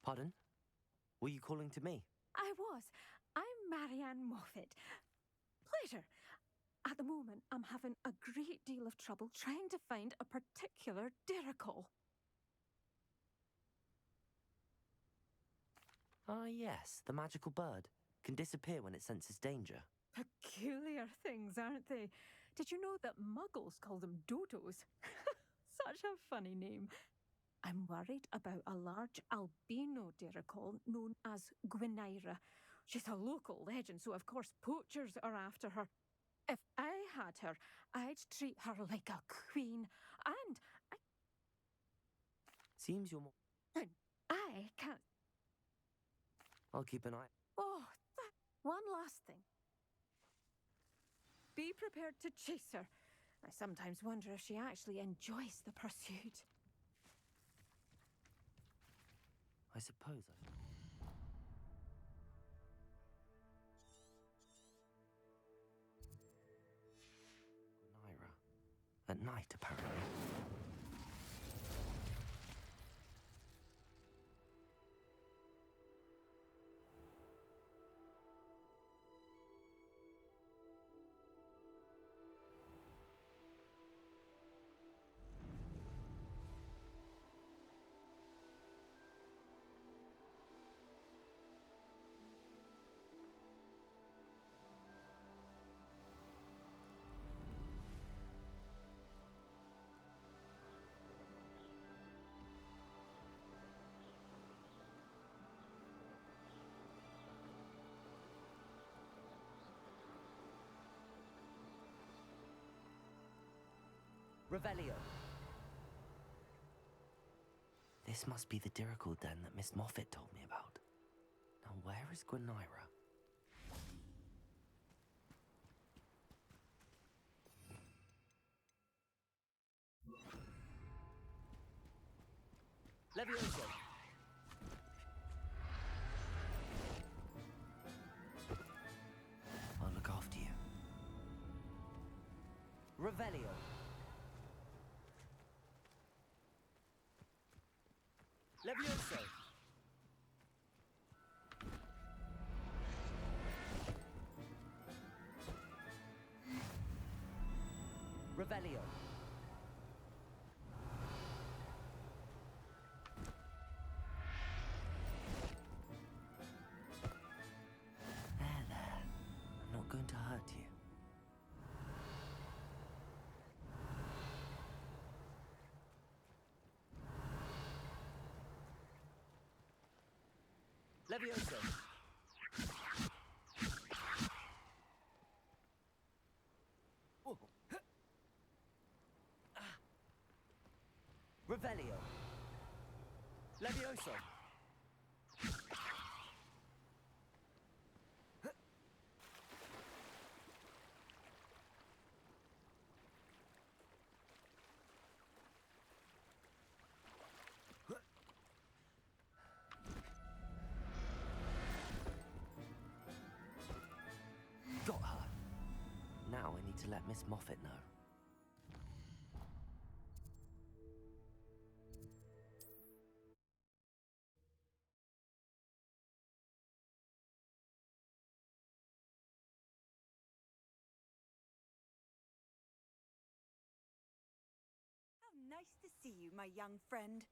Pardon? Were you calling to me? I was. I'm Marianne Moffat. Pleasure. At the moment, I'm having a great deal of trouble trying to find a particular diricle. Ah, yes, the magical bird. Can disappear when it senses danger. Peculiar things, aren't they? Did you know that muggles call them dodos? Such a funny name. I'm worried about a large albino diricle known as Gwynaira. She's a local legend, so of course poachers are after her. If I had her, I'd treat her like a queen, and Seems you're more... I can't... I'll keep an eye... Oh, one last thing. Be prepared to chase her. I sometimes wonder if she actually enjoys the pursuit. I suppose I... Gwynaira. At night, apparently. Revelio. This must be the diricle den that Miss Moffat told me about. Now where is Gwynaira? Levioso! I'll look after you. Revelio! Levioso! Revelio! There. I'm not going to hurt you. Levioso! Oh. Revelio! Levioso! Got her. Now I need to let Miss Moffat know. How nice to see you, my young friend.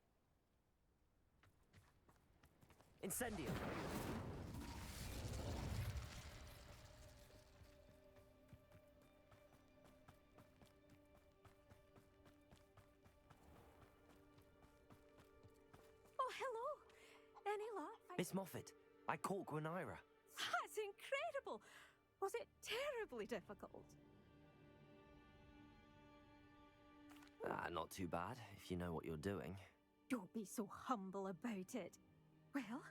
Incendio! Oh, hello. Any luck? Miss Moffat, I caught Gwynaira. That's incredible. Was it terribly difficult? Not too bad, if you know what you're doing. Don't be so humble about it. Well,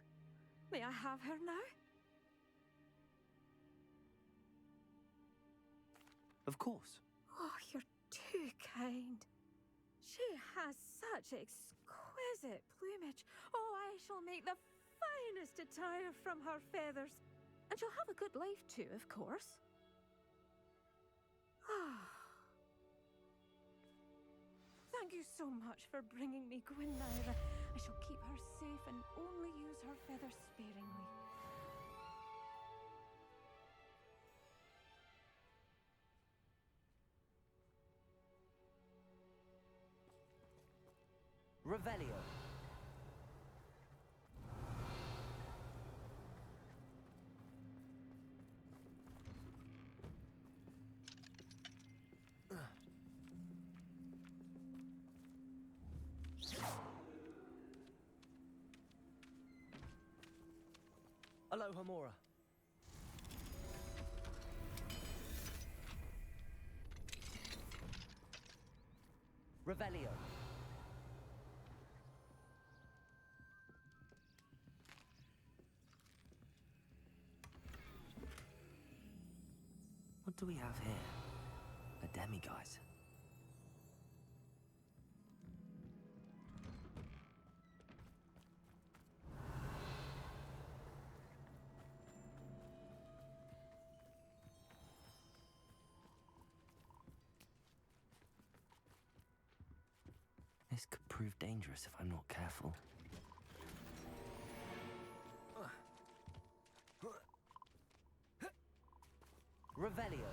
may I have her now? Of course. Oh, you're too kind. She has such exquisite plumage. Oh, I shall make the finest attire from her feathers. And she'll have a good life too, of course. Ah. Thank you so much for bringing me Gwynaira. I shall keep her safe and only use her feathers sparingly. Revelio. Alohomora. Revelio. What do we have here? A demiguise. This could prove dangerous if I'm not careful. Revelio.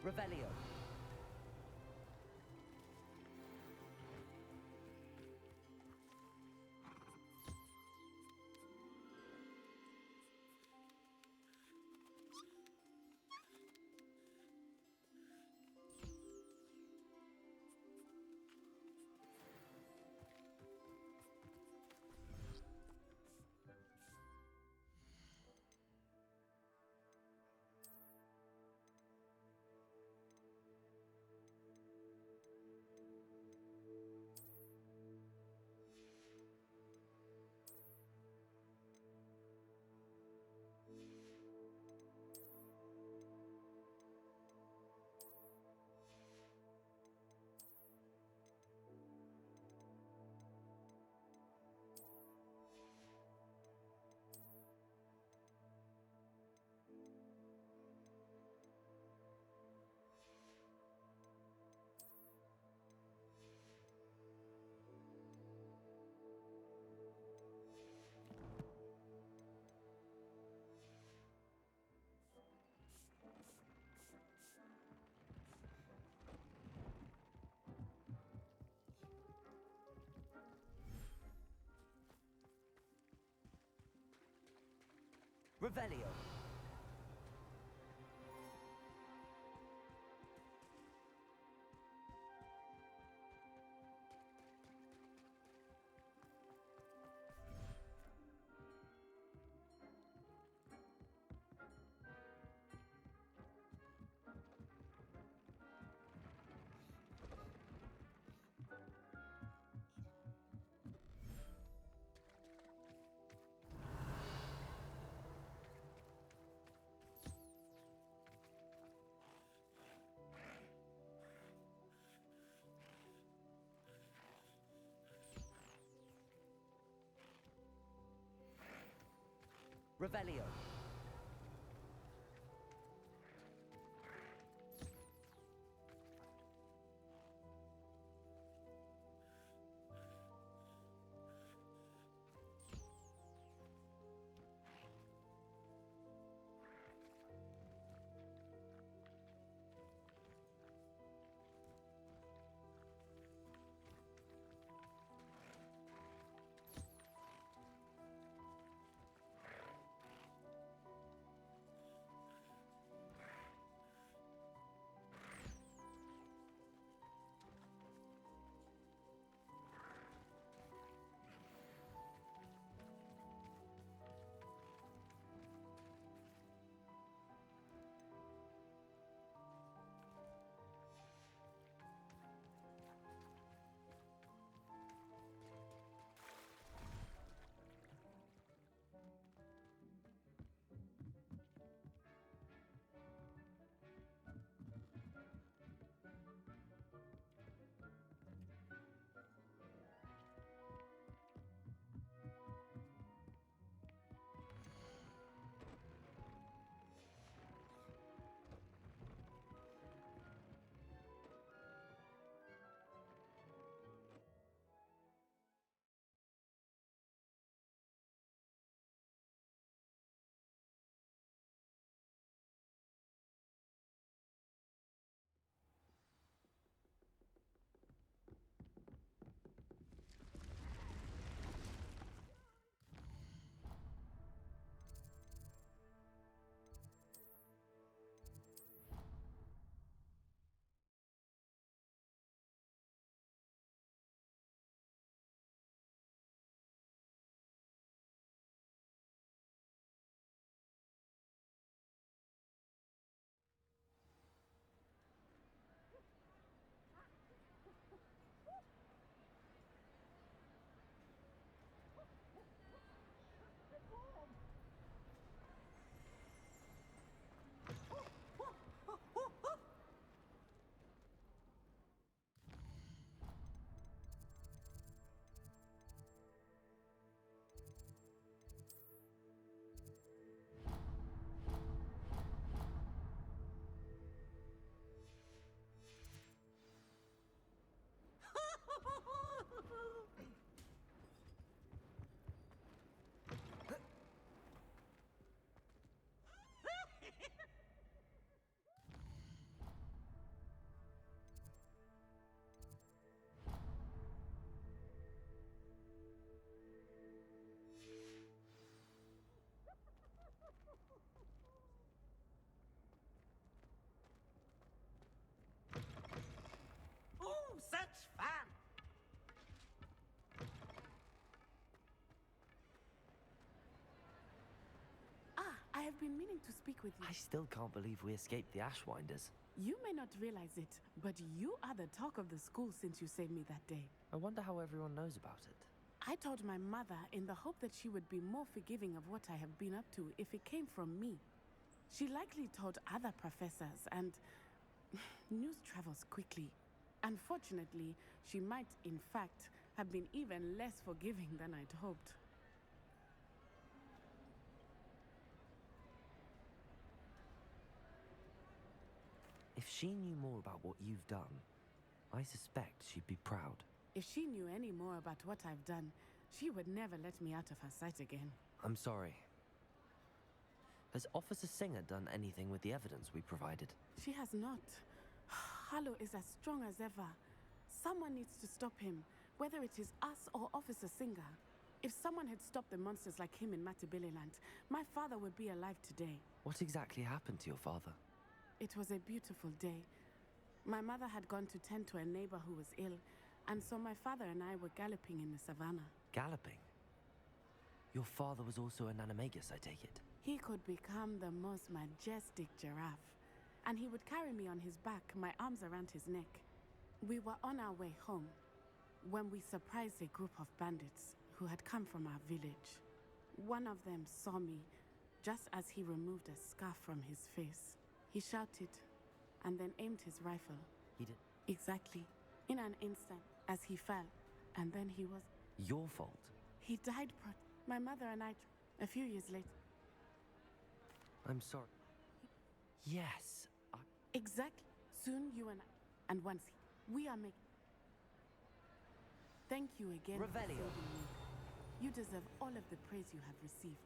Revelio. Revelio. Revelio. have been meaning to speak with you. I still can't believe we escaped the Ashwinders. You may not realize it, but you are the talk of the school since you saved me that day. I wonder how everyone knows about it. I told my mother in the hope that she would be more forgiving of what I have been up to if it came from me. She likely told other professors, and news travels quickly. Unfortunately, she might, in fact, have been even less forgiving than I'd hoped. If she knew more about what you've done, I suspect she'd be proud. If she knew any more about what I've done, she would never let me out of her sight again. I'm sorry. Has Officer Singer done anything with the evidence we provided? She has not. Harlow is as strong as ever. Someone needs to stop him, whether it is us or Officer Singer. If someone had stopped the monsters like him in Matabeleland, my father would be alive today. What exactly happened to your father? It was a beautiful day. My mother had gone to tend to a neighbor who was ill, and so my father and I were galloping in the savannah. Galloping? Your father was also an animagus, I take it? He could become the most majestic giraffe, and he would carry me on his back, my arms around his neck. We were on our way home when we surprised a group of bandits who had come from our village. One of them saw me just as he removed a scarf from his face. He shouted and then aimed his rifle. He did? Exactly. In an instant, as he fell, and then he was... Your fault? He died, my mother and I, a few years later. I'm sorry. Yes, Exactly. Soon you and I, and once we are making... Thank you again for Revelio. saving me. You deserve all of the praise you have received.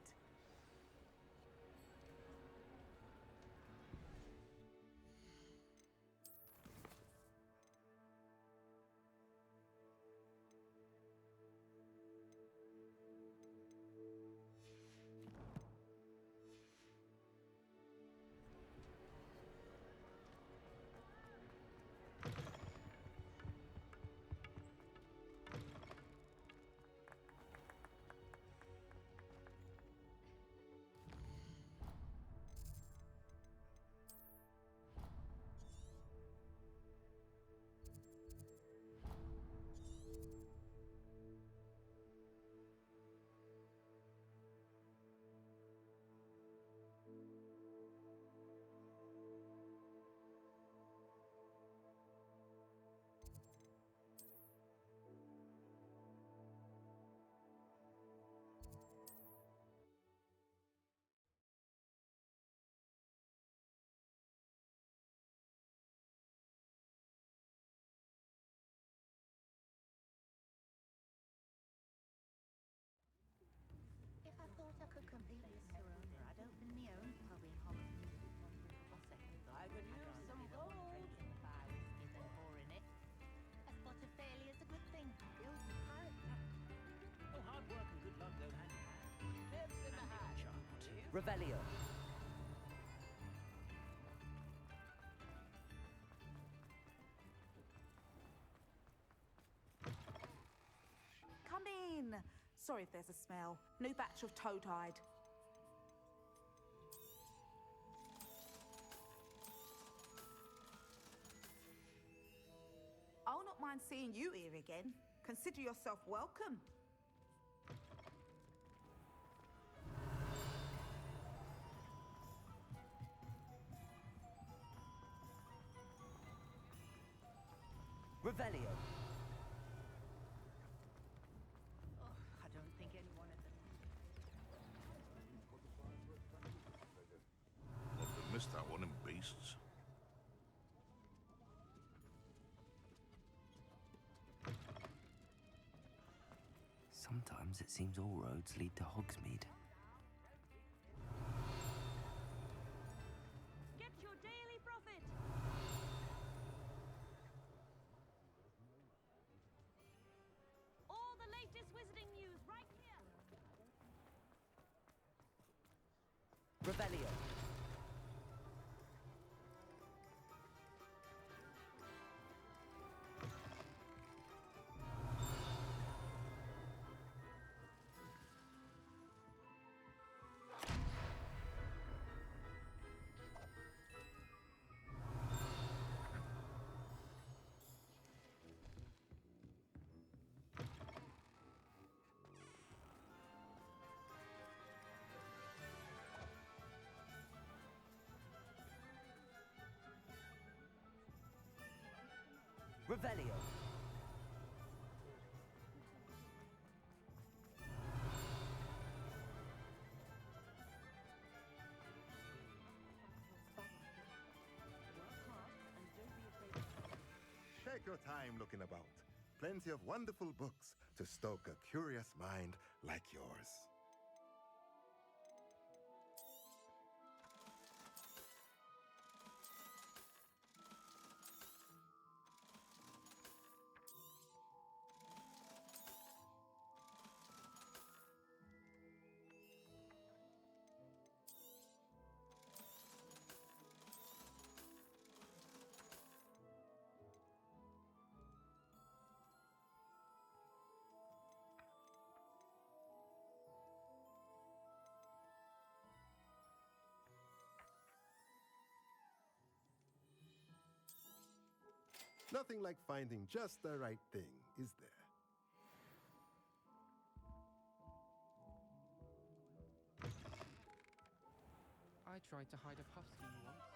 If I thought I could compete with Sranda, I'd open my own pub in Holland. I could use some gold. Drinking the fire whiskey than pouring it. A spot of failure's a good thing. Builds character. Oh, hard work and good luck go hand in hand. Tips in the hat. Revelio. Come in. Sorry if there's a smell. New batch of toad-hide. I'll not mind seeing you here again. Consider yourself welcome. Revelio. I don't think anyone at the... Must have missed that one in Beasts. Sometimes it seems all roads lead to Hogsmeade. Get your daily profit! All the latest wizarding news right here! Revelio. Revelio. Take your time looking about. Plenty of wonderful books to stoke a curious mind like yours. Nothing like finding just the right thing, is there? I tried to hide a husky once.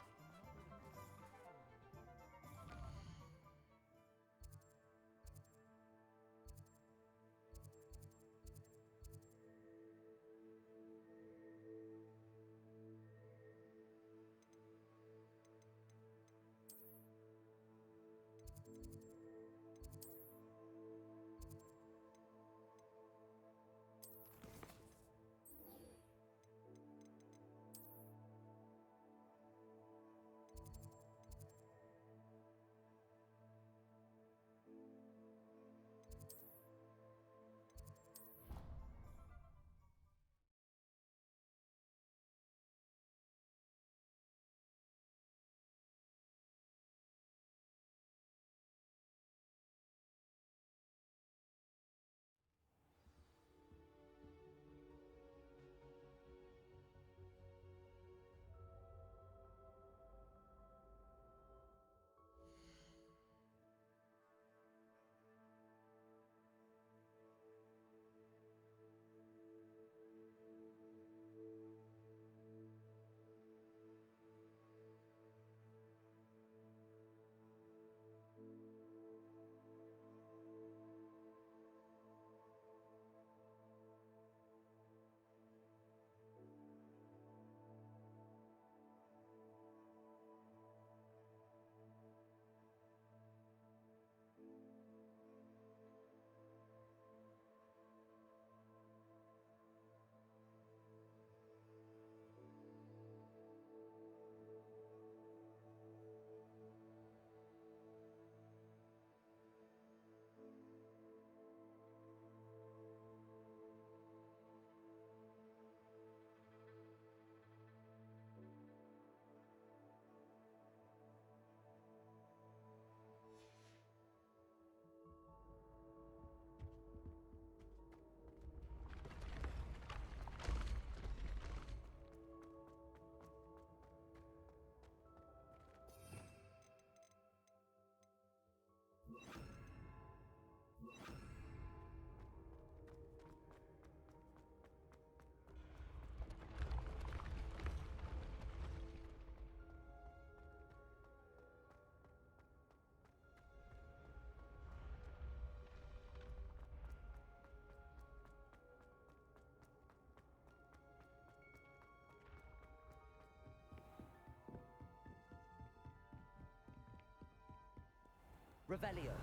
Revelio.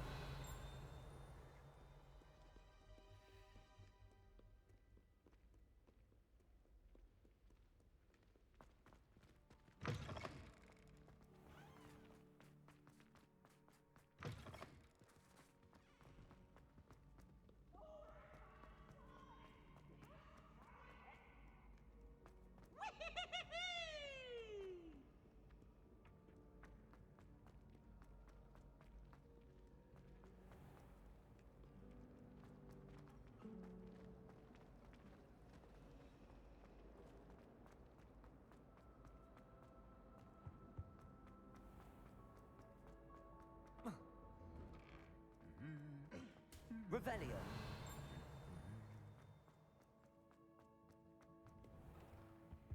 Revelio.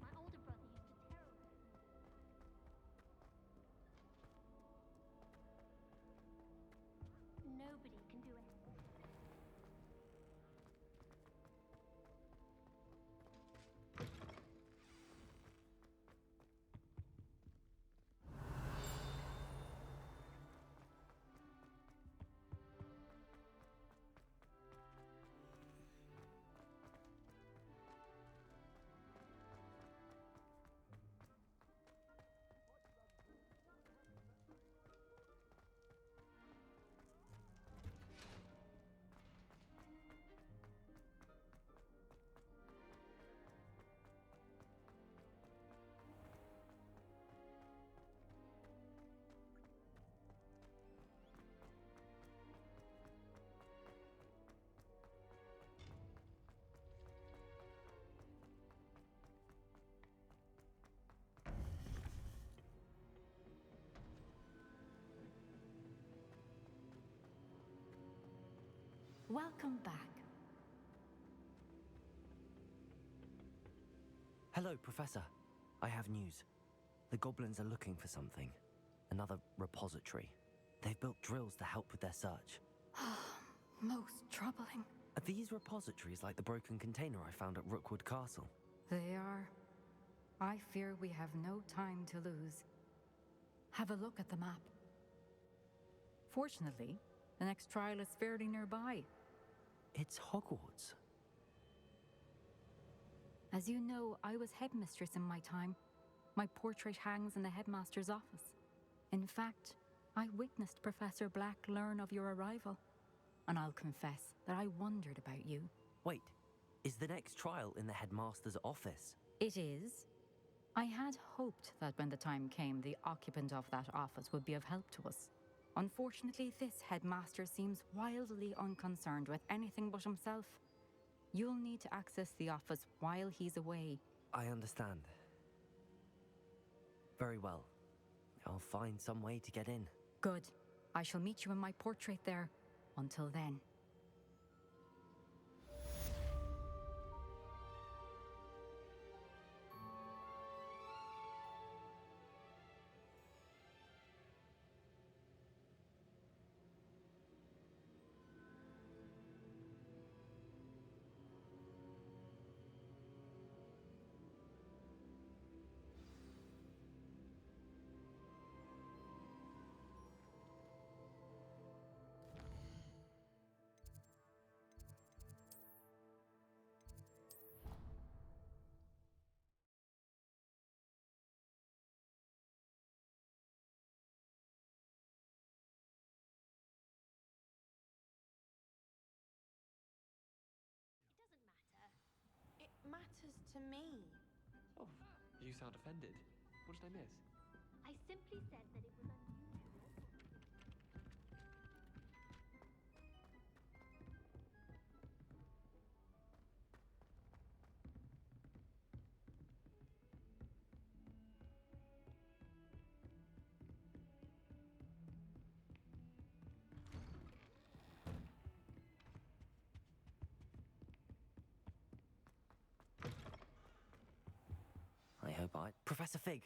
My older brother used to terrorize me. Welcome back. Hello, Professor. I have news. The goblins are looking for something. Another repository. They've built drills to help with their search. Most troubling. Are these repositories like the broken container I found at Rookwood Castle? They are. I fear we have no time to lose. Have a look at the map. Fortunately, the next trial is fairly nearby. It's Hogwarts. As you know, I was headmistress in my time. My portrait hangs in the headmaster's office. In fact, I witnessed Professor Black learn of your arrival. And I'll confess that I wondered about you. Wait, is the next trial in the headmaster's office? It is. I had hoped that when the time came, the occupant of that office would be of help to us. Unfortunately, this headmaster seems wildly unconcerned with anything but himself. You'll need to access the office while he's away. I understand. Very well. I'll find some way to get in. Good. I shall meet you in my portrait there. Until then. Matters to me. Oh, you sound offended. What did I miss? I simply said that it was unusual. I hope Professor Fig,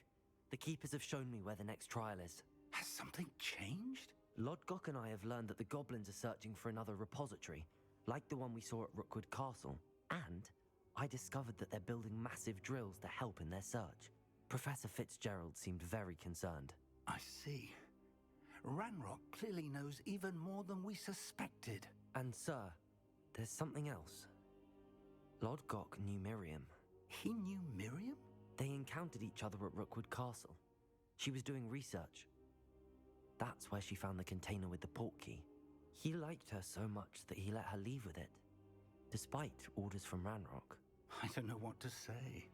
the keepers have shown me where the next trial is. Has something changed? Lodgok and I have learned that the goblins are searching for another repository, like the one we saw at Rookwood Castle. And I discovered that they're building massive drills to help in their search. Professor Fitzgerald seemed very concerned. I see. Ranrock clearly knows even more than we suspected. And sir, there's something else. Lodgok knew Miriam. He knew Miriam? They encountered each other at Rookwood Castle. She was doing research. That's where she found the container with the port key. He liked her so much that he let her leave with it, despite orders from Ranrock. I don't know what to say.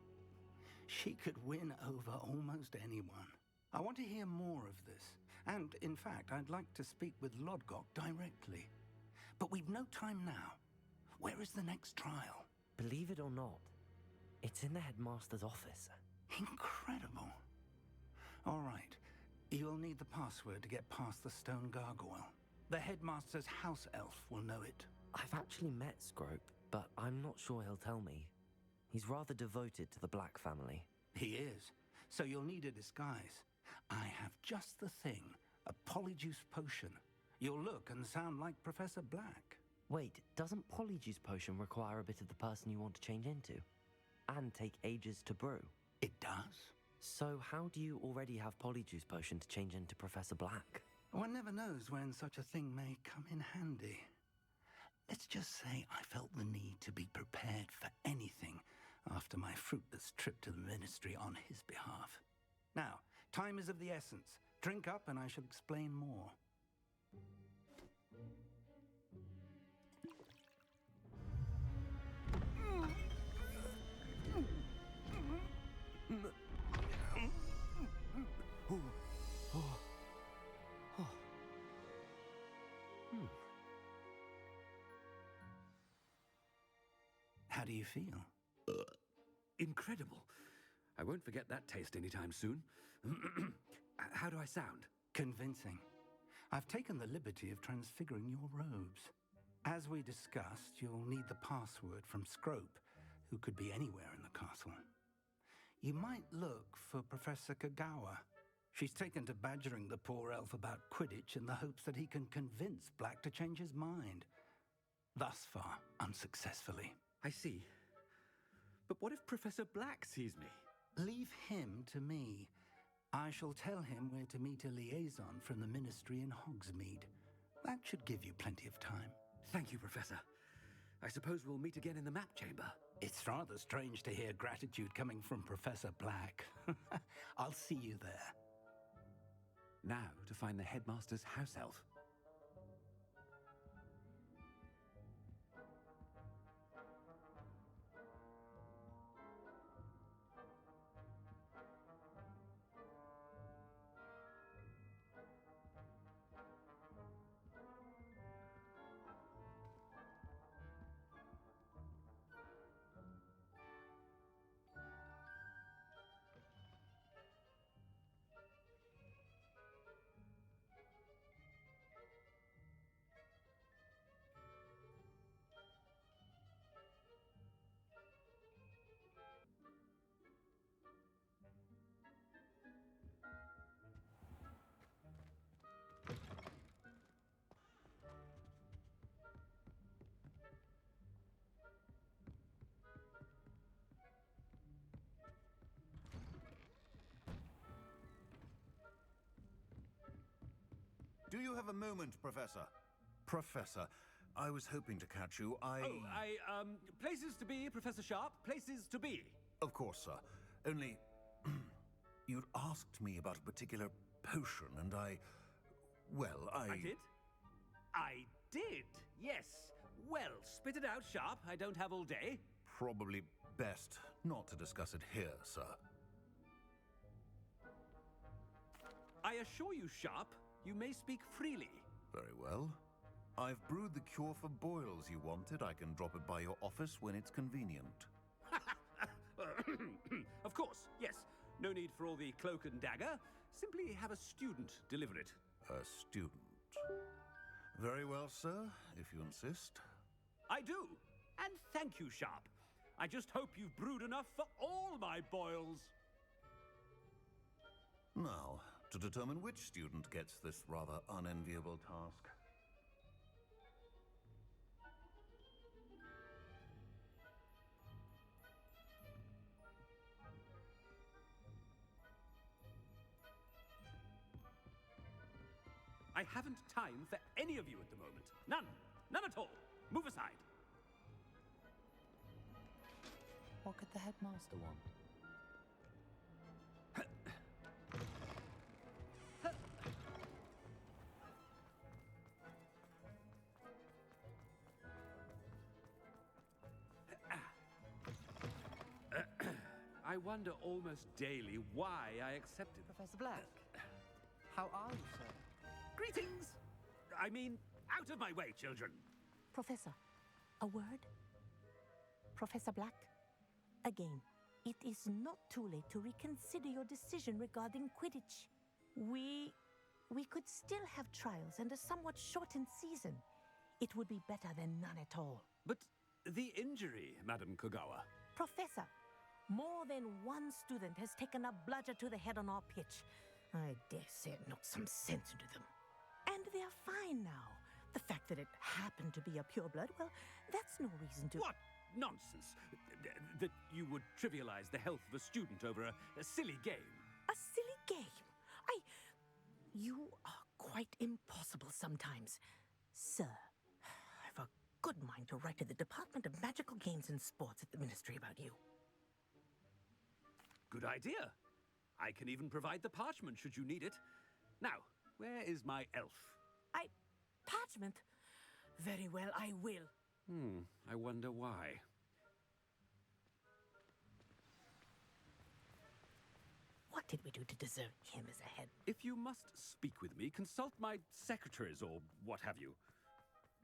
She could win over almost anyone. I want to hear more of this. And, in fact, I'd like to speak with Lodgok directly. But we've no time now. Where is the next trial? Believe it or not, it's in the headmaster's office. Incredible. All right. You'll need the password to get past the stone gargoyle. The headmaster's house elf will know it. I've actually met Scrope, but I'm not sure he'll tell me. He's rather devoted to the Black family. He is. So you'll need a disguise. I have just the thing. A polyjuice potion. You'll look and sound like Professor Black. Wait, doesn't Polyjuice Potion require a bit of the person you want to change into? And take ages to brew? It does. So how do you already have Polyjuice Potion to change into Professor Black? One never knows when such a thing may come in handy. Let's just say I felt the need to be prepared for anything after my fruitless trip to the ministry on his behalf. Now, time is of the essence. Drink up and I shall explain more. How do you feel? Incredible. I won't forget that taste anytime soon. How do I sound? Convincing. I've taken the liberty of transfiguring your robes. As we discussed, you'll need the password from Scrope, who could be anywhere in the castle. You might look for Professor Kagawa. She's taken to badgering the poor elf about Quidditch in the hopes that he can convince Black to change his mind. Thus far, unsuccessfully. I see. But what if Professor Black sees me? Leave him to me. I shall tell him where to meet a liaison from the Ministry in Hogsmeade. That should give you plenty of time. Thank you, Professor. I suppose we'll meet again in the map chamber. It's rather strange to hear gratitude coming from Professor Black. I'll see you there. Now to find the headmaster's house elf. Do you have a moment, Professor? Professor, I was hoping to catch you. Places to be, Professor Sharp. Places to be. Of course, sir. Only, you'd asked me about a particular potion, and I did? I did, yes. Well, spit it out, Sharp. I don't have all day. Probably best not to discuss it here, sir. I assure you, Sharp, you may speak freely. Very well. I've brewed the cure for boils you wanted. I can drop it by your office when it's convenient. Of course, yes. No need for all the cloak and dagger. Simply have a student deliver it. A student? Very well, sir, if you insist. I do. And thank you, Sharp. I just hope you've brewed enough for all my boils. Now, to determine which student gets this rather unenviable task. I haven't time for any of you at the moment. None. None at all. Move aside. What could the headmaster want? I wonder almost daily why I accepted. Professor Black, how are you, sir? Greetings! I mean, out of my way, children. Professor, a word? Professor Black, again, it is not too late to reconsider your decision regarding Quidditch. We could still have trials and a somewhat shortened season. It would be better than none at all. But the injury, Madam Kagawa. Professor, more than one student has taken a bludger to the head on our pitch. I dare say it knocked some sense into them. And they're fine now. The fact that it happened to be a pureblood, well, that's no reason to... What nonsense! That you would trivialize the health of a student over a silly game. A silly game? You are quite impossible sometimes. Sir, I've a good mind to write to the Department of Magical Games and Sports at the Ministry about you. Good idea. I can even provide the parchment should you need it. Now, where is my elf? Parchment? Very well, I will. I wonder why. What did we do to deserve him as a head? If you must speak with me, consult my secretaries or what have you.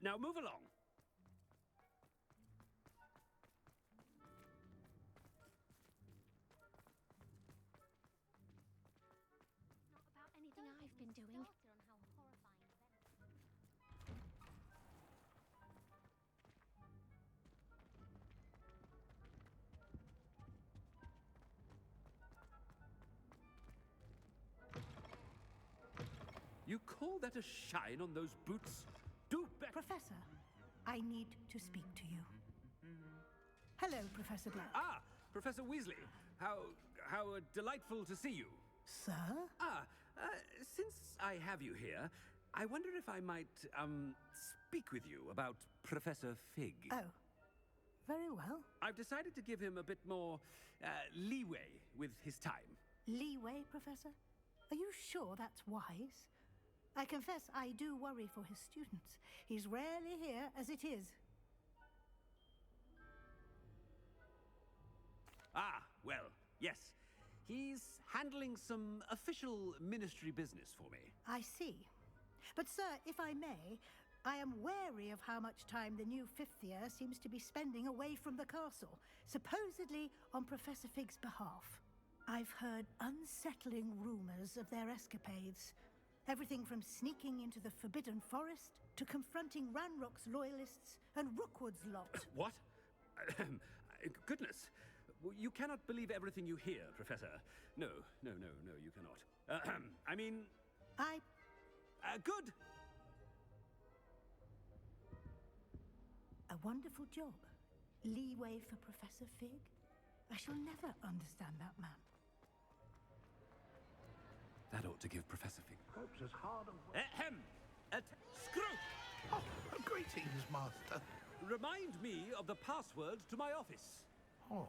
Now move along. Not about anything I've been doing. You call that a shine on those boots? Do better. Professor, I need to speak to you. Hello, Professor Black. Ah, Professor Weasley. How delightful to see you. Sir? Since I have you here, I wonder if I might, speak with you about Professor Fig. Oh, very well. I've decided to give him a bit more, leeway with his time. Leeway, Professor? Are you sure that's wise? I confess I do worry for his students. He's rarely here as it is. Ah, well, yes. He's handling some official ministry business for me. I see. But, sir, if I may, I am wary of how much time the new fifth year seems to be spending away from the castle, supposedly on Professor Fig's behalf. I've heard unsettling rumors of their escapades. Everything from sneaking into the Forbidden Forest to confronting Ranrock's loyalists and Rookwood's lot. What? Goodness. You cannot believe everything you hear, Professor. No, you cannot. I mean... good! A wonderful job. Leeway for Professor Fig? I shall never understand that man. That ought to give Professor Fig... Scrope's as hard a... Ahem! Scrope! Oh, greetings, Master. Remind me of the password to my office. Oh,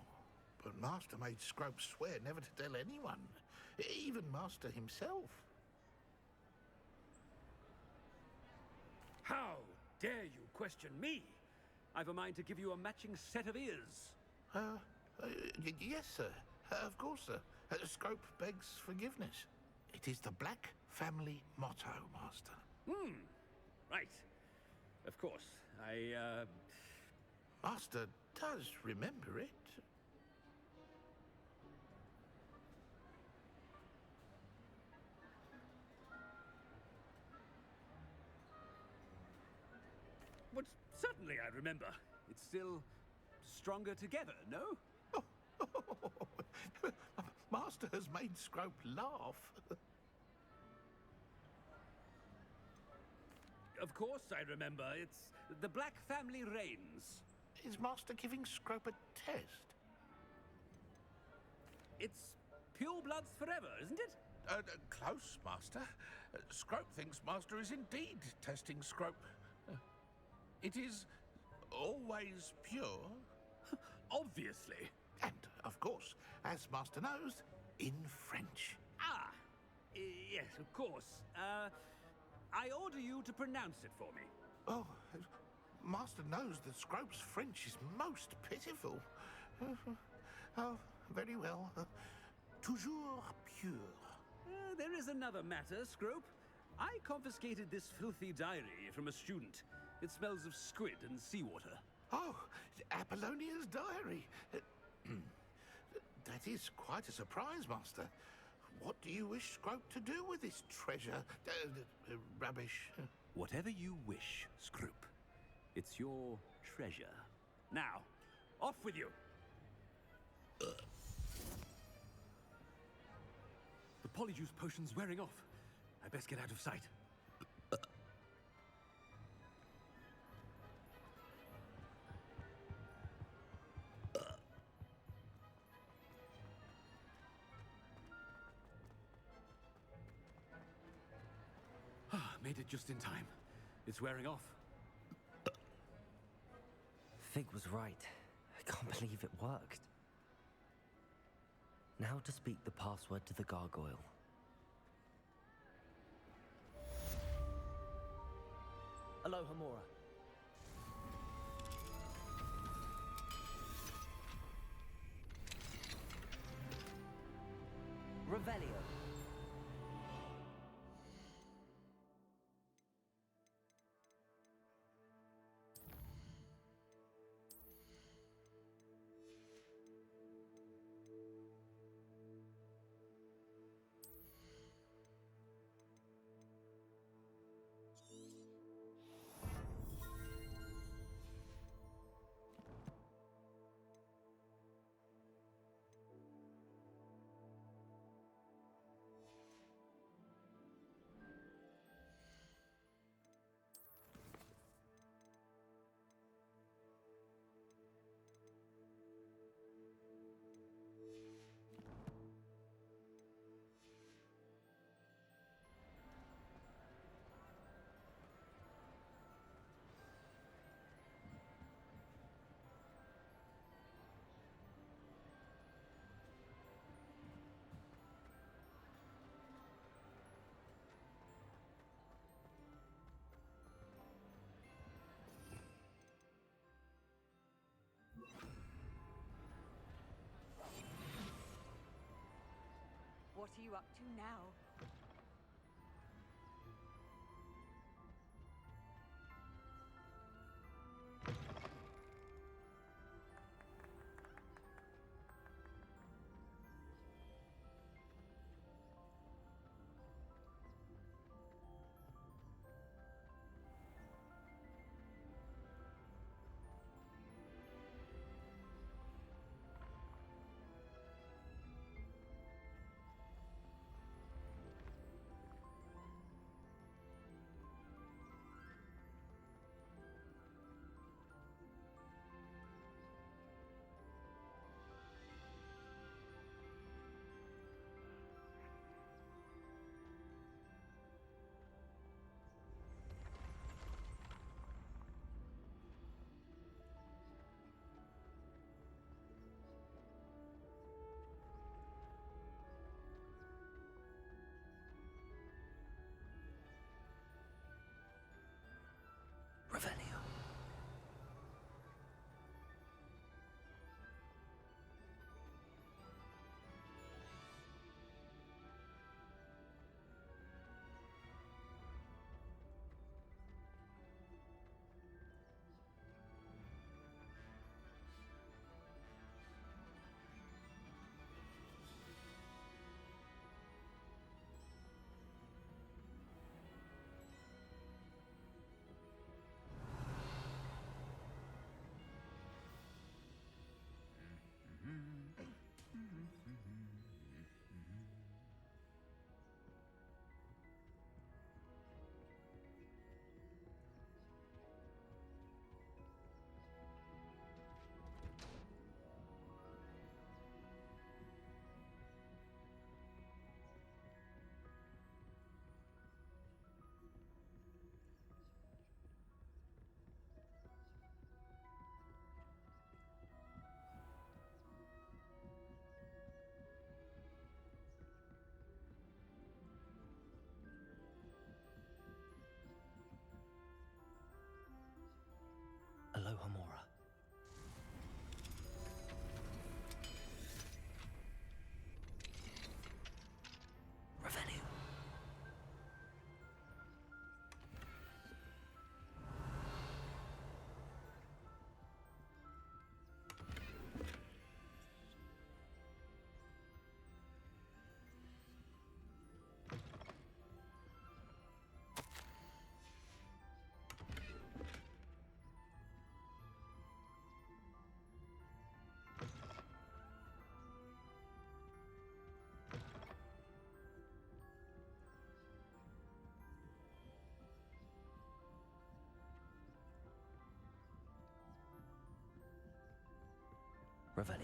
but Master made Scrope swear never to tell anyone, even Master himself. How dare you question me? I've a mind to give you a matching set of ears. Yes, sir. Of course, sir. Scrope begs forgiveness. It is the Black family motto, Master. Right. Of course. Master does remember it. But certainly I remember. It's still stronger together, no? Master has made Scrope laugh. Of course I remember. It's the Black family reigns. Is Master giving Scrope a test? It's pure bloods forever, isn't it? Close, Master. Scrope thinks Master is indeed testing Scrope. It is always pure. Obviously. And, of course, as Master knows, in French. Ah! Yes, of course. I order you to pronounce it for me. Oh, Master knows that Scrope's French is most pitiful. Oh, very well. Toujours pure. There is another matter, Scrope. I confiscated this filthy diary from a student. It smells of squid and seawater. Oh, Apollonia's diary. That is quite a surprise, Master. What do you wish Scrope to do with this treasure? Rubbish. Whatever you wish, Scrope. It's your treasure. Now, off with you. The polyjuice potion's wearing off. I best get out of sight. Made it just in time. It's wearing off. Fig was right. I can't believe it worked. Now to speak the password to the gargoyle. Aloha, Mora. Revelio. What are you up to now? Revelio. Aloha Mora. Revelio. Revelio.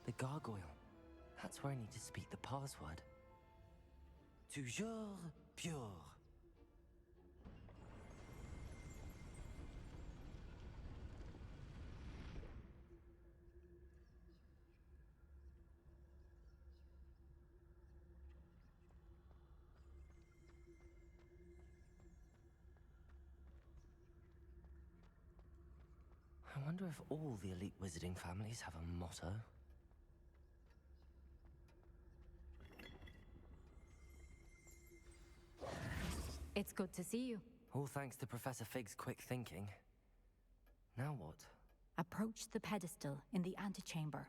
The gargoyle. That's where I need to speak the password. Toujours pure. I wonder if all the elite wizarding families have a motto. It's good to see you. All thanks to Professor Fig's quick thinking. Now what? Approach the pedestal in the antechamber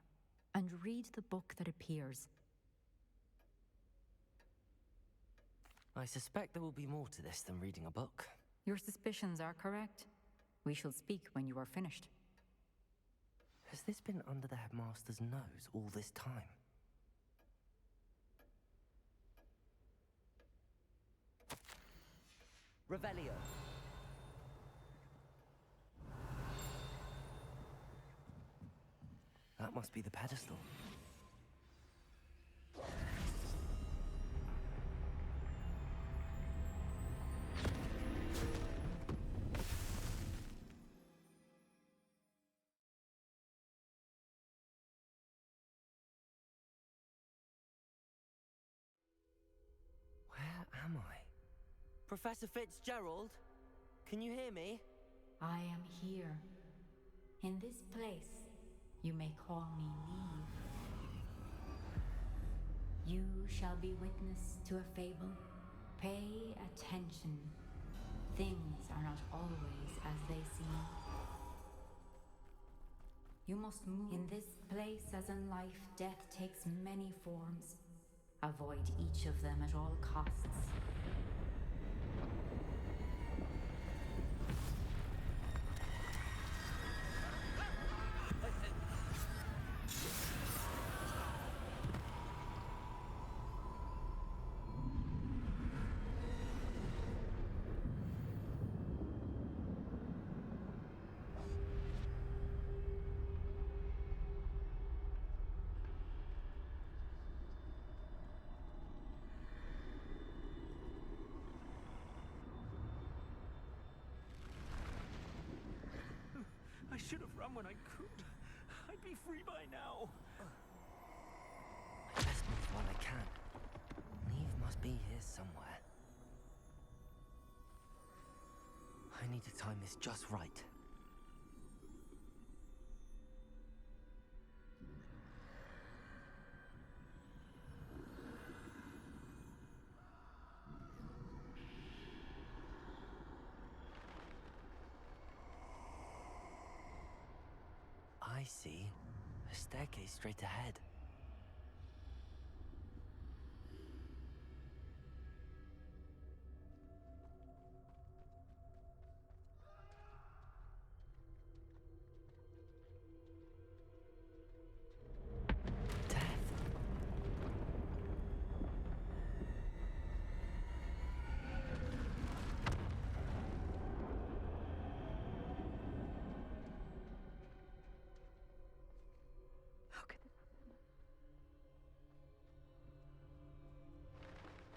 and read the book that appears. I suspect there will be more to this than reading a book. Your suspicions are correct. We shall speak when you are finished. Has this been under the headmaster's nose all this time? Revelio. That must be the pedestal. Where am I? Professor Fitzgerald? Can you hear me? I am here. In this place. You may call me Neve. You shall be witness to a fable. Pay attention. Things are not always as they seem. You must move. In this place, as in life, death takes many forms. Avoid each of them at all costs. I should have run when I could. I'd be free by now. I best move while I can. Neve must be here somewhere. I need to time this just right. I see. A staircase straight ahead.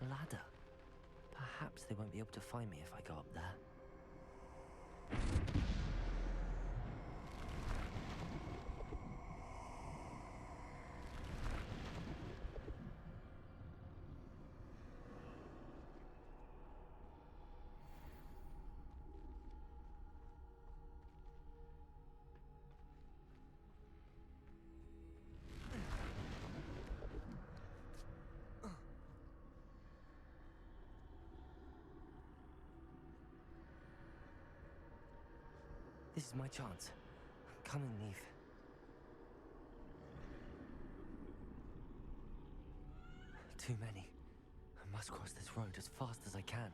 Ladder. Perhaps they won't be able to find me if I go up there. This is my chance. I'm coming, Neve. Too many. I must cross this road as fast as I can.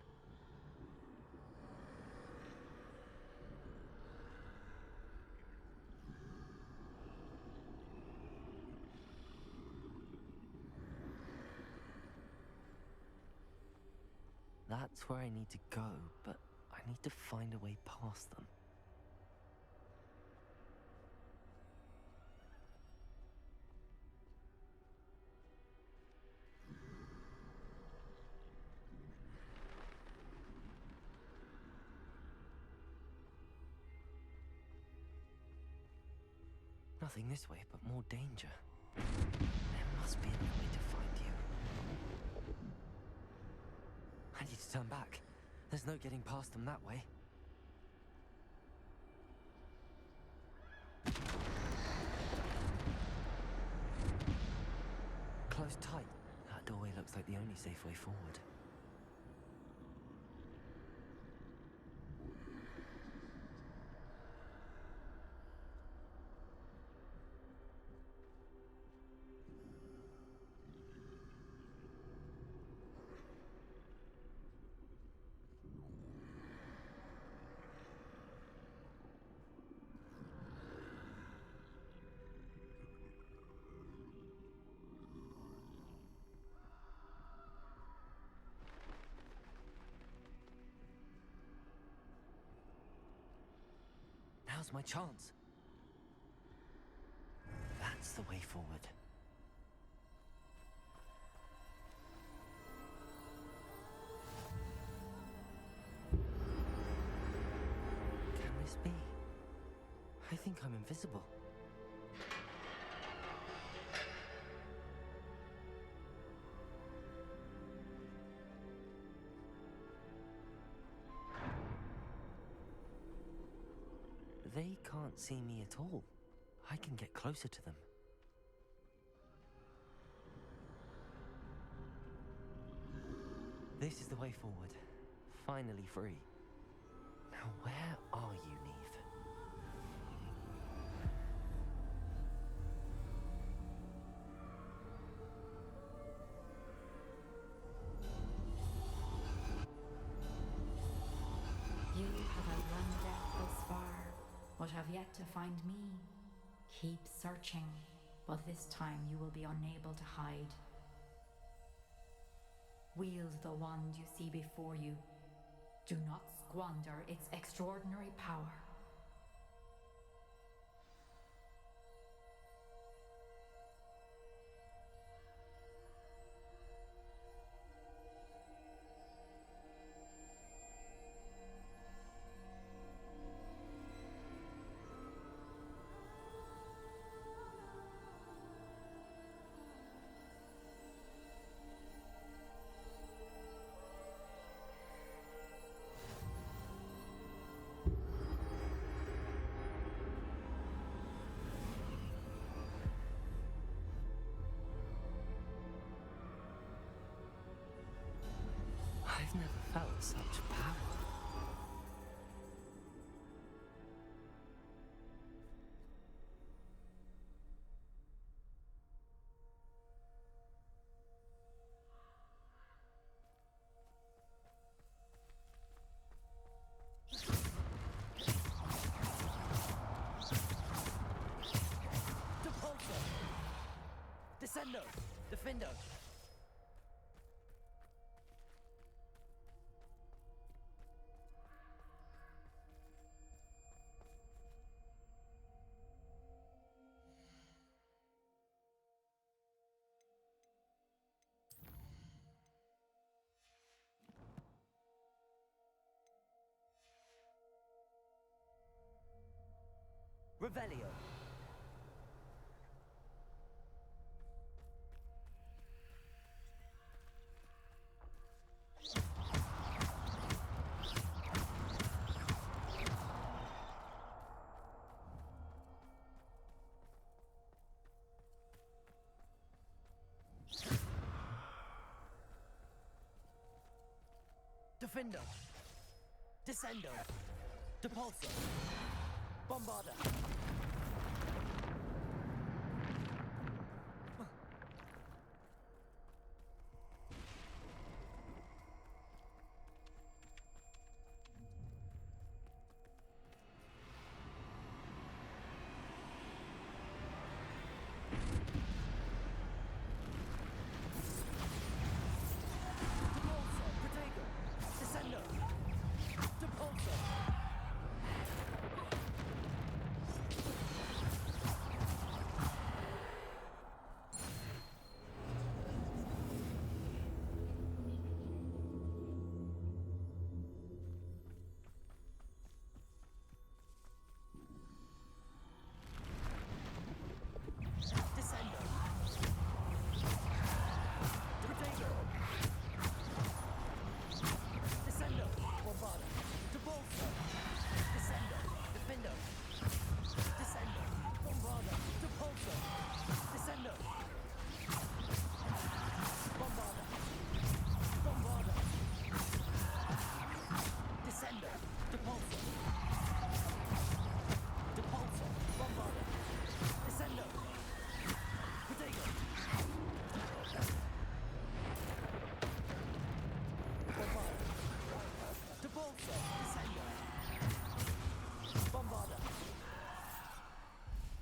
That's where I need to go, but I need to find a way past them. Nothing this way, but more danger. There must be another way to find you. I need to turn back. There's no getting past them that way. Close tight. That doorway looks like the only safe way forward. Now's my chance. That's the way forward. Can this be? I think I'm invisible. They can't see me at all. I can get closer to them. This is the way forward. Finally free. Now where are you, Neve? You have outrun death thus far, but have yet to find me. Keep searching, but this time you will be unable to hide. Wield the wand you see before you. Do not squander its extraordinary power. I've never felt such power. Depulso! Descendo! Defendo! Revelio. Defendo. Descendo. Depulso. Bombarda.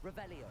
Revelio.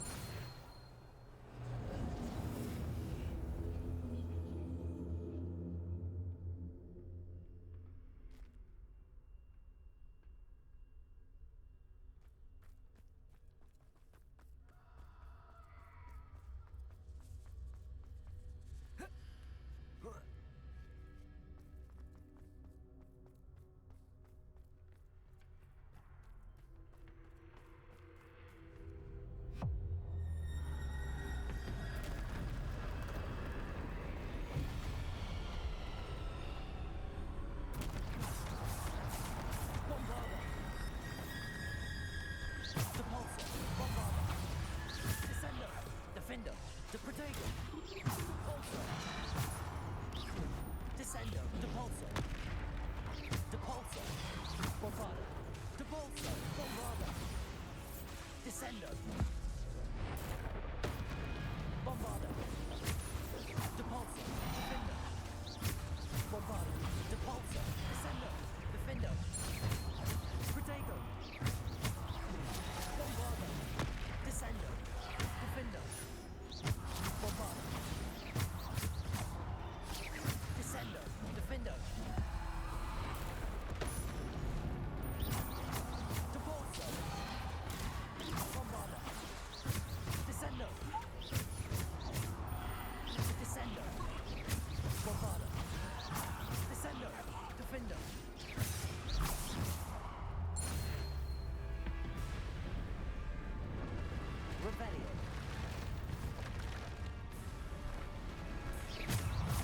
Revelio.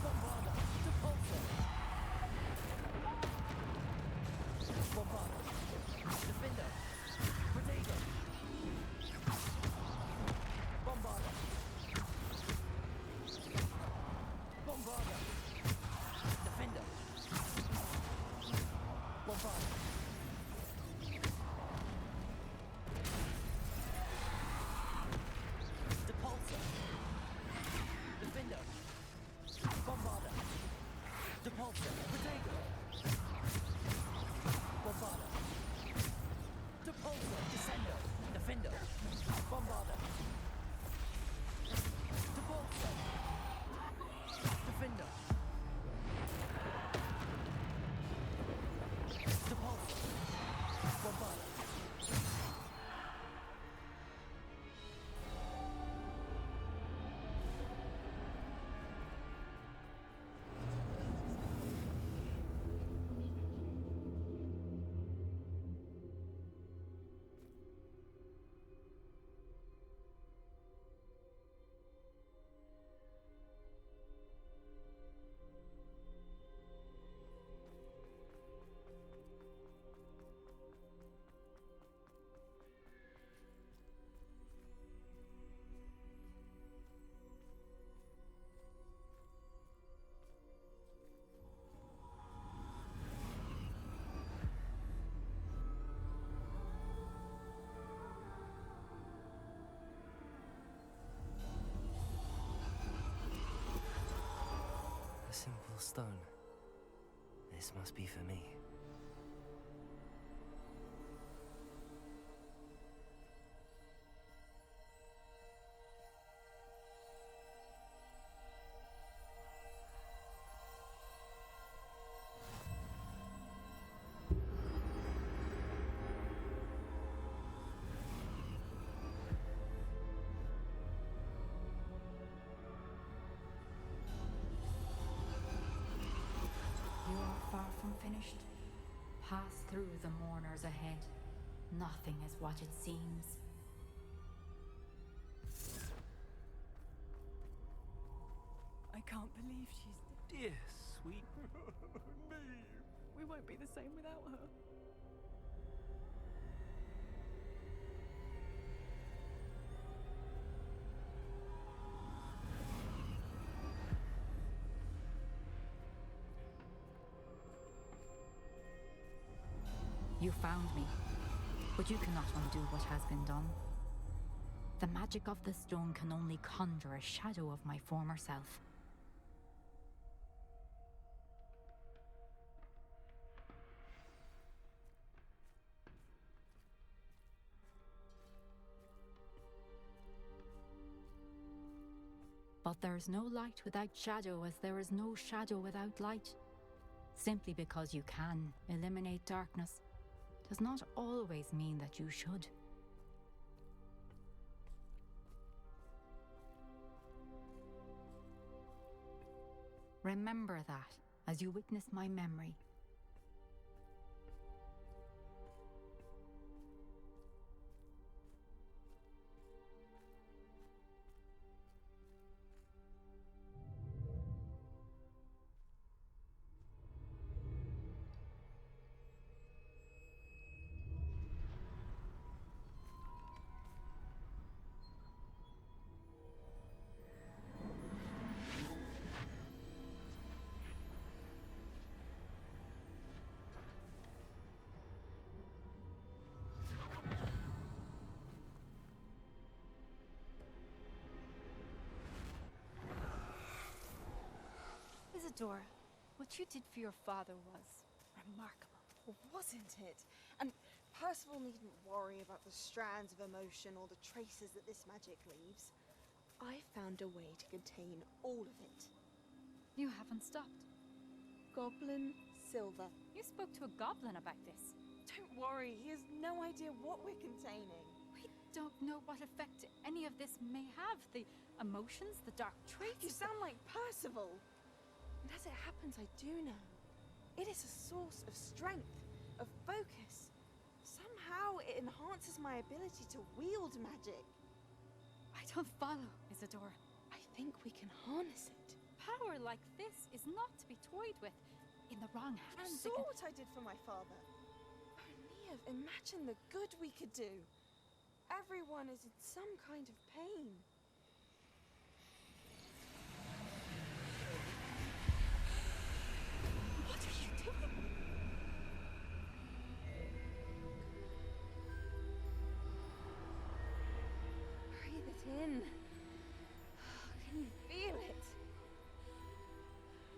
Bombarda. Depulso. Bombarda. Defender. Protego. Bombarda. Bombarda. Defender. Bombarda. Depulso. Defender. Bombarda. Depulso. Protego. Bombarda. Depulso. Descendo. Defender. Bombarda. Depulso. Defender. Depulso. Bombarda. A simple stone. This must be for me. You are far from finished. Pass through the mourners ahead. Nothing is what it seems. I can't believe she's Dear sweet. me. We won't be the same without her. You found me, but you cannot undo what has been done. The magic of the stone can only conjure a shadow of my former self. But there is no light without shadow, as there is no shadow without light. Simply because you can eliminate darkness does not always mean that you should. Remember that as you witness my memory. Isadora, what you did for your father was remarkable, wasn't it? And Percival needn't worry about the strands of emotion or the traces that this magic leaves. I found a way to contain all of it. You haven't stopped. Goblin Silver. You spoke to a goblin about this. Don't worry, he has no idea what we're containing. We don't know what effect any of this may have. The emotions, the dark traits. You sound like Percival. And as it happens, I do know. It is a source of strength, of focus. Somehow it enhances my ability to wield magic. Don't follow, Isadora. I think we can harness it. Power like this is not to be toyed with. In the wrong You hands, saw what I did for my father. Only imagine the good we could do. Everyone is in some kind of pain. What are you doing? Breathe it in. Can you feel it?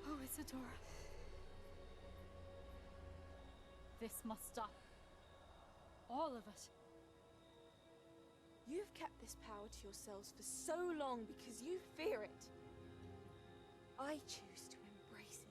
Oh, Isadora. This must stop. All of it. You've kept this power to yourselves for so long because you fear it. I choose to embrace it.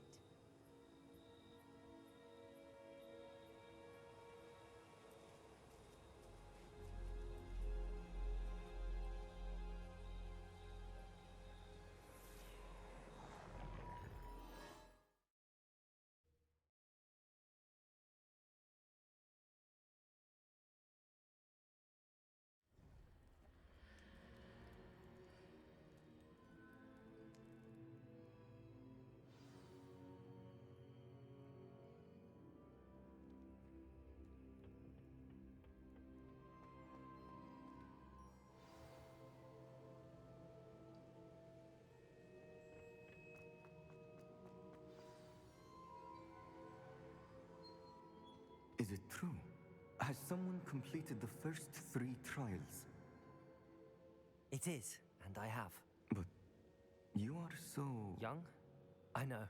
Is it true? Has someone completed the first 3 trials? It is, and I have. But you are so... Young? I know.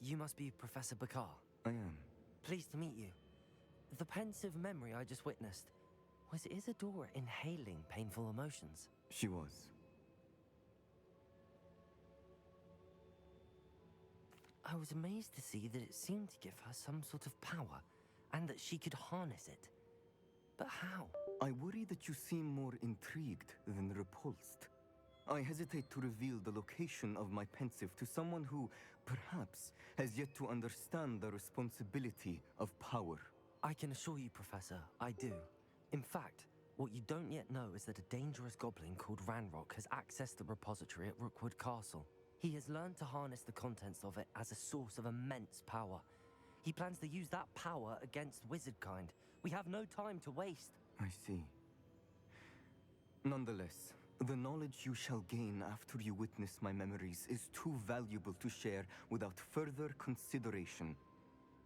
You must be Professor Bakar. I am. Pleased to meet you. The pensive memory I just witnessed, was Isadora inhaling painful emotions? She was. I was amazed to see that it seemed to give her some sort of power, and that she could harness it. But how? I worry that you seem more intrigued than repulsed. I hesitate to reveal the location of my pensive to someone who, perhaps, has yet to understand the responsibility of power. I can assure you, Professor, I do. In fact, what you don't yet know is that a dangerous goblin called Ranrock has accessed the repository at Rookwood Castle. He has learned to harness the contents of it as a source of immense power. He plans to use that power against wizardkind. We have no time to waste. I see. Nonetheless, the knowledge you shall gain after you witness my memories is too valuable to share without further consideration.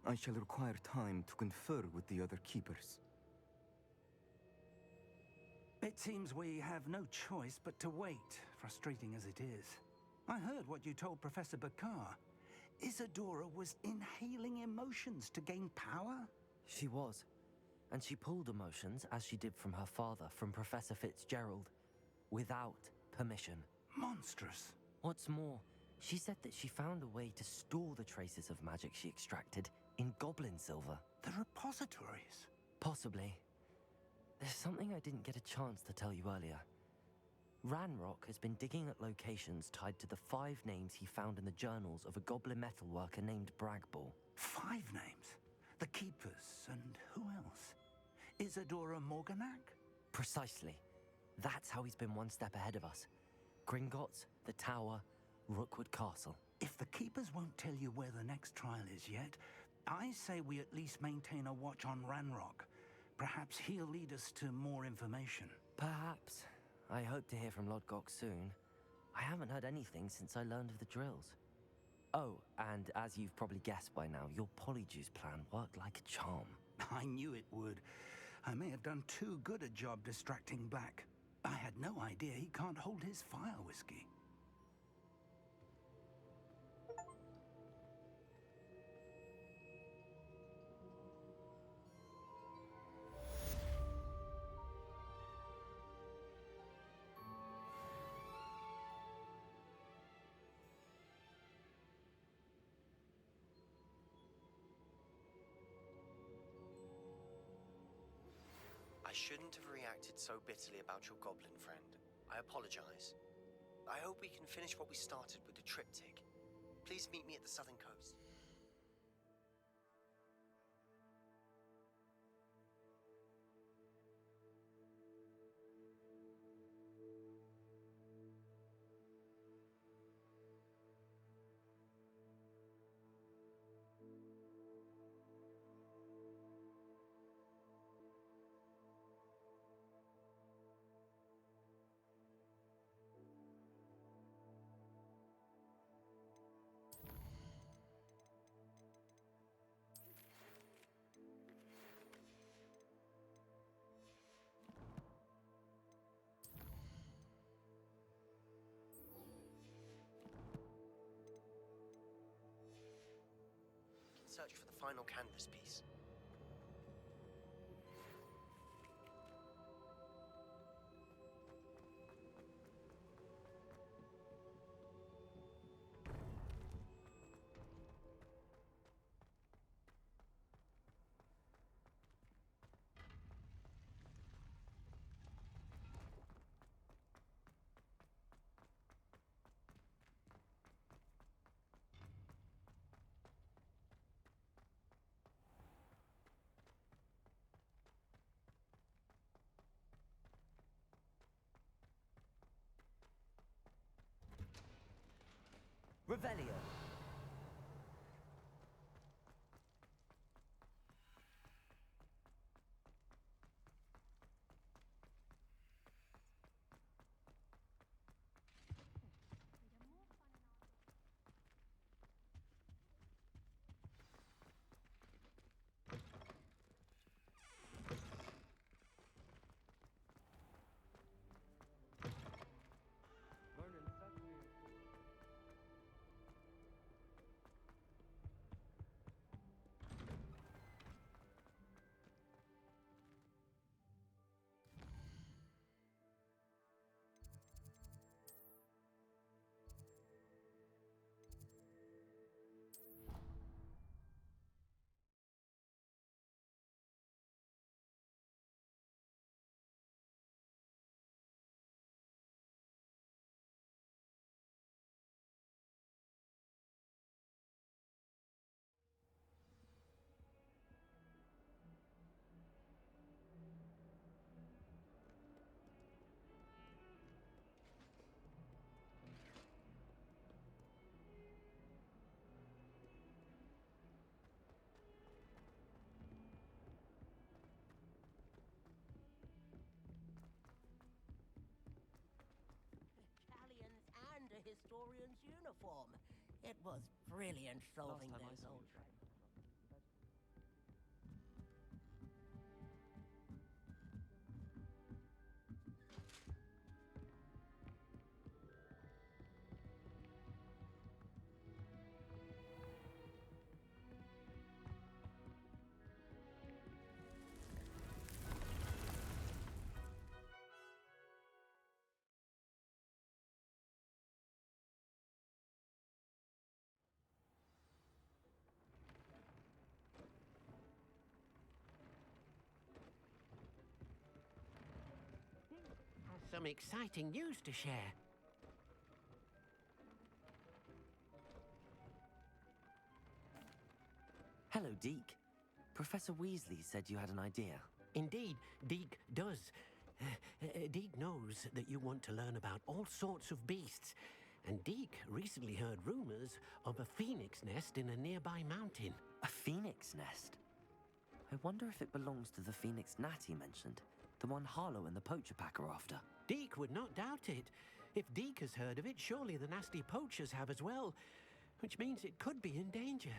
I shall require time to confer with the other keepers. It seems we have no choice but to wait, frustrating as it is. I heard what you told Professor Bakar. Isadora was inhaling emotions to gain power? She was. And she pulled emotions, as she did from her father, from Professor Fitzgerald, without permission. Monstrous. What's more, she said that she found a way to store the traces of magic she extracted in goblin silver. The repositories? Possibly. There's something I didn't get a chance to tell you earlier. Ranrock has been digging at locations tied to the 5 names he found in the journals of a goblin metalworker named Bragball. 5 names? The Keepers, and who else? Isadora Morganac? Precisely. That's how he's been one step ahead of us. Gringotts, the Tower, Rookwood Castle. If the Keepers won't tell you where the next trial is yet, I say we at least maintain a watch on Ranrock. Perhaps he'll lead us to more information. Perhaps. I hope to hear from Lodgok soon. I haven't heard anything since I learned of the drills. Oh, and as you've probably guessed by now, your polyjuice plan worked like a charm. I knew it would. I may have done too good a job distracting Black. I had no idea he can't hold his fire whiskey. I shouldn't have reacted so bitterly about your goblin friend. I apologize. I hope we can finish what we started with the triptych. Please meet me at the southern coast. search for the final canvas piece. Revelio. Historian's uniform. It was brilliant solving those old Some exciting news to share. Hello, Deke. Professor Weasley said you had an idea. Indeed, Deke does. Deke knows that you want to learn about all sorts of beasts, and Deke recently heard rumors of a phoenix nest in a nearby mountain. A phoenix nest? I wonder if it belongs to the phoenix gnat he mentioned, the one Harlow and the poacher pack are after. Deke would not doubt it. If Deke has heard of it, surely the nasty poachers have as well, which means it could be in danger.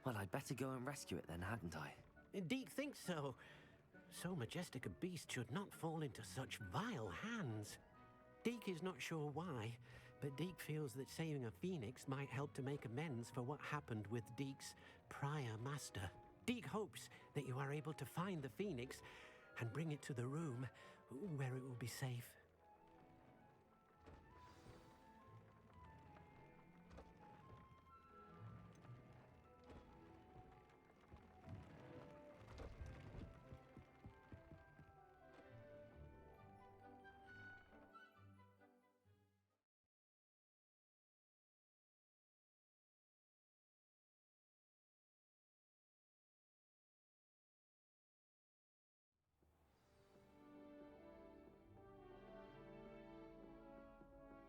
Well, I'd better go and rescue it then, hadn't I? Deke thinks so. So majestic a beast should not fall into such vile hands. Deke is not sure why, but Deke feels that saving a phoenix might help to make amends for what happened with Deke's prior master. Deke hopes that you are able to find the phoenix and bring it to the room where it will be safe.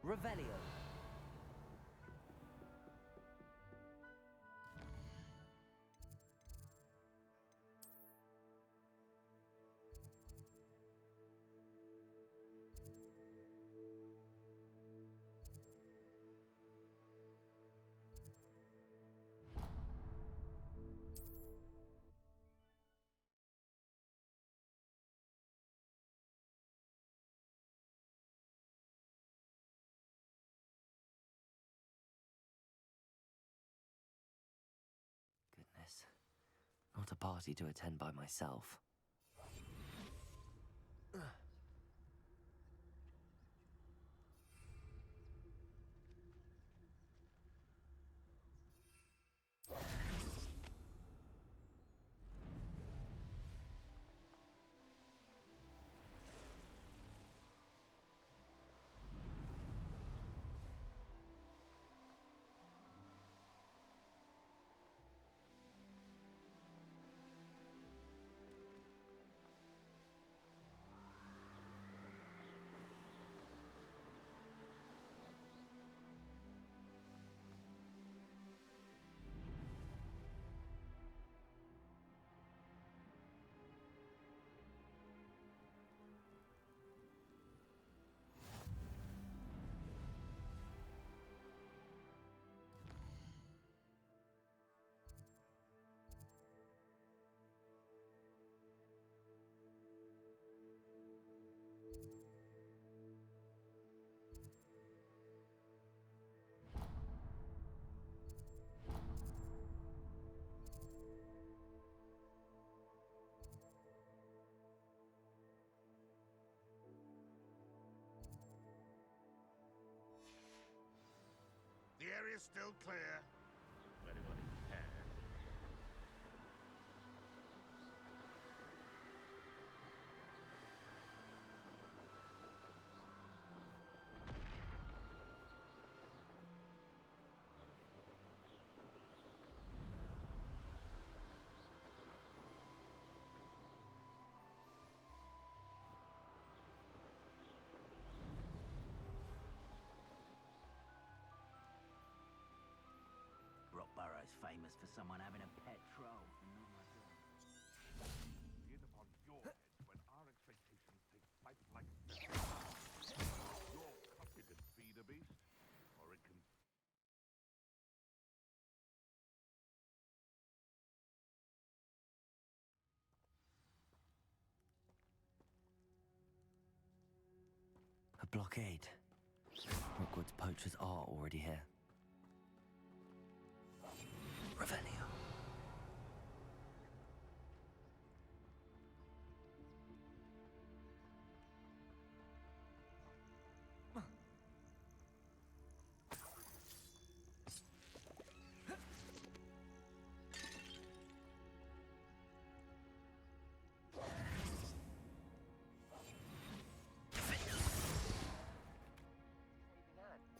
Revelio. not a party to attend by myself. The area's still clear. Anyone here? Borough's famous for someone having a pet troll. Be it upon your head when our expectations take flight like feathers. Your cup, you can feed a beast, or it can... A blockade. Rookwood's poachers are already here. Revelio.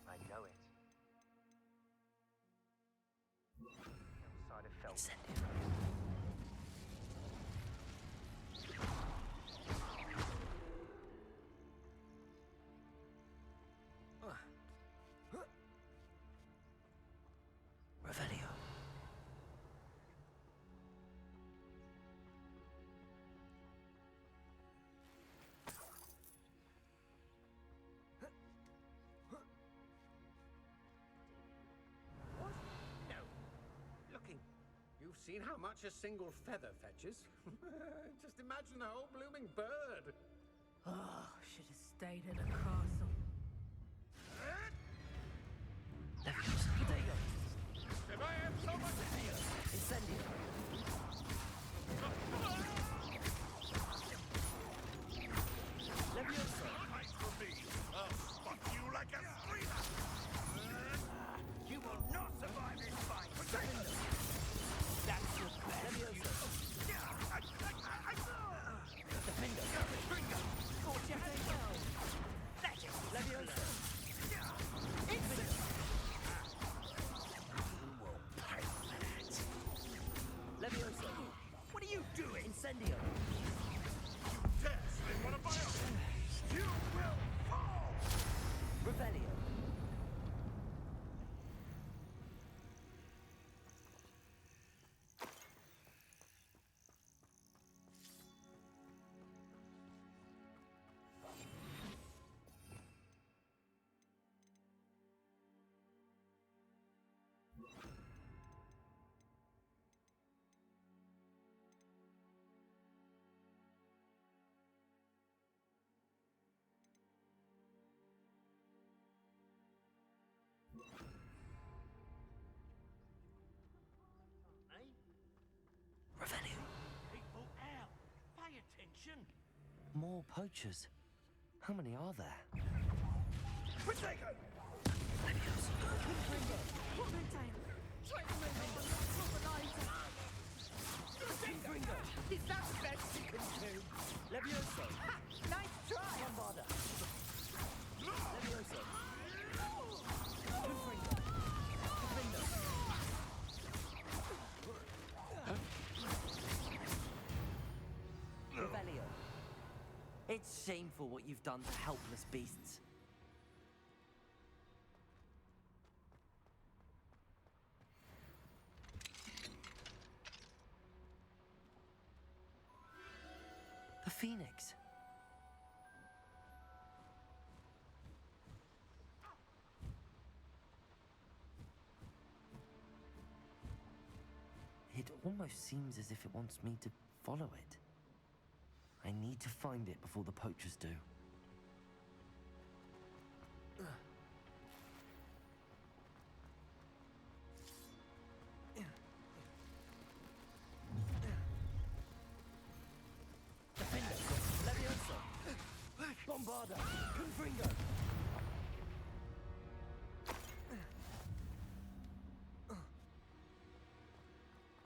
I know it. Outside of Felt. Revelio. No. Looking. You've seen how much a single feather fetches? Just imagine the whole blooming bird. Oh, should have stayed at the castle. If I have so much Incendio. Leviosa. Fight for me. I'll spot you like a screamer. You will not survive this fight. That's your best. Defender. Caught your hand down. That's it. Leviosa. Infinite. You will pay for that. action! More poachers. How many are there? Protego! Is that the best you can do? Levioso! Ha! Nice try! Bombarda! Levioso! Confringo! Confringo! Revelio. It's shameful what you've done to helpless beasts. The Phoenix. It almost seems as if it wants me to follow it. I need to find it before the poachers do. Defender! Levioso! Bombarda! Confringo!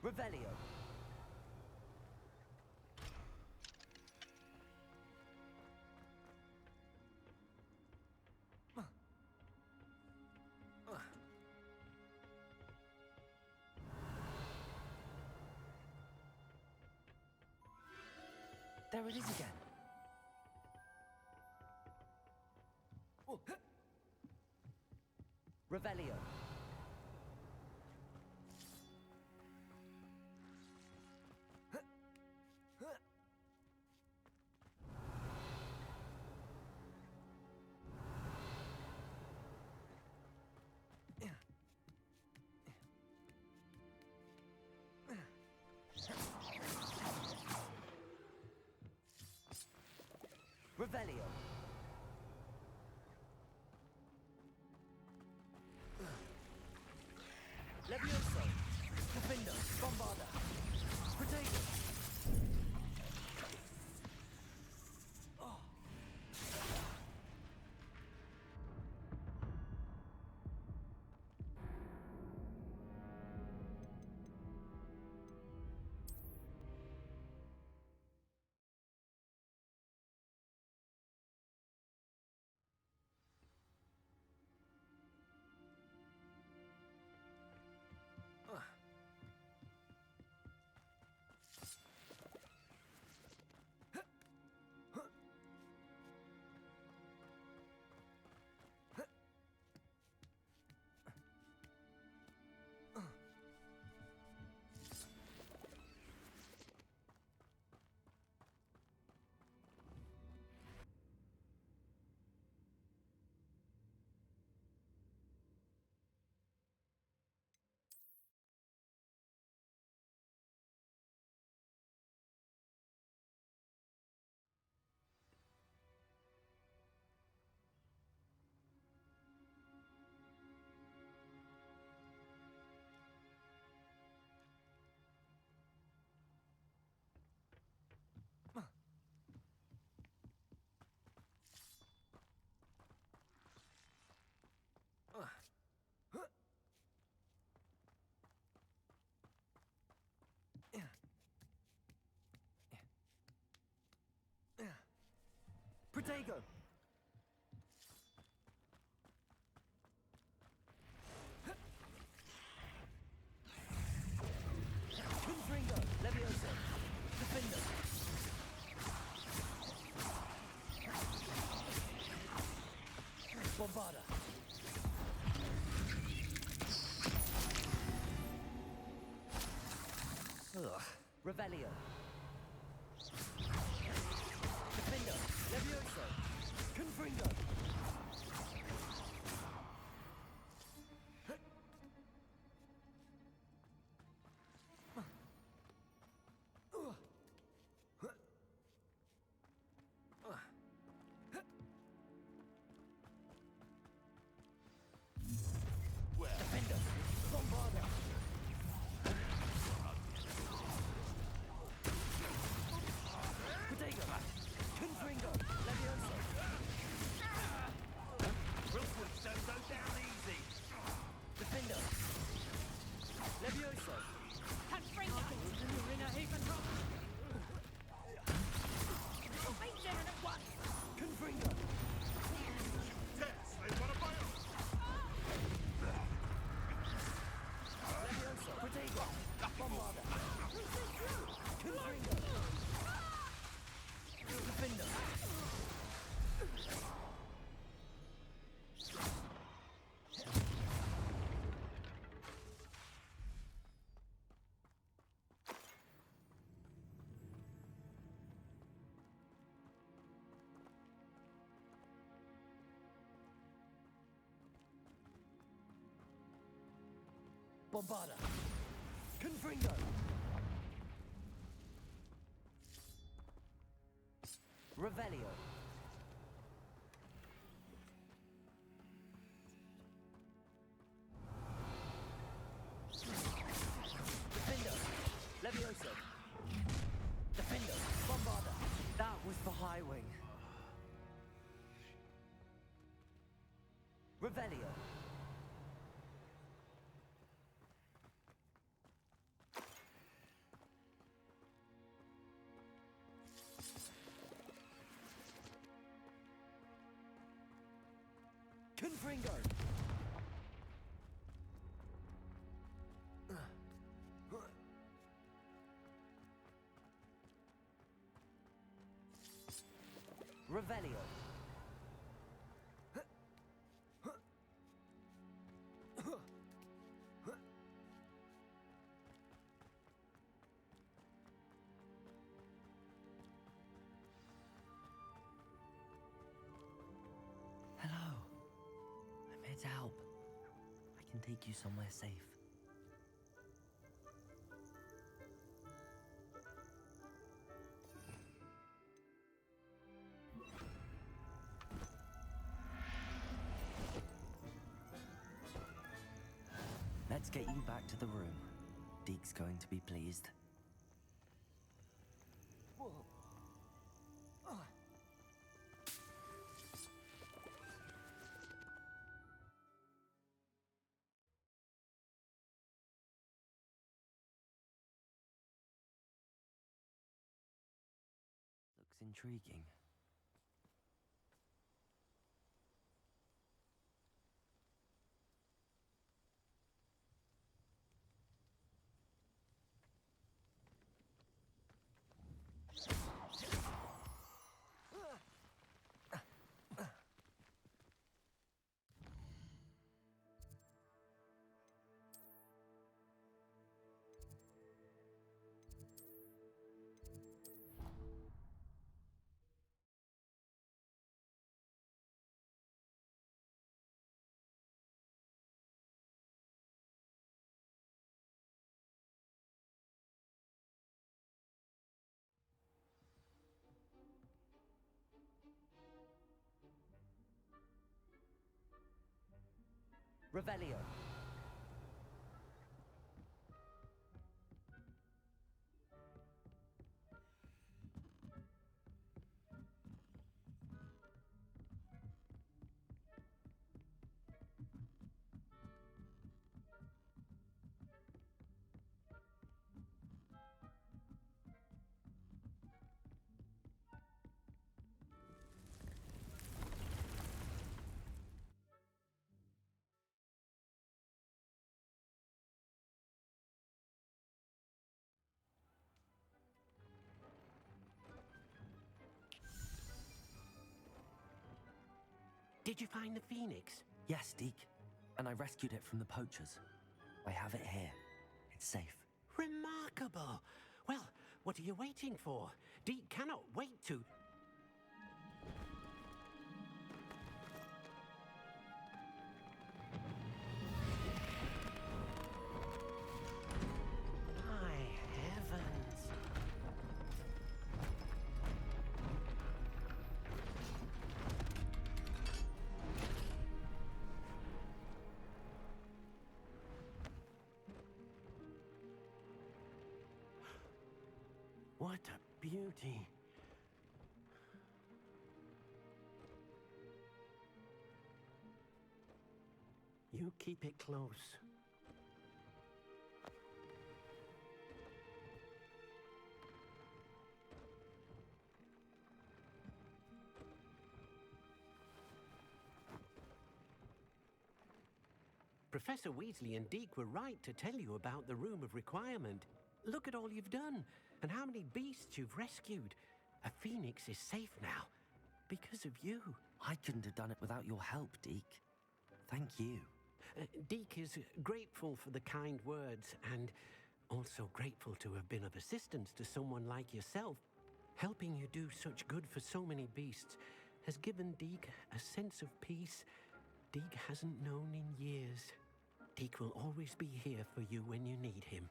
Revelio! There it is again. Revelio. Revelio. Levioso. Defender. Bombarda. Protego. Protego! Confringo! Levioso! Defender! Bombarda! Ugh. Revelio! Defender! Levioso! Confringo! Defender! Bombarda! Bombarda. Confringo. Revelio. Defendo. Levioso. Defendo. Bombarda. That was for High Wing. Revelio. Confringo. Revelio. Hello. I'm here to help. I can take you somewhere safe. Let's get you back to the room. Deke's going to be pleased. Looks intriguing. Revelio. Did you find the phoenix? Yes, Deke. And I rescued it from the poachers. I have it here. It's safe. Remarkable. Well, what are you waiting for? Deke cannot wait to... My heavens. What a beauty. You keep it close. Professor Weasley and Deke were right to tell you about the Room of Requirement. Look at all you've done, and how many beasts you've rescued. A phoenix is safe now, because of you. I couldn't have done it without your help, Deke. Thank you. Deke is grateful for the kind words, and also grateful to have been of assistance to someone like yourself. Helping you do such good for so many beasts has given Deke a sense of peace Deke hasn't known in years. Deke will always be here for you when you need him.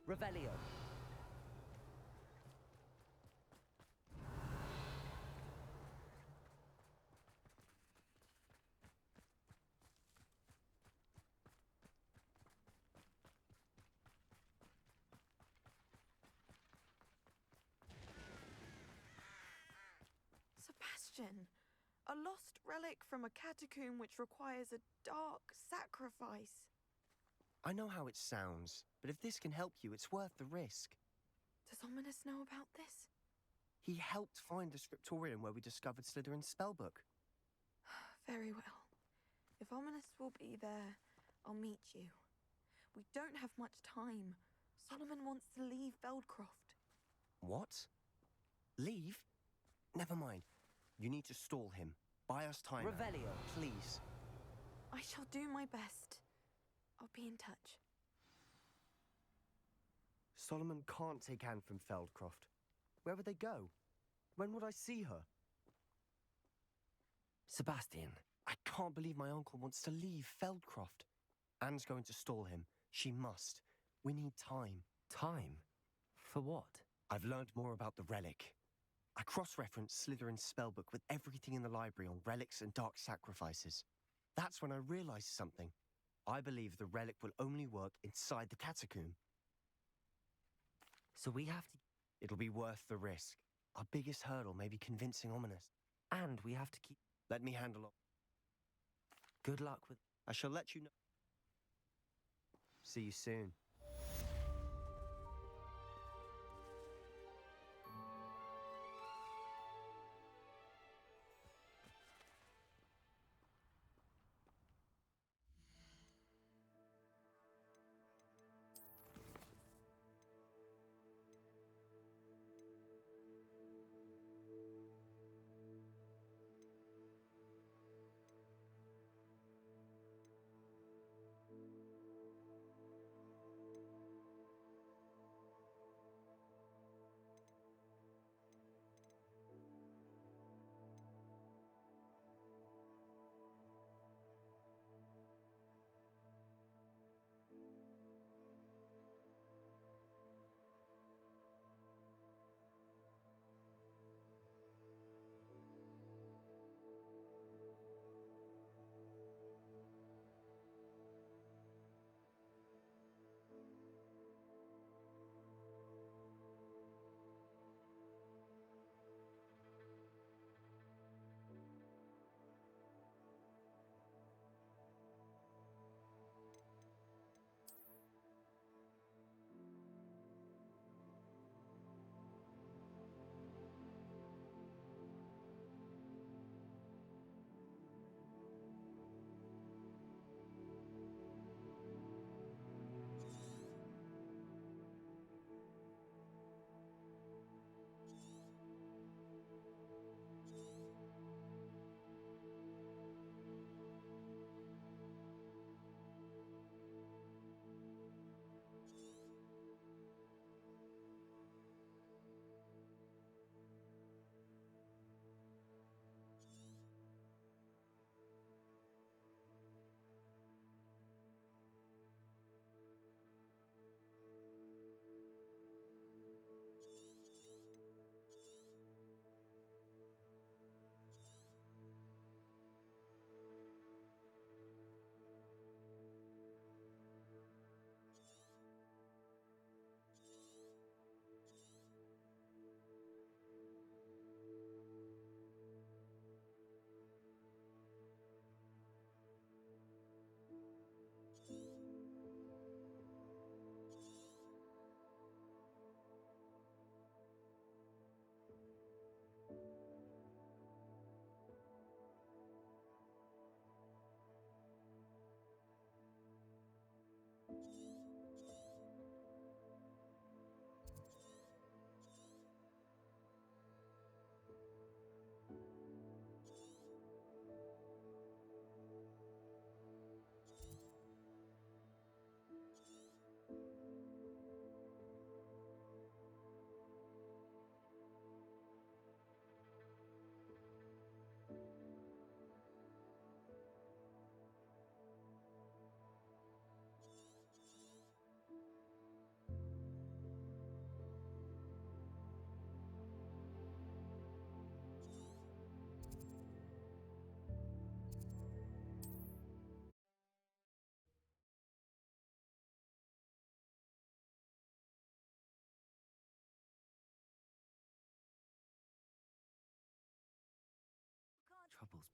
Revelio. Sebastian, a lost relic from a catacomb which requires a dark sacrifice. I know how it sounds, but if this can help you, it's worth the risk. Does Ominous know about this? He helped find the scriptorium where we discovered Slytherin's spellbook. Very well. If Ominous will be there, I'll meet you. We don't have much time. Solomon wants to leave Feldcroft. What? Leave? Never mind. You need to stall him. Buy us time. Revelio. Please. I shall do my best. I'll be in touch. Solomon can't take Anne from Feldcroft. Where would they go? When would I see her? Sebastian. I can't believe my uncle wants to leave Feldcroft. Anne's going to stall him. She must. We need time. Time? For what? I've learned more about the relic. I cross-referenced Slytherin's spellbook with everything in the library on relics and dark sacrifices. That's when I realized something. I believe the relic will only work inside the catacomb. So we have to... It'll be worth the risk. Our biggest hurdle may be convincing Ominous. And we have to keep... Let me handle it. Good luck with... I shall let you know. See you soon.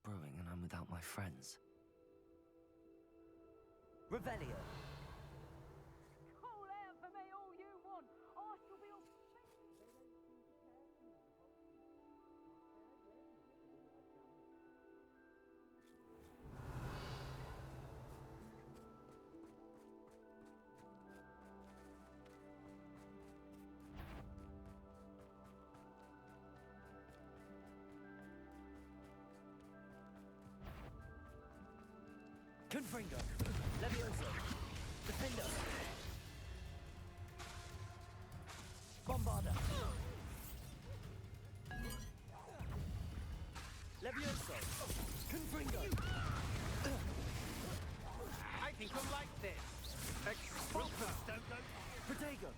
brewing and I'm without my friends. Revelio. Call out for me all you want. I shall be on. Confringo. Levioso. Defender. Bombarda. Levioso. Confringo. I think you'll like this. Expulso. Protego.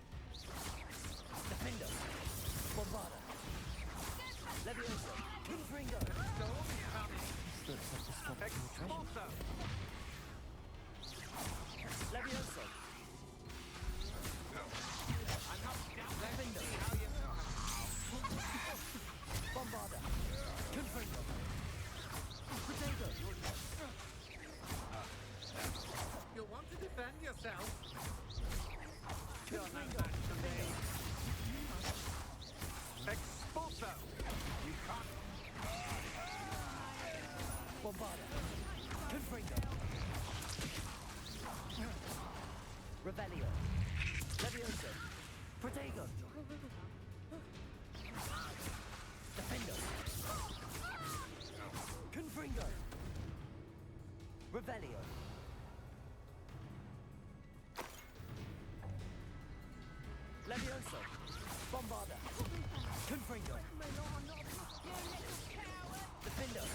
Defender. Bombarda. Levioso. Confringo. Expulso. Levioso. I'm not down there. Defender. See how you Bombarda. Confringo. Protego. You'll want to defend yourself. You're no match for me. Expulso. You can't. Bombarda. Confringo. Revelio. Levioso. Protego. Defender. Confringo. Revelio. Levioso. Bombarda. Confringo. Defender.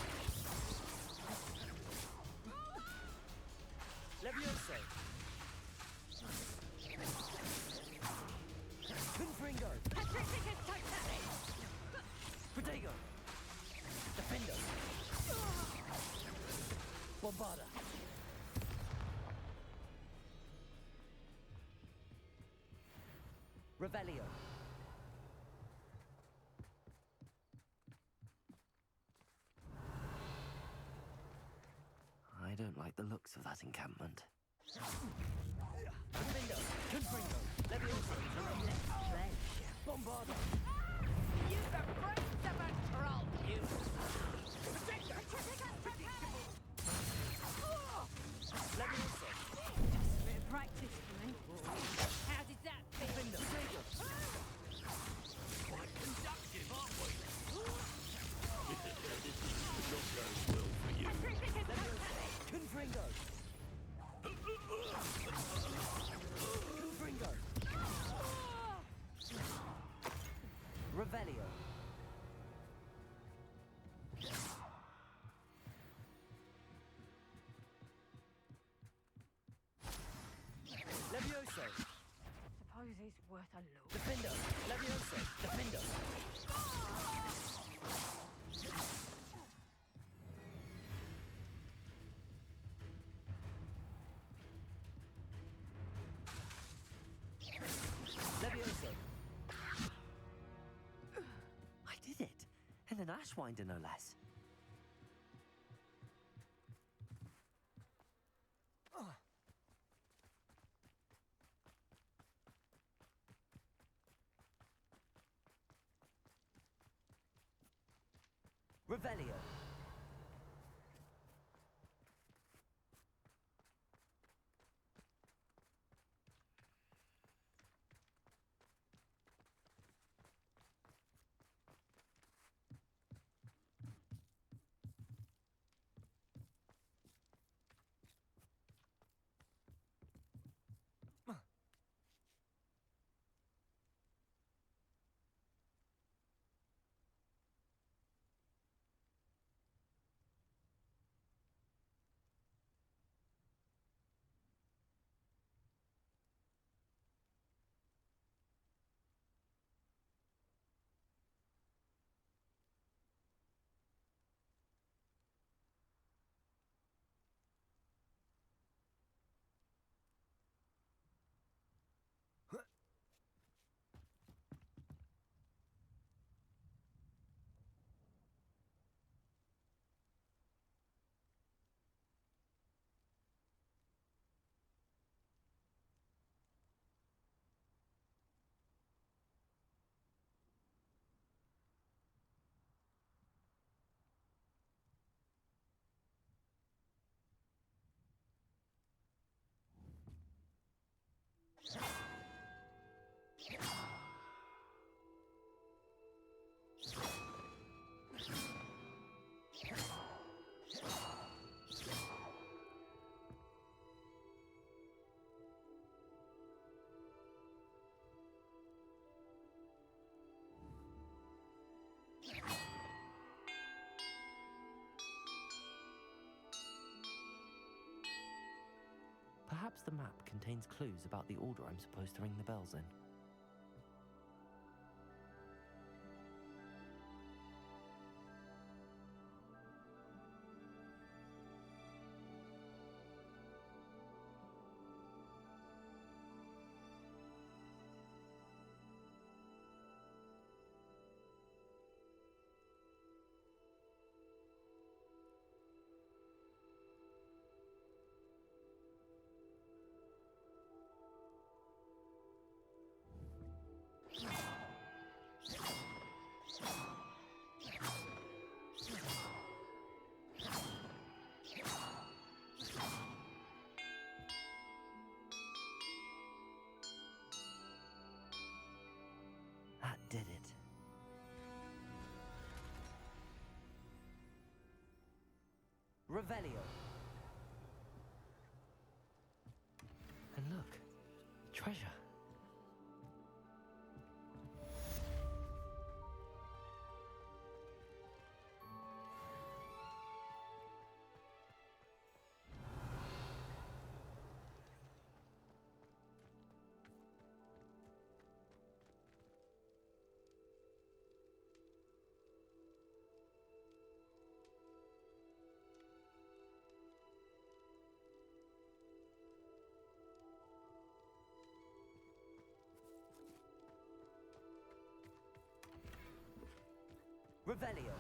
Levioso. Confringo. Protego. Defender. Bombarda. Revelio. I don't like the looks of that encampment. Defender. Confringo. Levioso. Bombarda. Use the brains of a troll, you. Levioso. Just a bit of practice for me. How did that feel? Defender. Quite conductive, aren't we? Not going well for you. Confringo. Confringo. Revelio. Levioso. Suppose it's worth a look. Defender. Levioso. Defender. Levioso. I did it! And an ashwinder, no less. Revelio. Perhaps the map contains clues about the order I'm supposed to ring the bells in. That did it. Revelio. And look, treasure. Revelio.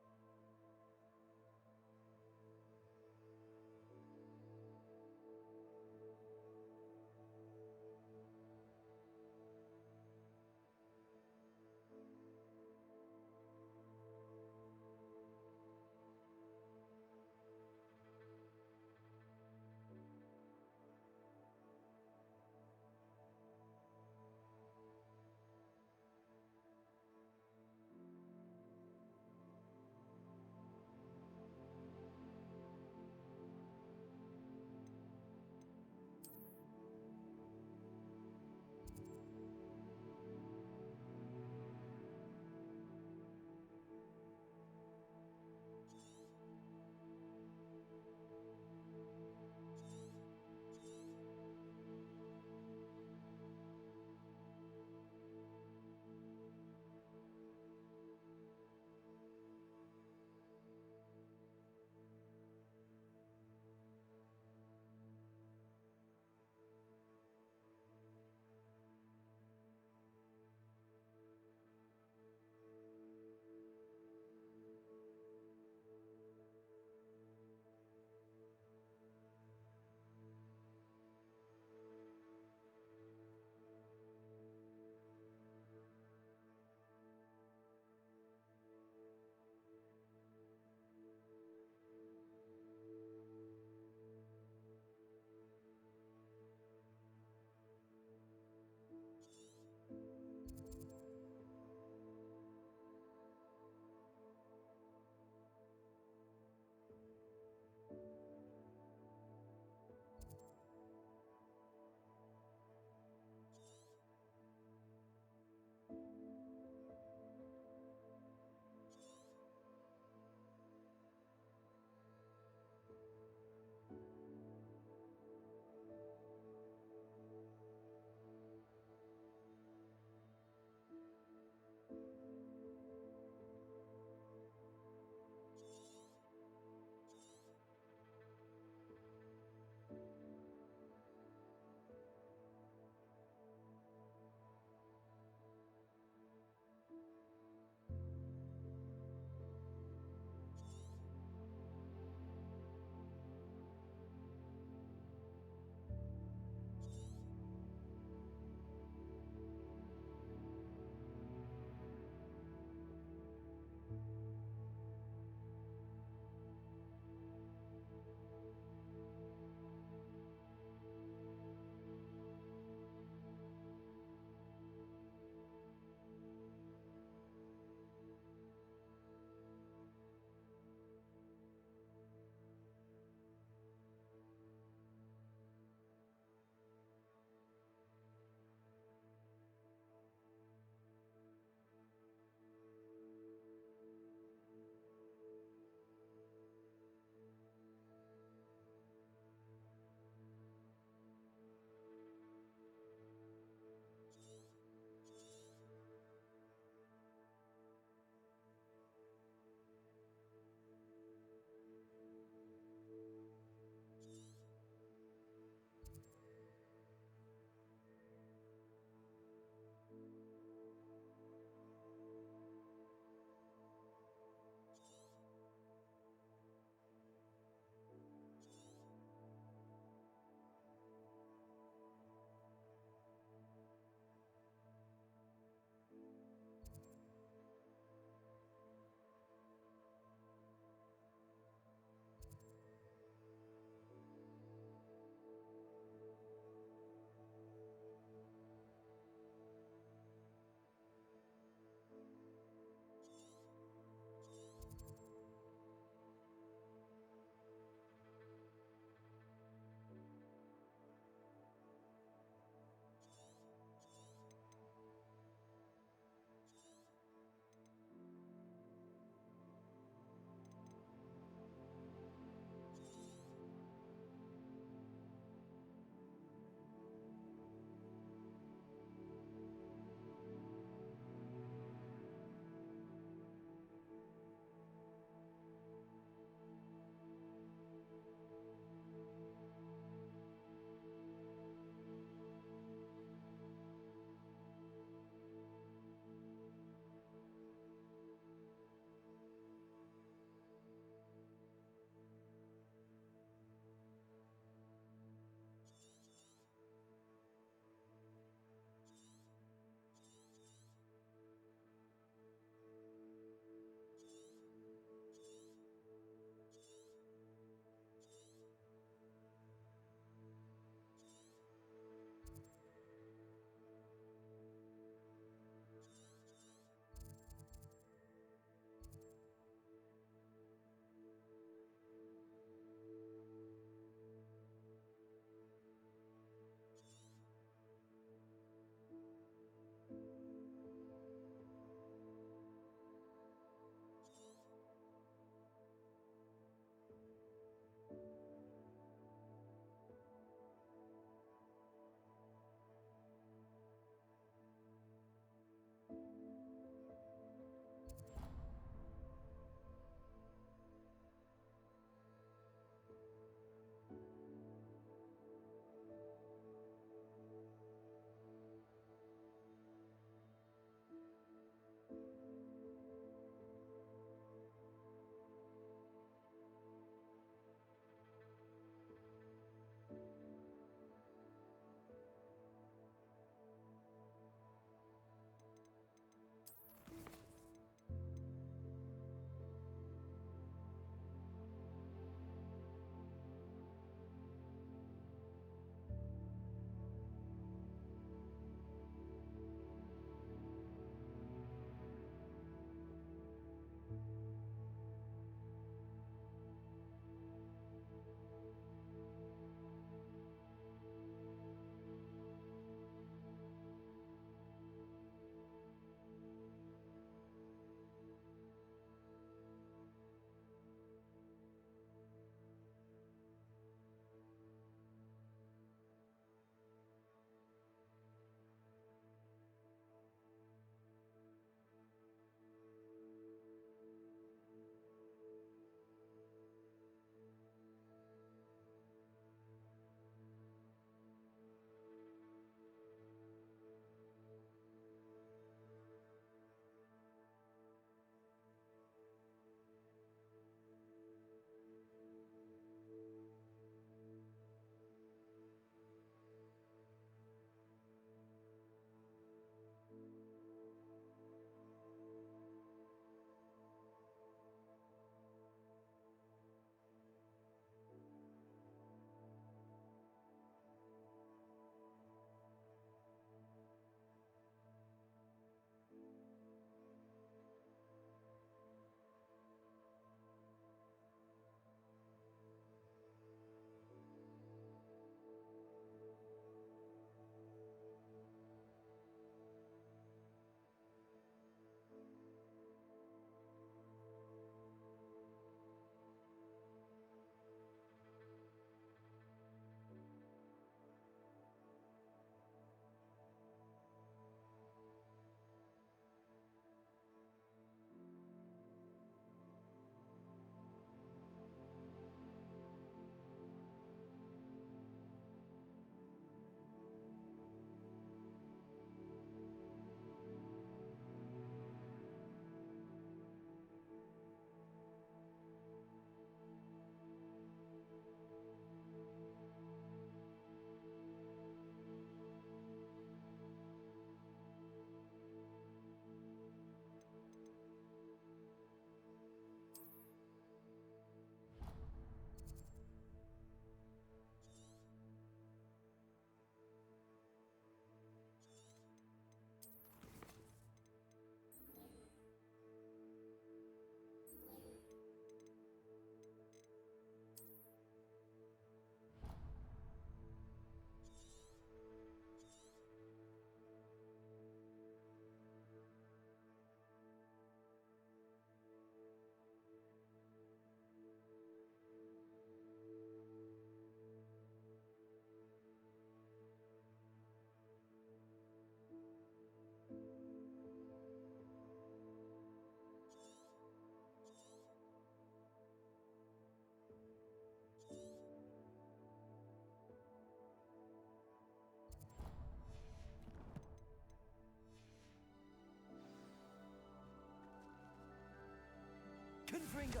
Ringo!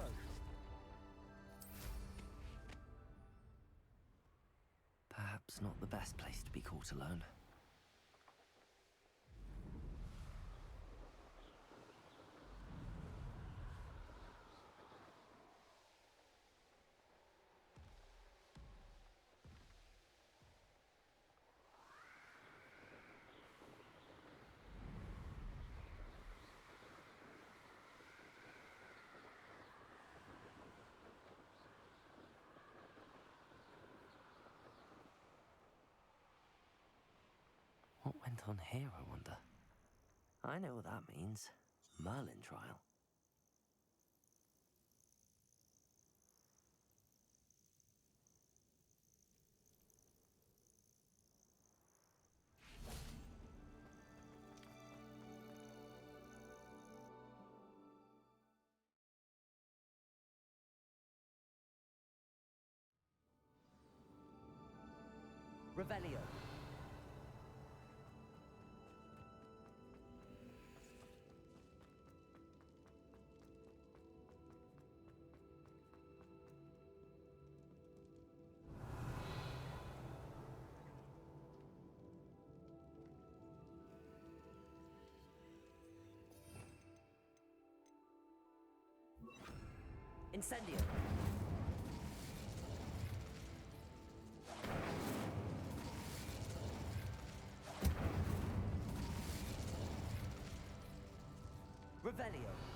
Perhaps not the best place to be caught alone. What went on here, I wonder? I know what that means. Merlin trial. Revelio. Incendio. Revelio.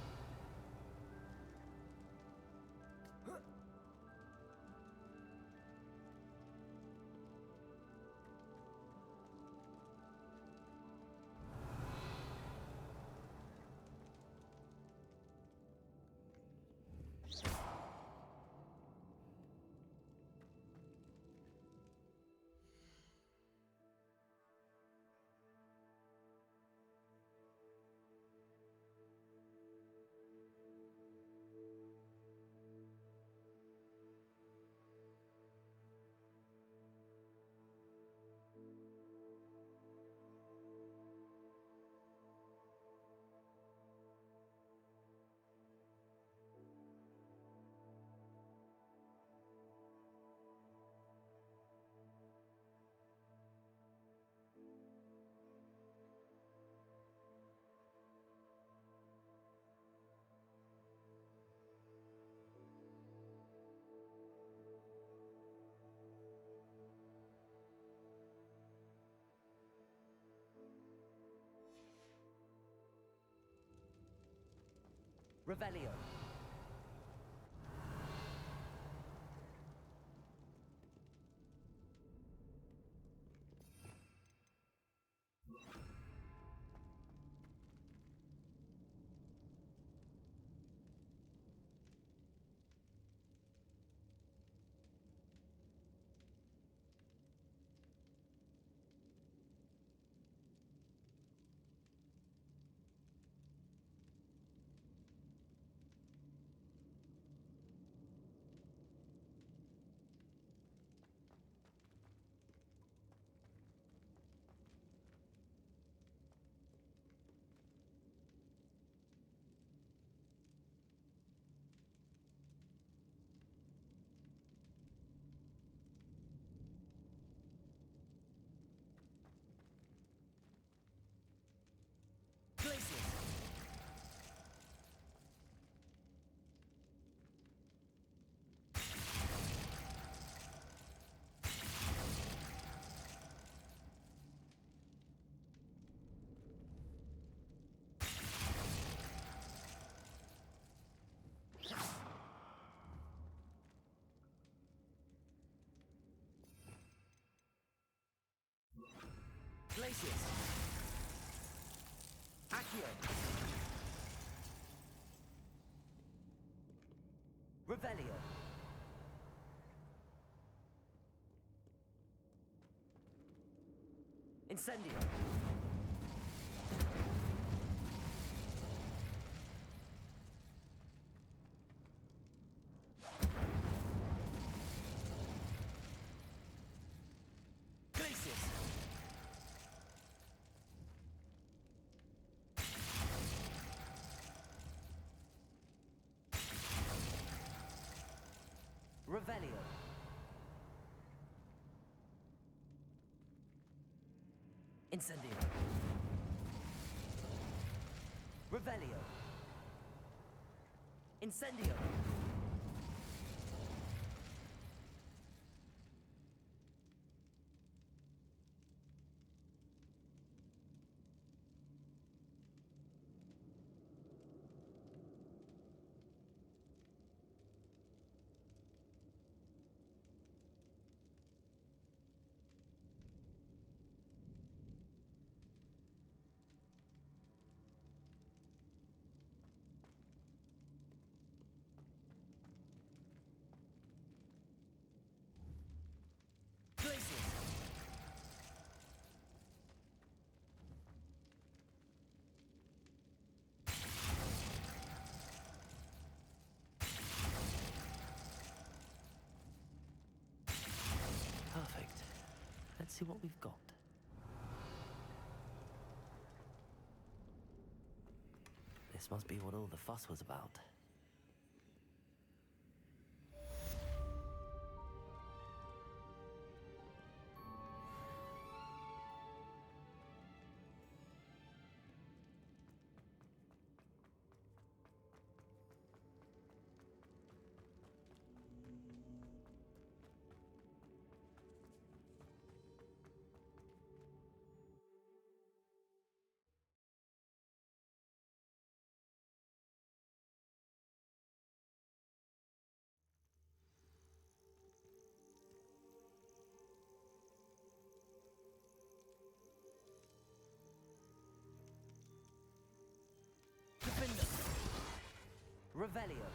Revelio. Glacius. Accio. Revelio. Incendio. Incendio. Revelio. Incendio. Perfect. Let's see what we've got. This must be what all the fuss was about. Revelio.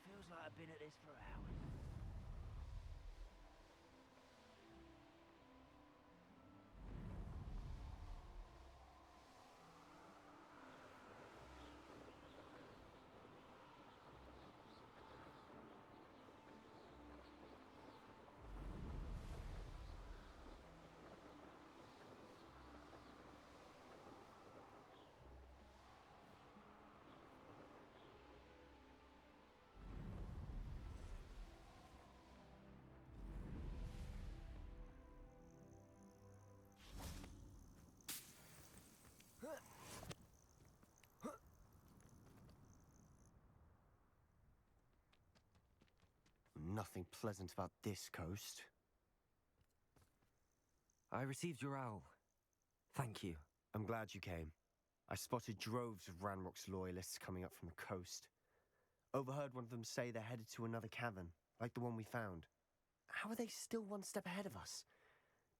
Feels like I've been at this for hours. Nothing pleasant about this coast. I received your owl. Thank you. I'm glad you came. I spotted droves of Ranrock's loyalists coming up from the coast. Overheard one of them say they're headed to another cavern, like the one we found. How are they still one step ahead of us?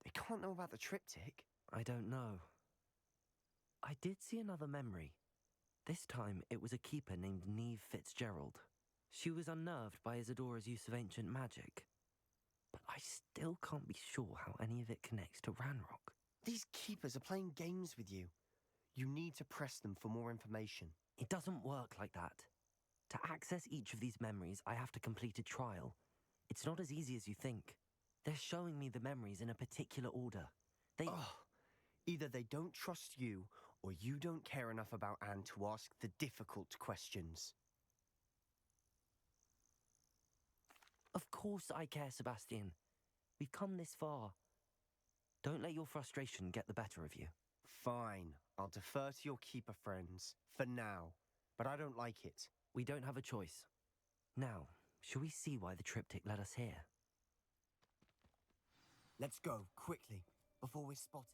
They can't know about the triptych. I don't know. I did see another memory. This time it was a keeper named Neve Fitzgerald. She was unnerved by Isadora's use of ancient magic. But I still can't be sure how any of it connects to Ranrock. These keepers are playing games with you. You need to press them for more information. It doesn't work like that. To access each of these memories, I have to complete a trial. It's not as easy as you think. They're showing me the memories in a particular order. Either they don't trust you, or you don't care enough about Anne to ask the difficult questions. Of course I care, Sebastian. We've come this far. Don't let your frustration get the better of you. Fine. I'll defer to your keeper friends, for now. But I don't like it. We don't have a choice. Now, shall we see why the triptych led us here? Let's go, quickly, before we're spotted.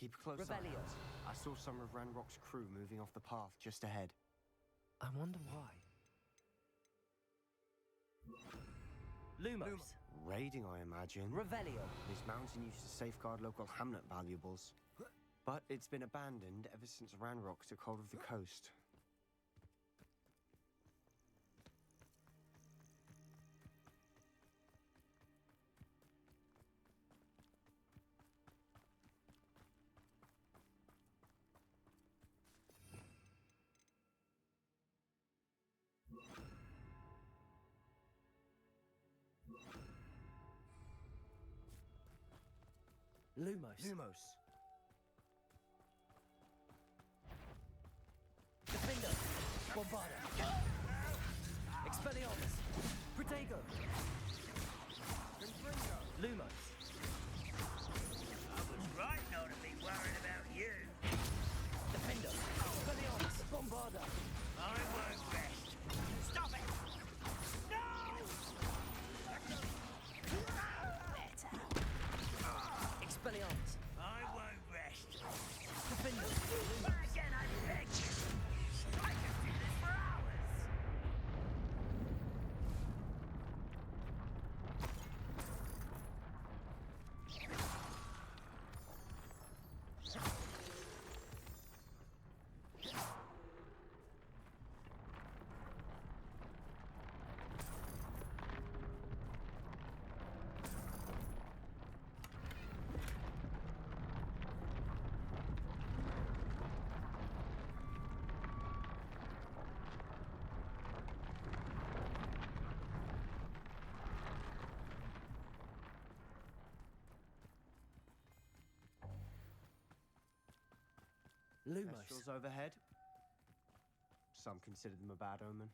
Keep a close eye Revelio. out. I saw some of Ranrock's crew moving off the path just ahead. I wonder why. Lumos. Raiding, I imagine. Revelio. This mountain used to safeguard local hamlet valuables. But it's been abandoned ever since Ranrock took hold of the coast. Lumos. Lumos. Defender. Bombarda. Expelliarmus. Protego. Lumos. I was right not to be worried about you. Defender. Expelliarmus. Bombarda. I won't rest. Stop it! No! Expelliarmus. I won't rest. Defender. But again, I beg you. I can do this for hours. Lumos. Kestrels overhead. Some consider them a bad omen.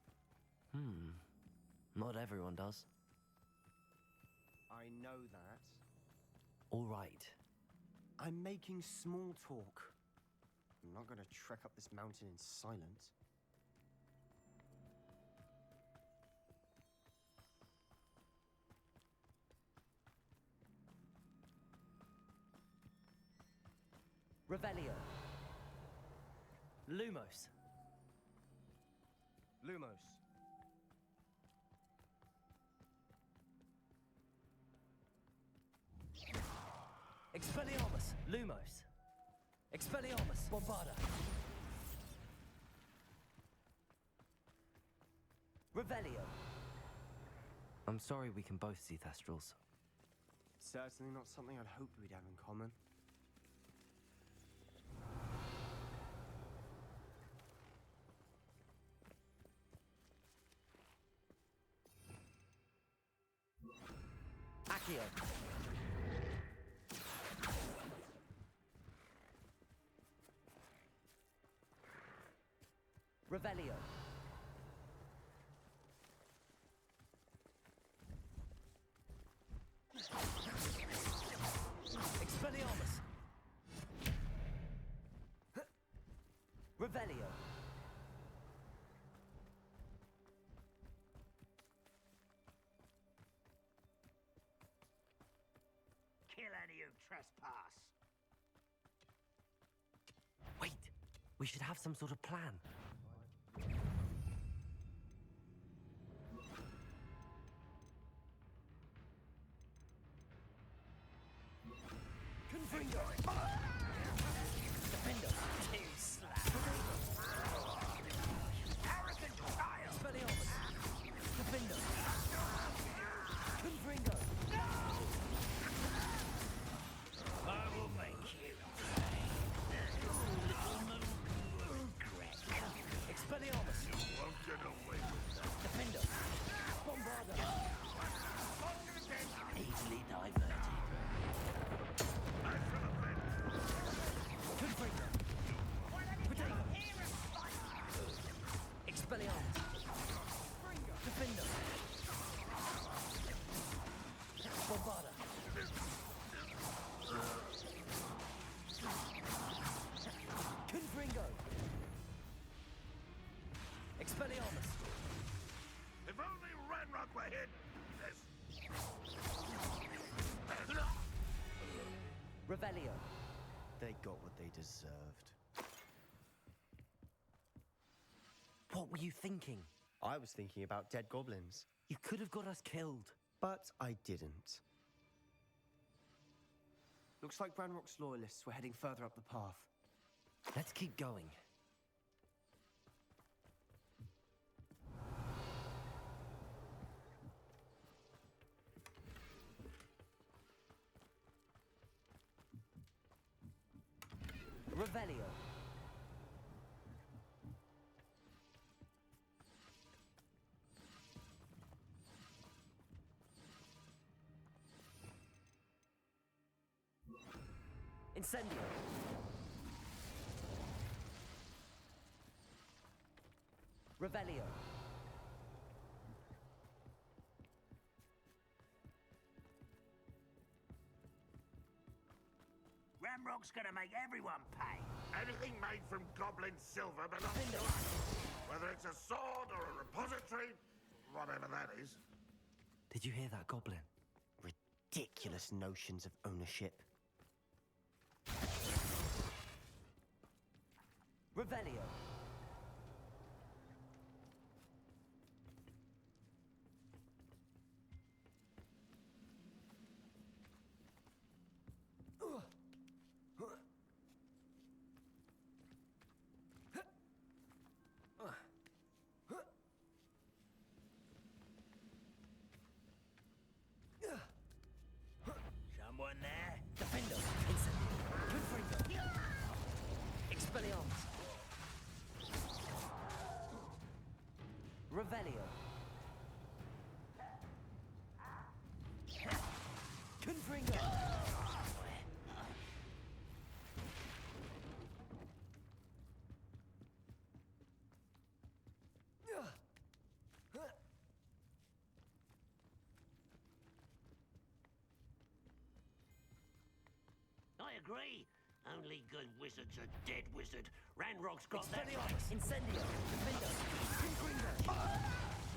Not everyone does. I know that. All right. I'm making small talk. I'm not going to trek up this mountain in silence. Revelio. Lumos. Lumos. Expelliarmus. Lumos. Expelliarmus. Bombarda. Revelio. I'm sorry we can both see Thestrals. Certainly not something I'd hoped we'd have in common. Accio. Revelio. Expelliarmus. Revelio. Kill any who trespass. Wait, we should have some sort of plan. Confringo. Defender. Too slack. Arrogant child. Expelliarmus. Defender. Confringo. I will make you pay. Expelliarmus. You won't get away with that. Defender. Bombarda. Easily diverted. Confringo. Protego. Expelliarmus. Defender. Bombarda. Confringo. Expelliarmus. If only Ranrock were hidden. Revelio. They got what they deserved. What were you thinking? I was thinking about dead goblins. You could have got us killed. But I didn't. Looks like Ranrock's loyalists were heading further up the path. Let's keep going. Revelio. Incendio. Revelio. Ramrock's gonna make everyone pay. Anything made from goblin silver belongs to us. Whether it's a sword or a repository, whatever that is. Did you hear that, Goblin? Ridiculous notions of ownership. Revelio. Someone there? Defendo. Incendio. Confringo. Expelliarmus. Revelio. Confringo. I agree. Only good wizards are dead wizard. Ranrock's got that. Expelliarmus. Incendio. Defendo. Confringo.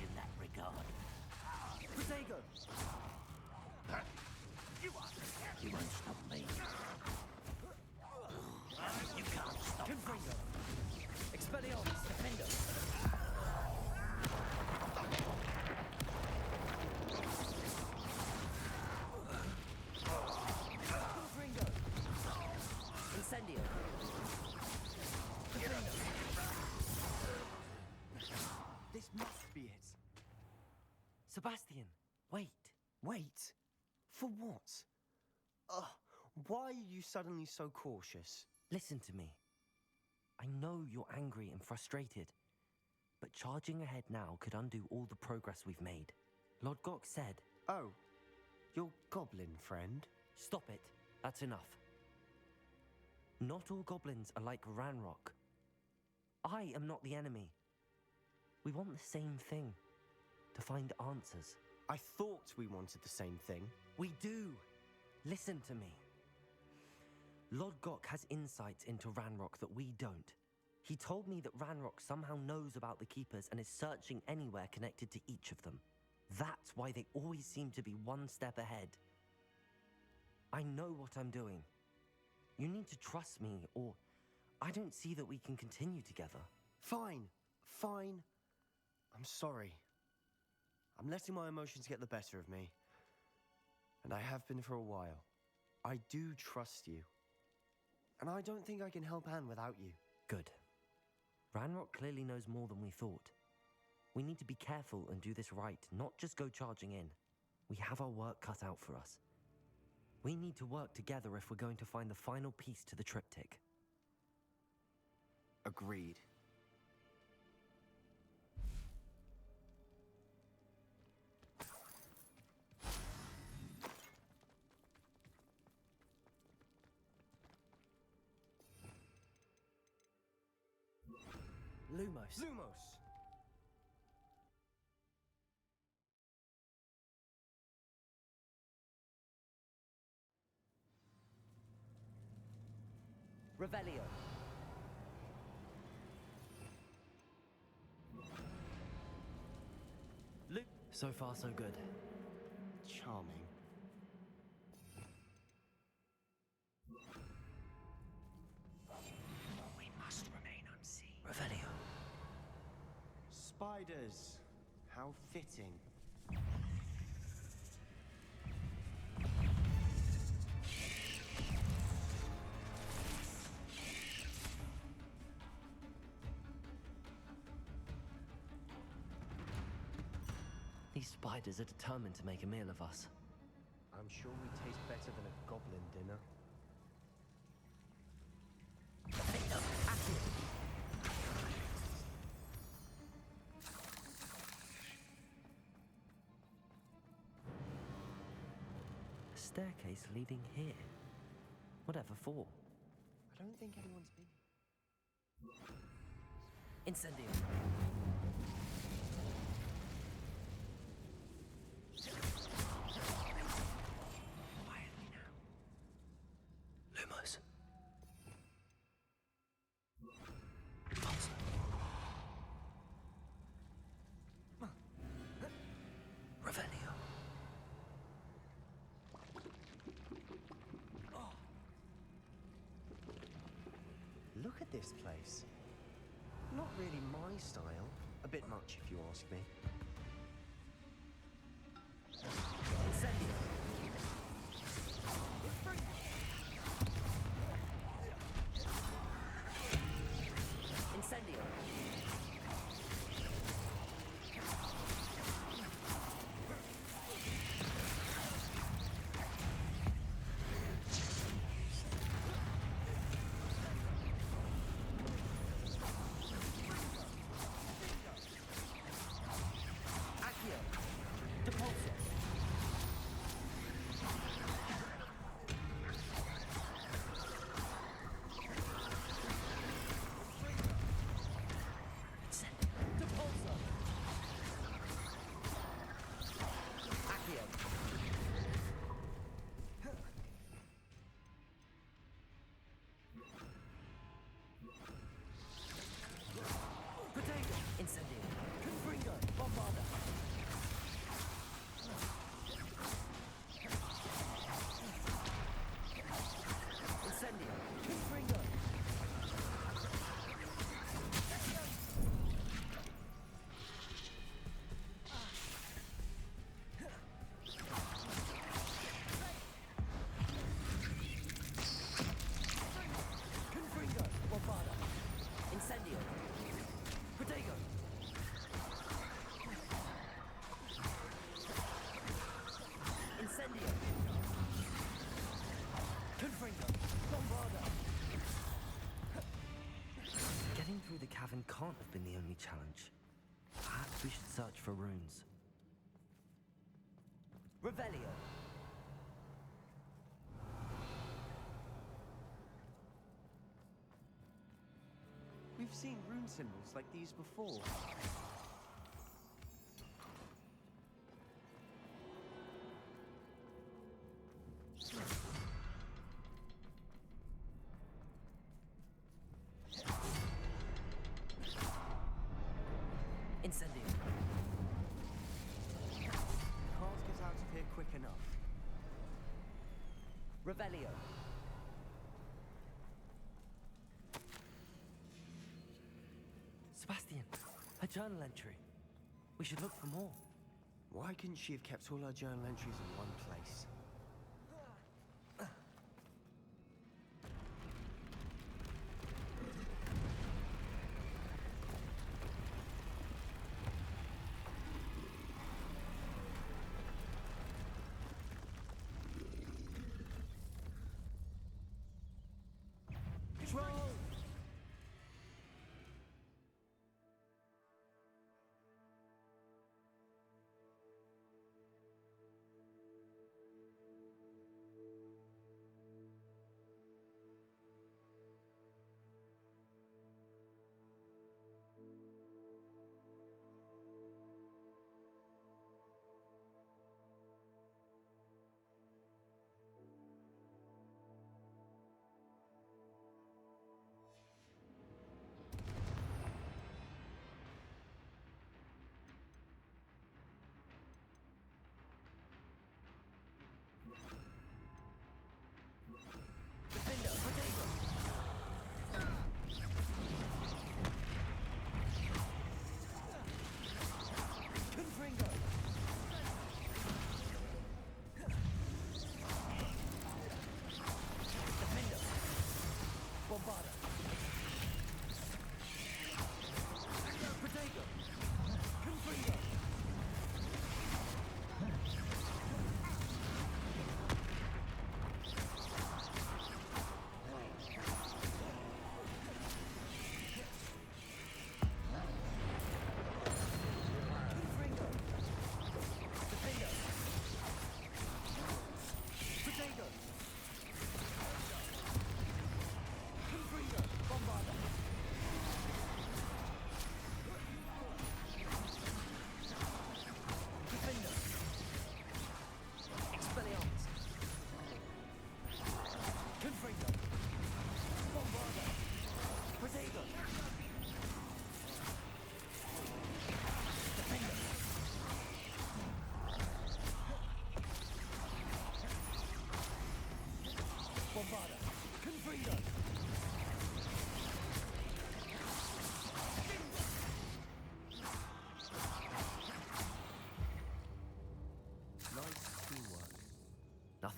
In that regard. Protego. You won't stop me. You can't stop. Confringo. Expelliarmus. Defendo. Confringo. Incendio. This must be it. Sebastian, wait. Wait? For what? Why are you suddenly so cautious? Listen to me. I know you're angry and frustrated, but charging ahead now could undo all the progress we've made. Lord Gok said... Oh, your goblin friend? Stop it. That's enough. Not all goblins are like Ranrock. I am not the enemy. We want the same thing. To find answers. I thought we wanted the same thing. We do. Listen to me. Lord Gok has insights into Ranrock that we don't. He told me that Ranrock somehow knows about the Keepers and is searching anywhere connected to each of them. That's why they always seem to be one step ahead. I know what I'm doing. You need to trust me, or I don't see that we can continue together. Fine. I'm sorry. I'm letting my emotions get the better of me. And I have been for a while. I do trust you. And I don't think I can help Anne without you. Good. Ranrock clearly knows more than we thought. We need to be careful and do this right, not just go charging in. We have our work cut out for us. We need to work together if we're going to find the final piece to the triptych. Agreed. Lumos. Revelio. So far, so good. Charming. Spiders! How fitting. These spiders are determined to make a meal of us. I'm sure we taste better than a goblin dinner. A staircase leading here. Whatever for? I don't think anyone's been. Incendio. Quietly now. Lumos. Revelio. Look at this place. Not really my style. A bit much, if you ask me. Incendio. Incendio. Getting through the cavern can't have been the only challenge. Perhaps we should search for runes. Revelio. We've seen rune symbols like these before. Incendio. Can't get out of here quick enough. Revelio. Sebastian, her journal entry. We should look for more. Why couldn't she have kept all her journal entries in one place?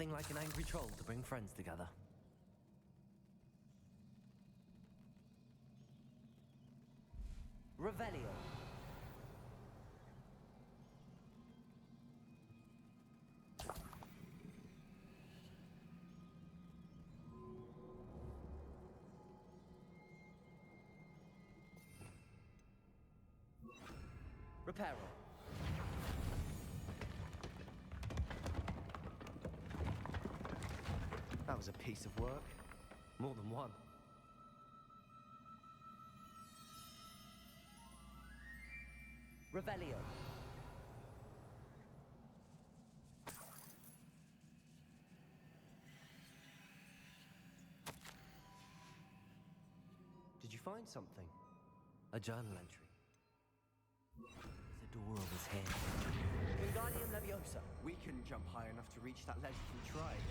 Nothing like an angry troll to bring friends together. Revelio. Reparo. That was a piece of work. More than one. Revelio. Did you find something? A journal entry. Isadora was here. Wingardium Leviosa. We couldn't jump high enough to reach that ledge if we tried.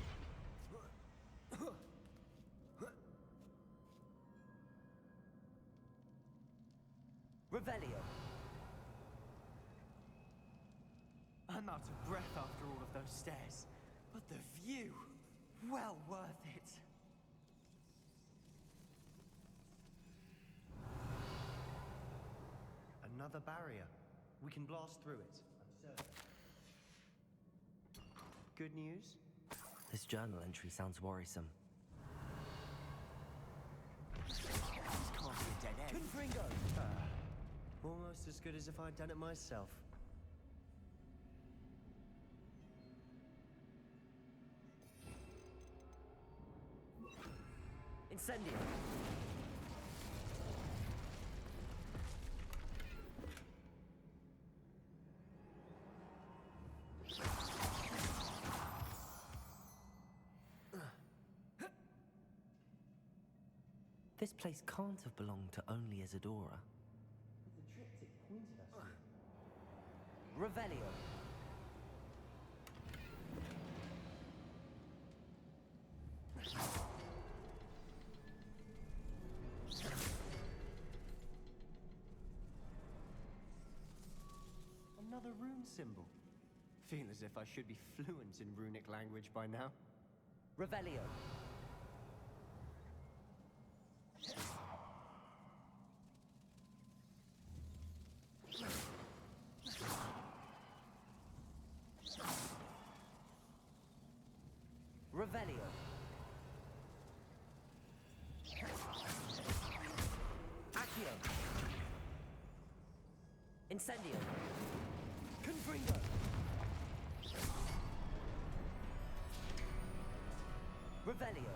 Revelio. I'm out of breath after all of those stairs, but the view, well worth it. Another barrier. We can blast through it, I'm certain. Good news? This journal entry sounds worrisome. This can't be a dead end. Confringo! Almost as good as if I'd done it myself. Incendio. This place can't have belonged to only Isadora. The triptych pointed us here. Revelio. Another rune symbol. Feel as if I should be fluent in runic language by now. Revelio. Revelio. Accio. Incendio. Confringo. Revelio.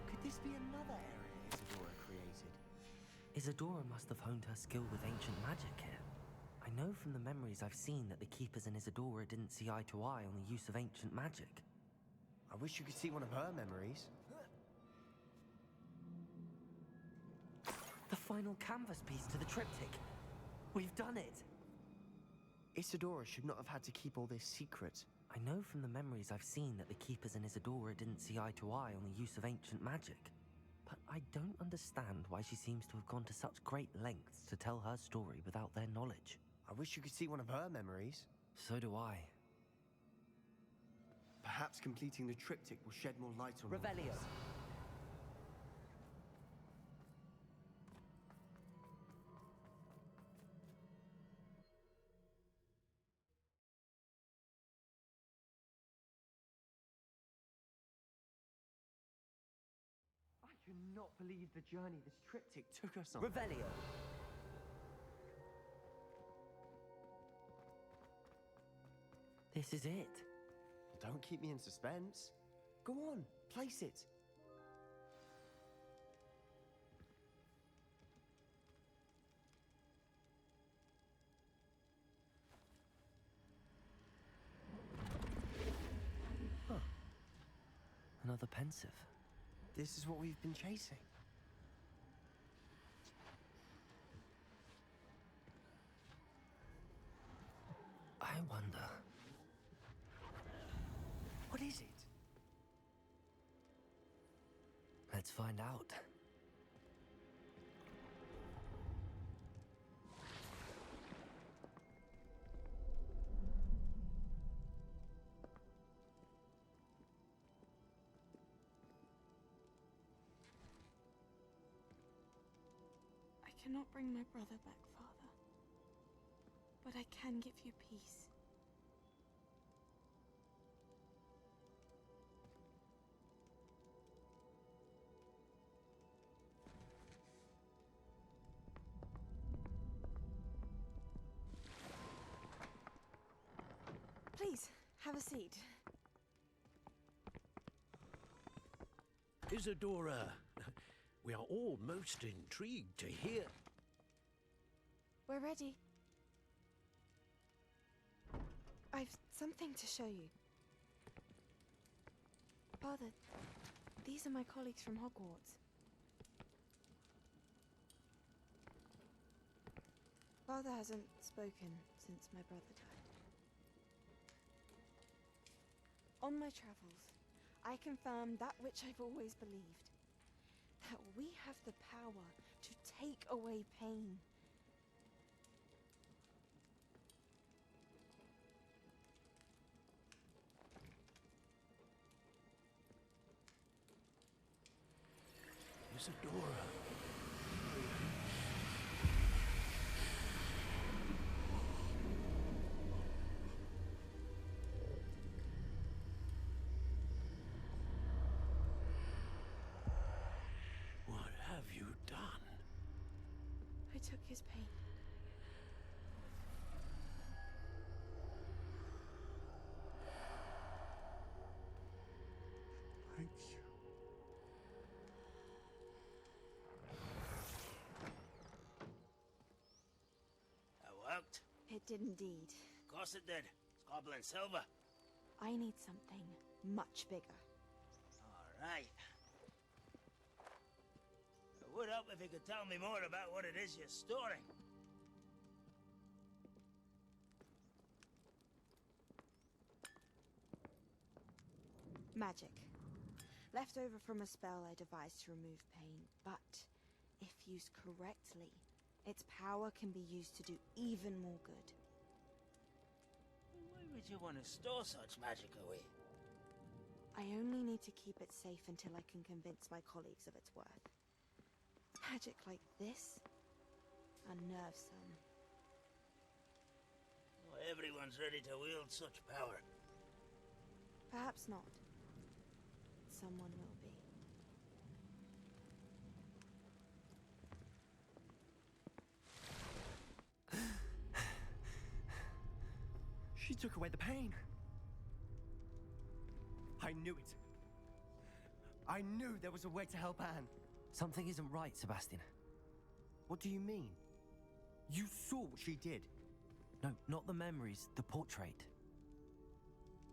Could this be another area Isadora created? Isadora must have honed her skill with ancient magic here. I know from the memories I've seen that the Keepers and Isadora didn't see eye to eye on the use of ancient magic. I wish you could see one of her memories. The final canvas piece to the triptych. We've done it. Isadora should not have had to keep all this secret. I know from the memories I've seen that the Keepers and Isadora didn't see eye to eye on the use of ancient magic. But I don't understand why she seems to have gone to such great lengths to tell her story without their knowledge. I wish you could see one of her memories. So do I. Perhaps completing the triptych will shed more light on Revelio. I cannot believe the journey this triptych took us on. Revelio. This is it. Don't keep me in suspense. Go on, place it. Huh. Another pensive. This is what we've been chasing. I wonder. What is it? Let's find out. cannot bring my brother back, Father. But I can give you peace. Please, have a seat. Isadora, we are all most intrigued to hear. We're ready. I've something to show you. Father, these are my colleagues from Hogwarts. Father hasn't spoken since my brother died. On my travels, I confirmed that which I've always believed. That we have the power to take away pain. Isadora. What have you done? I took his pain. Thank you. Worked? It did indeed. Of course it did. It's goblin silver. I need something much bigger. All right. It would help if you could tell me more about what it is you're storing. Magic. Left over from a spell I devised to remove pain, but if used correctly, its power can be used to do even more good. Why would you want to store such magic away? I only need to keep it safe until I can convince my colleagues of its worth. Magic like this unnerves some. Not everyone's ready to wield such power. Perhaps not. Someone will be. She took away the pain. I knew it. I knew there was a way to help Anne. Something isn't right, Sebastian. What do you mean? You saw what she did. No, not the memories, the portrait.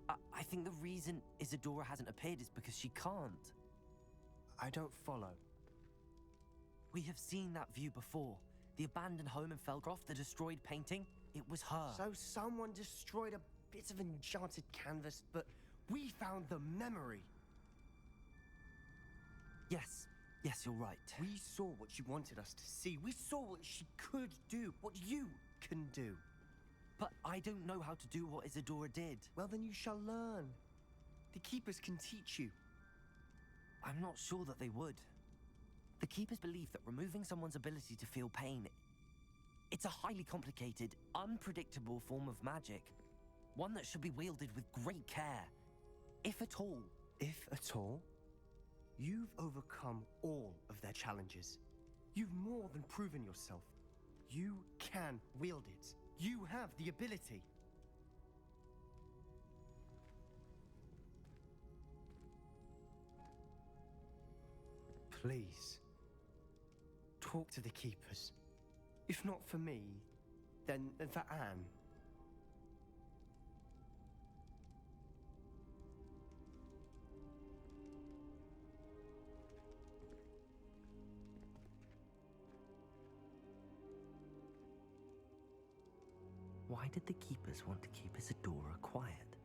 I think the reason Isadora hasn't appeared is because she can't. I don't follow. We have seen that view before. The abandoned home in Felcroft, the destroyed painting, it was her. So someone destroyed a bit of enchanted canvas, but we found the memory. Yes, you're right. We saw what she wanted us to see. We saw what she could do, what you can do. But I don't know how to do what Isadora did. Well, then you shall learn. The Keepers can teach you. I'm not sure that they would. The Keepers believe that removing someone's ability to feel pain, it's a highly complicated, unpredictable form of magic. One that should be wielded with great care. If at all. If at all? You've overcome all of their challenges. You've more than proven yourself. You can wield it. You have the ability. Please, talk to the Keepers. If not for me, then for Anne. Why did the Keepers want to keep Isadora quiet?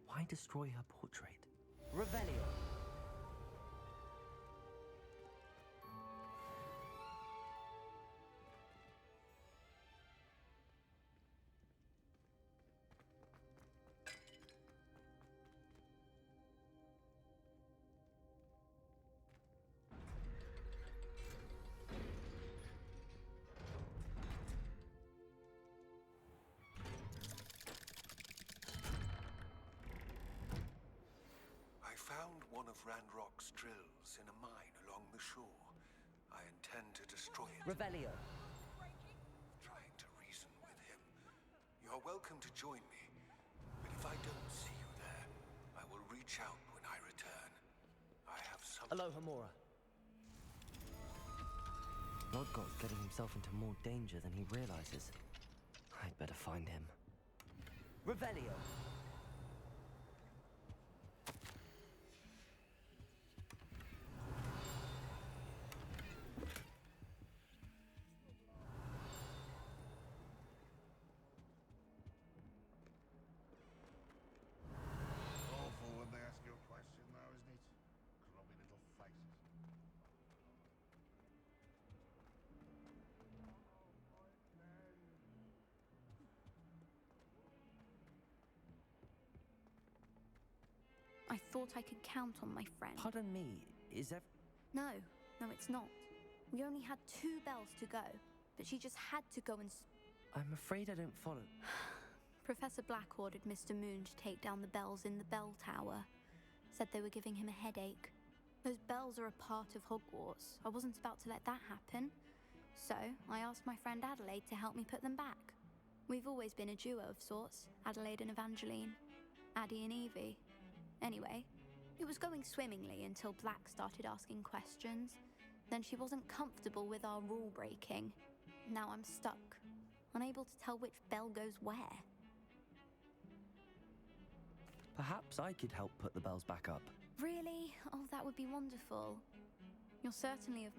Why destroy her portrait? Revelio! one of Randrock's drills in a mine along the shore. I intend to destroy it. Revelio. Trying to reason with him. You're welcome to join me, but if I don't see you there, I will reach out when I return. I have some... Aloha, Mora. Nodgott's getting himself into more danger than he realizes. I'd better find him. Revelio. Awful when they ask you a question, though, isn't it? Grubby little faces. I thought I could count on my friend. Pardon me, is that... No, it's not. We only had 2 bells to go, but she just had to go and... I'm afraid I don't follow. Professor Black ordered Mr. Moon to take down the bells in the bell tower. Said they were giving him a headache. Those bells are a part of Hogwarts. I wasn't about to let that happen. So, I asked my friend Adelaide to help me put them back. We've always been a duo of sorts, Adelaide and Evangeline. Addie and Evie. Anyway, it was going swimmingly until Black started asking questions. Then she wasn't comfortable with our rule breaking. Now I'm stuck, unable to tell which bell goes where. Perhaps I could help put the bells back up. Really? Oh, that would be wonderful. You're certainly of...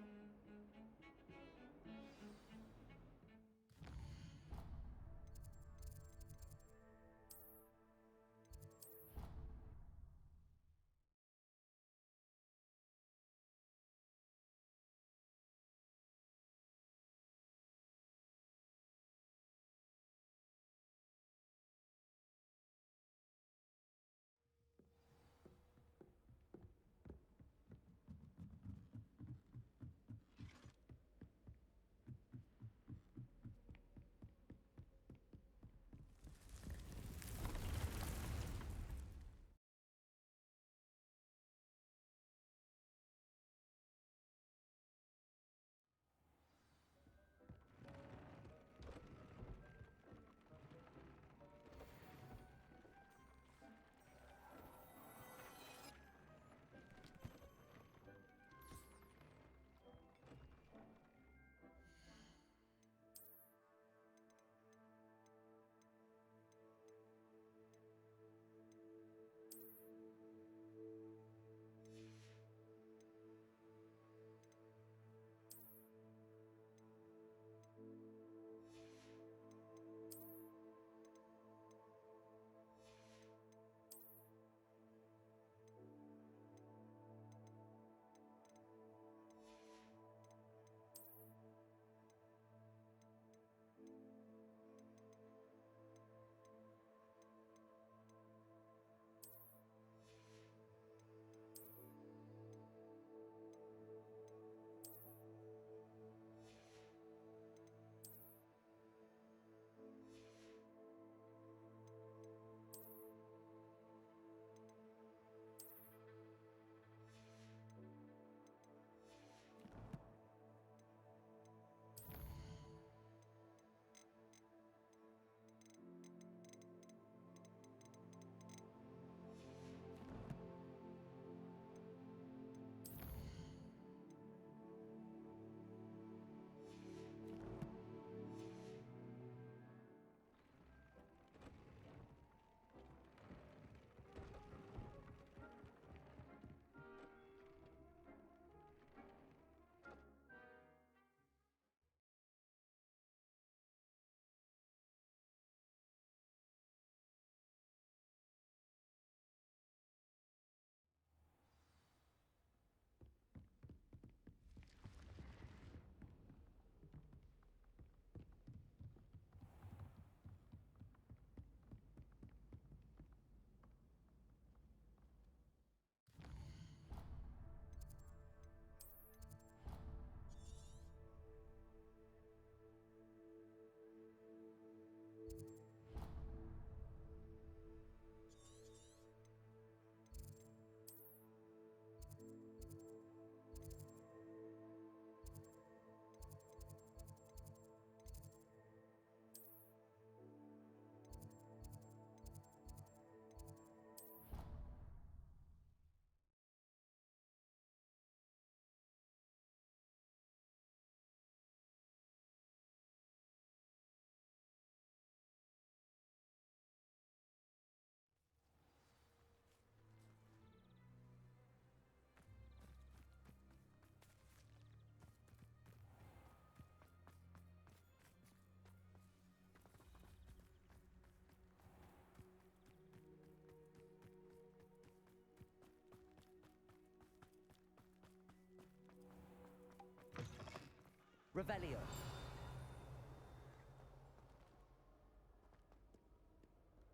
Revelio.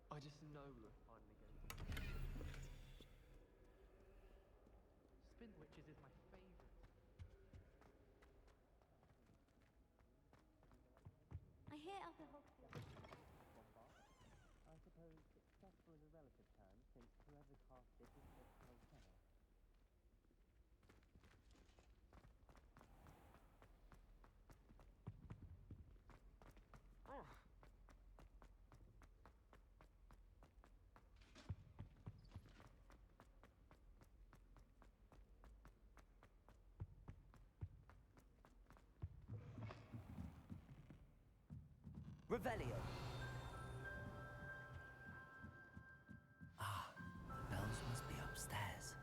I just know we're finally going to... Spin Witches is my favorite. I hear other Hogwarts. I suppose successful as a relative term, since whoever cast it is just VELKÉ. Revelio. Ah, the bells must be upstairs.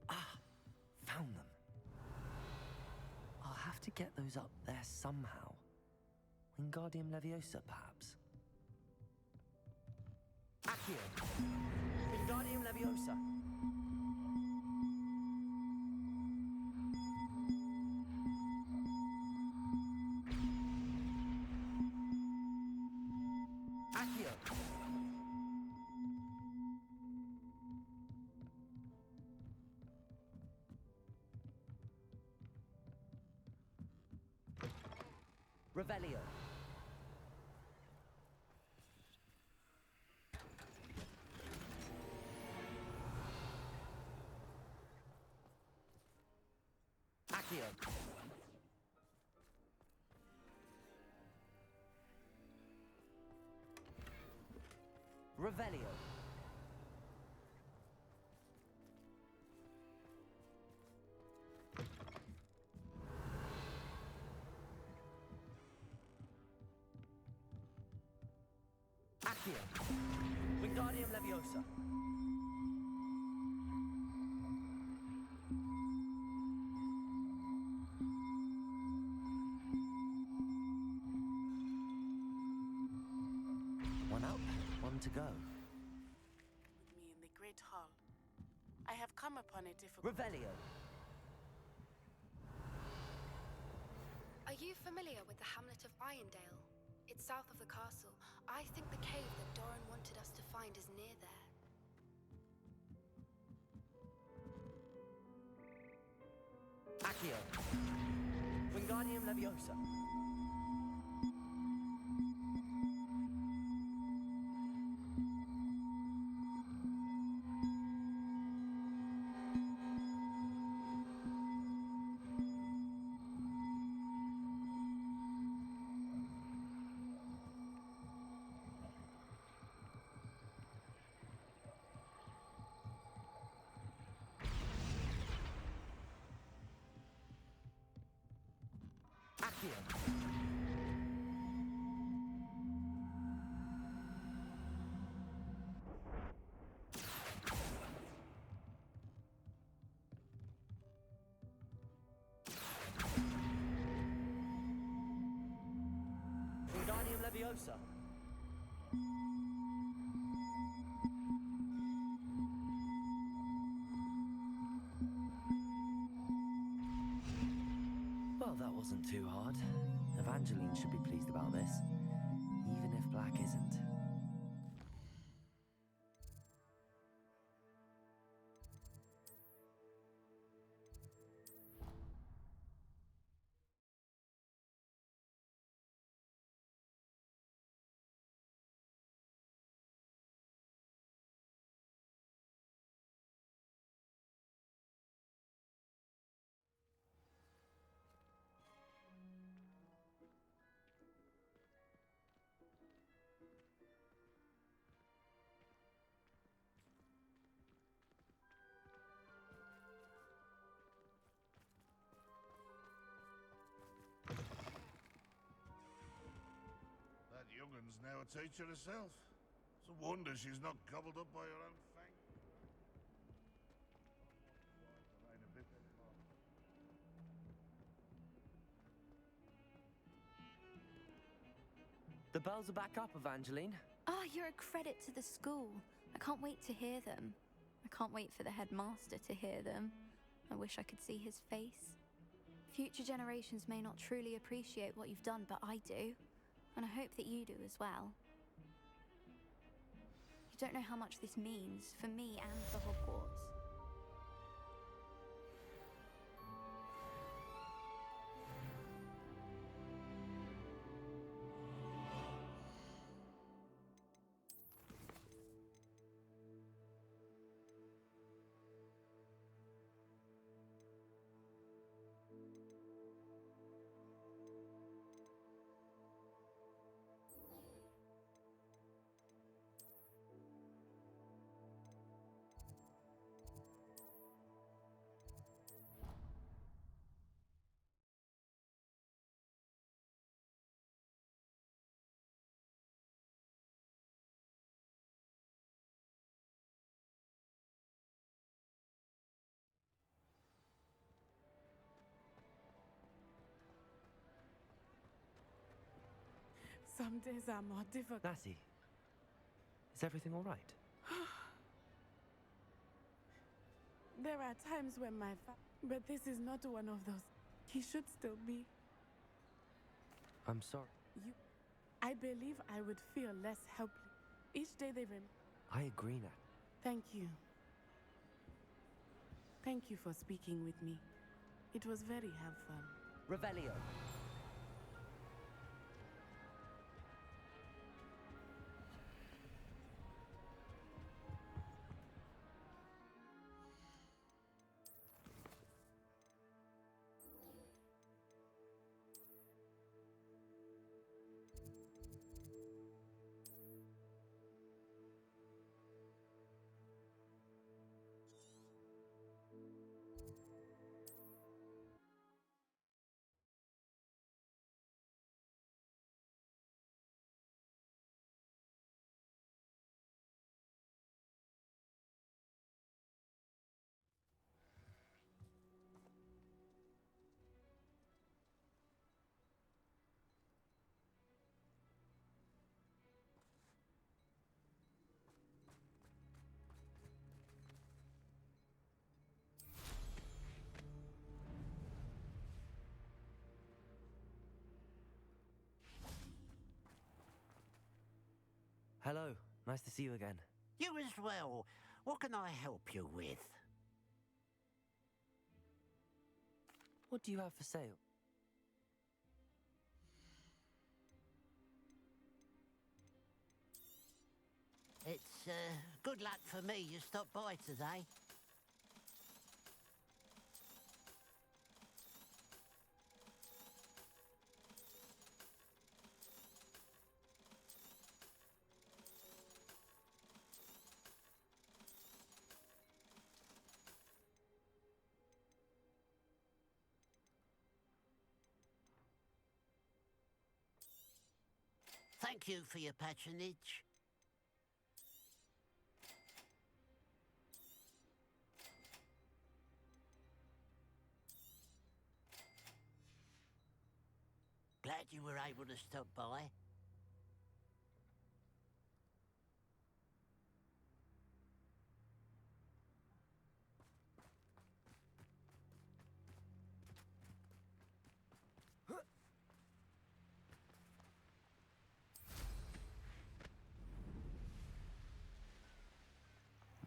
Ah, found them. I'll have to get those up there somehow. Wingardium Leviosa, perhaps? Accio. Wingardium Leviosa. Accio. Revelio. Accio. Revelio. Accio. Wingardium Leviosa. One up, one to go. With me in the Great Hall. I have come upon a difficult... Revelio. Are you familiar with the hamlet of Irondale? It's south of the castle. I think the cave that Doran wanted us to find is near there. Accio. Wingardium Leviosa. Accio. Wingardium Leviosa. Well, that wasn't too hard. Evangeline should be pleased about this, even if Black isn't. That youngun's now a teacher herself. It's a wonder she's not gobbled up by her own fang. The bells are back up, Evangeline. Oh, you're a credit to the school. I can't wait to hear them. I can't wait for the headmaster to hear them. I wish I could see his face. Future generations may not truly appreciate what you've done, but I do. And I hope that you do as well. You don't know how much this means for me and for Hogwarts. Some days are more difficult. Lassie, is everything all right? There are times when but this is not one of those. He should still be. I'm sorry. I believe I would feel less helpless. Each day they I agree now. Thank you. Thank you for speaking with me. It was very helpful. Revelio. Hello, nice to see you again. You as well. What can I help you with? What do you have for sale? It's good luck for me you stopped by today. Thank you for your patronage. Glad you were able to stop by.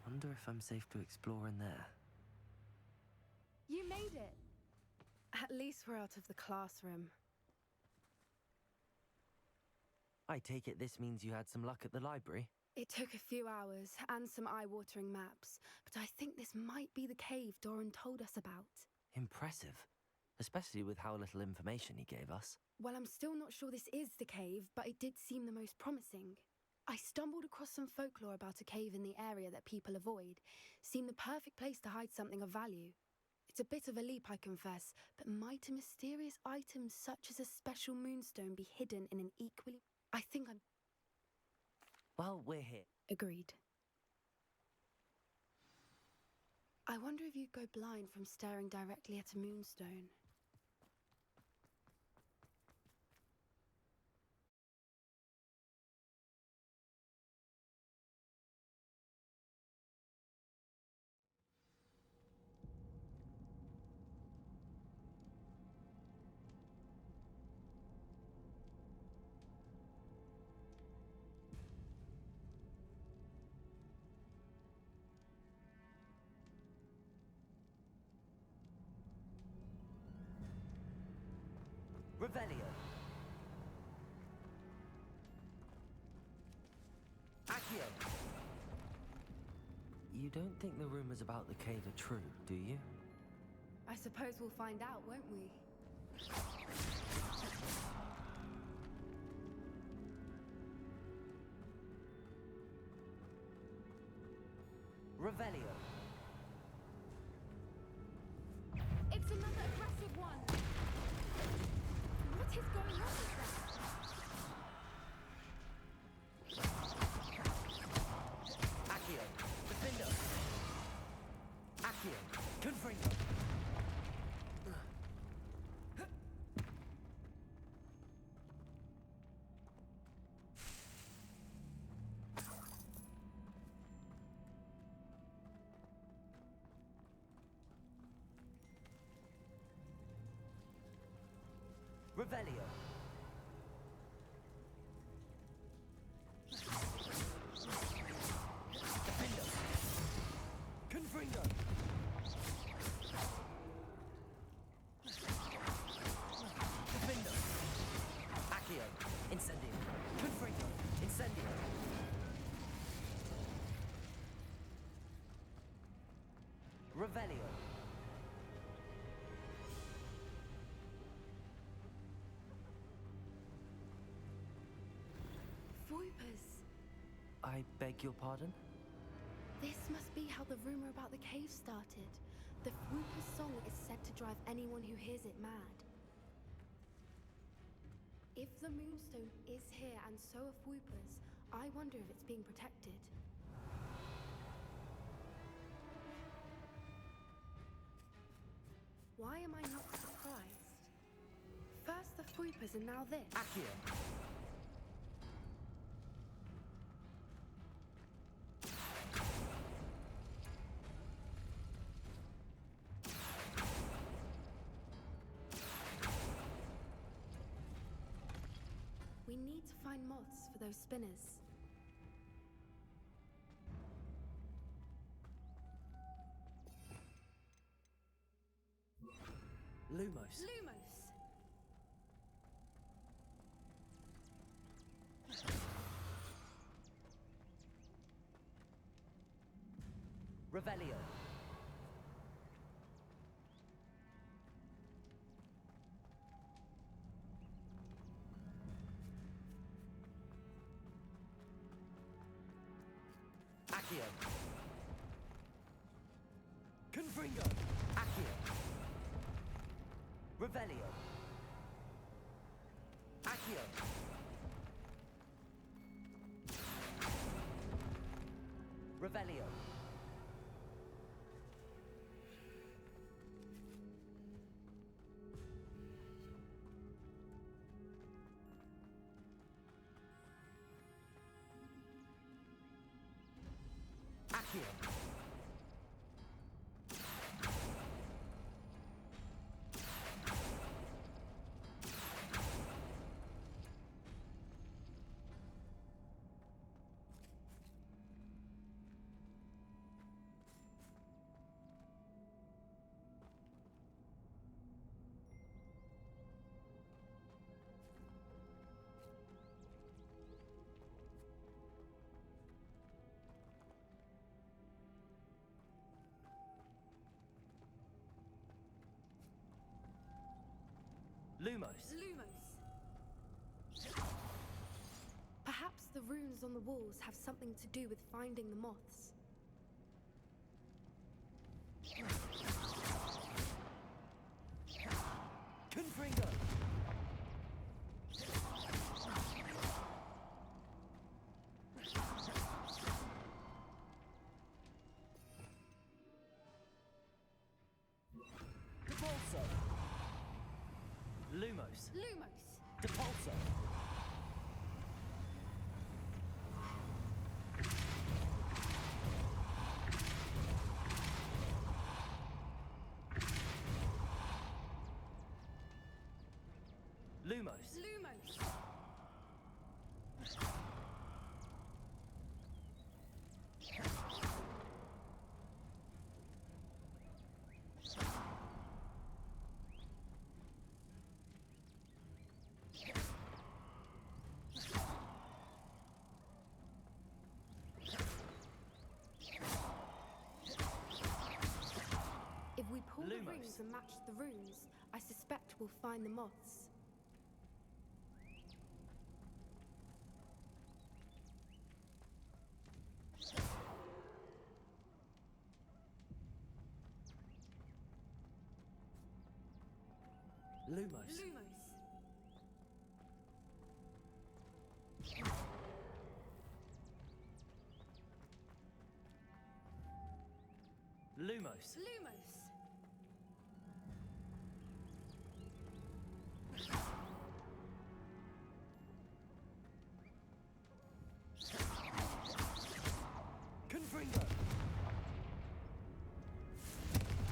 Wonder if I'm safe to explore in there. You made it. At least we're out of the classroom. I take it this means you had some luck at the library? It took a few hours and some eye-watering maps, but I think this might be the cave Doran told us about. Impressive. Especially with how little information he gave us. Well, I'm still not sure this is the cave, but it did seem the most promising. I stumbled across some folklore about a cave in the area that people avoid. Seemed the perfect place to hide something of value. It's a bit of a leap, I confess, but might a mysterious item such as a special moonstone be hidden in an equally... I think I'm... Well, we're here. Agreed. I wonder if you'd go blind from staring directly at a moonstone. Revelio. Accio. You don't think the rumors about the cave are true, do you? I suppose we'll find out, won't we? Revelio. It's another aggressive one! What is going on with that? Accio. Defender. Accio. Confringo. Revelio. Defender. Confringo. Defender. Accio. Incendio. Confringo. Incendio. Revelio. I beg your pardon? This must be how the rumor about the cave started. The Whooper's song is said to drive anyone who hears it mad. If the Moonstone is here and so are Whoopers, I wonder if it's being protected. Why am I not surprised? First the Whoopers and now this. Accio. We need to find moths for those spinners. Lumos. Lumos! Revelio. Accio. Confringo. Accio. Revelio. Accio. Revelio. Accio. Lumos. Lumos! Perhaps the runes on the walls have something to do with finding the moths. Confringo. Depulso. Lumos. Lumos! Depulso. Lumos. Lumos! crystals and match the runes, I suspect we'll find the moths. Lumos. Lumos. Confringo.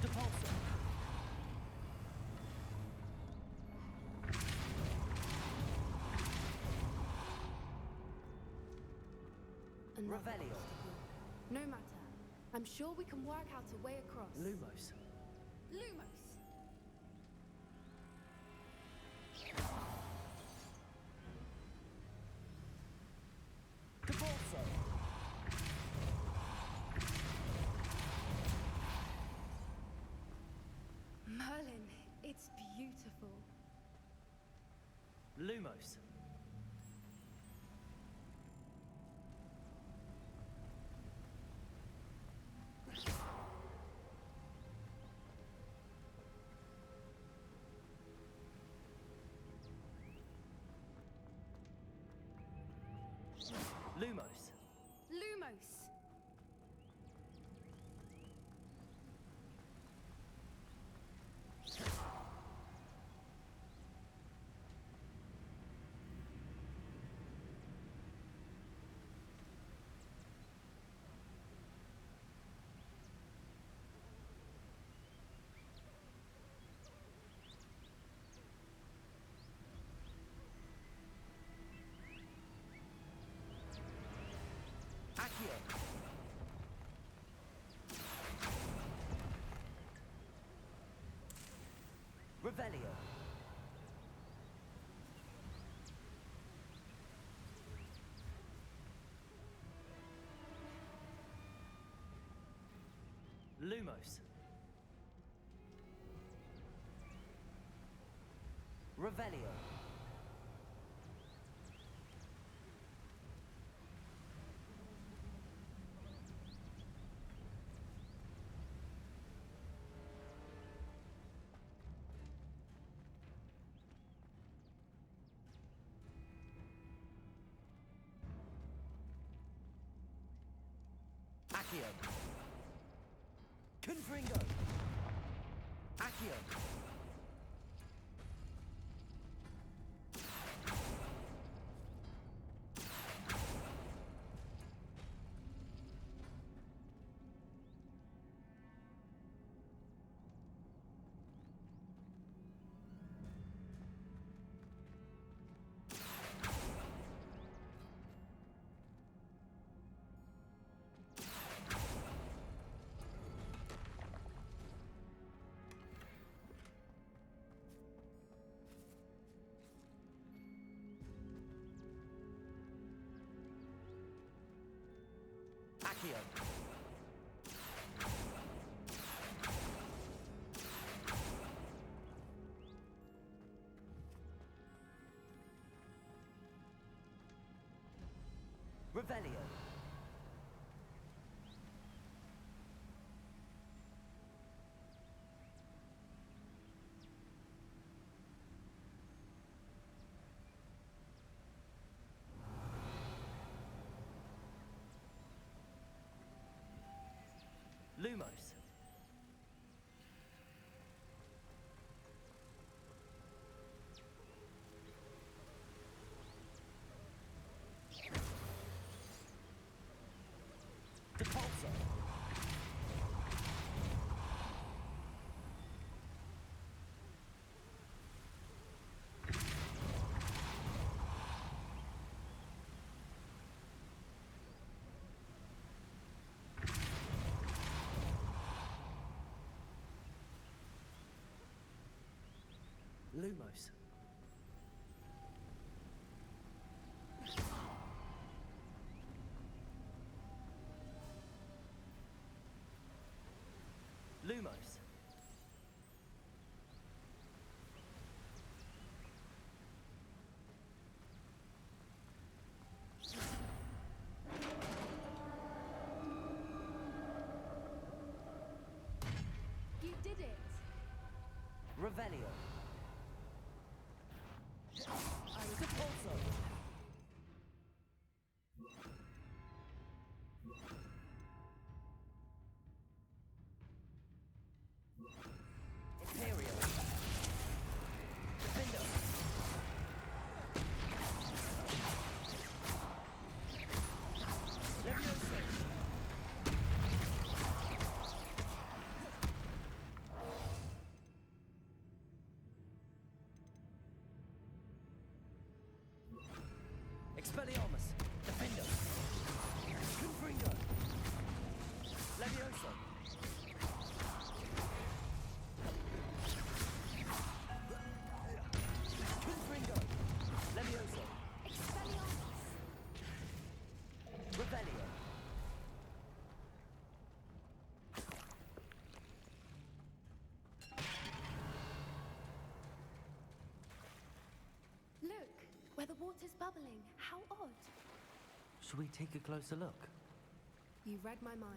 Depulso. Revelio. No matter. I'm sure we can work out a way across. Lumos. Depulso. Merlin, it's beautiful. Lumos. Lumos. Accio. Revelio. Lumos. Revelio. Accio. Confringo. Accio. Accio. Revelio. Lumos. Depulso. Lumos. Lumos. Revelio. Repulso. Imperial. Defendo. Levioso. Expelliarmus. Defendo. Confringo. Levioso. Confringo. Levioso. Expelliarmus. Revelio. Look, where the water's bubbling. How odd. Should we take a closer look? You read my mind.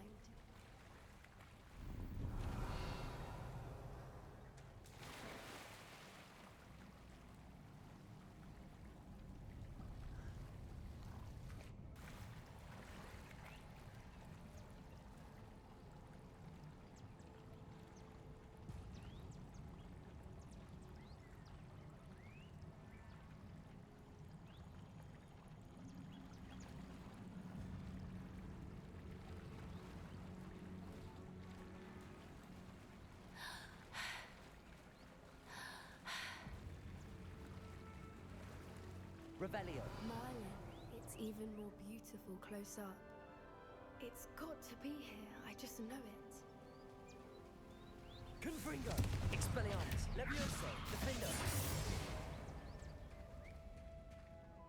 Revelio. Marlin, it's even more beautiful close up. It's got to be here, I just know it. Confringo. Expelliarmus. Levioso. Defendo.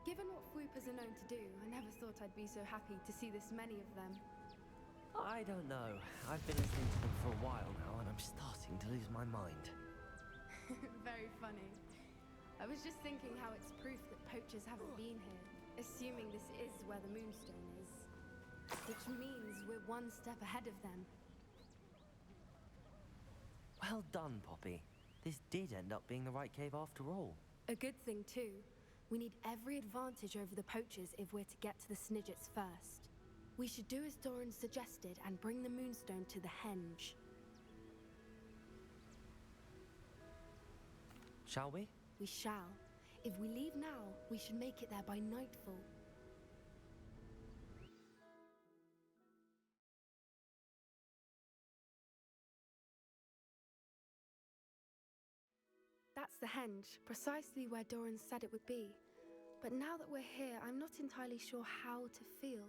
Given what swoopers are known to do, I never thought I'd be so happy to see this many of them. I don't know. I've been listening to them for a while now, and I'm starting to lose my mind. Very funny. I was just thinking how it's proof that poachers haven't been here, assuming this is where the moonstone is. Which means we're one step ahead of them. Well done, Poppy. This did end up being the right cave after all. A good thing too. We need every advantage over the poachers if we're to get to the Snidgets first. We should do as Doran suggested and bring the moonstone to the henge. Shall we? We shall. If we leave now, we should make it there by nightfall. That's the henge, precisely where Doran said it would be. But now that we're here, I'm not entirely sure how to feel.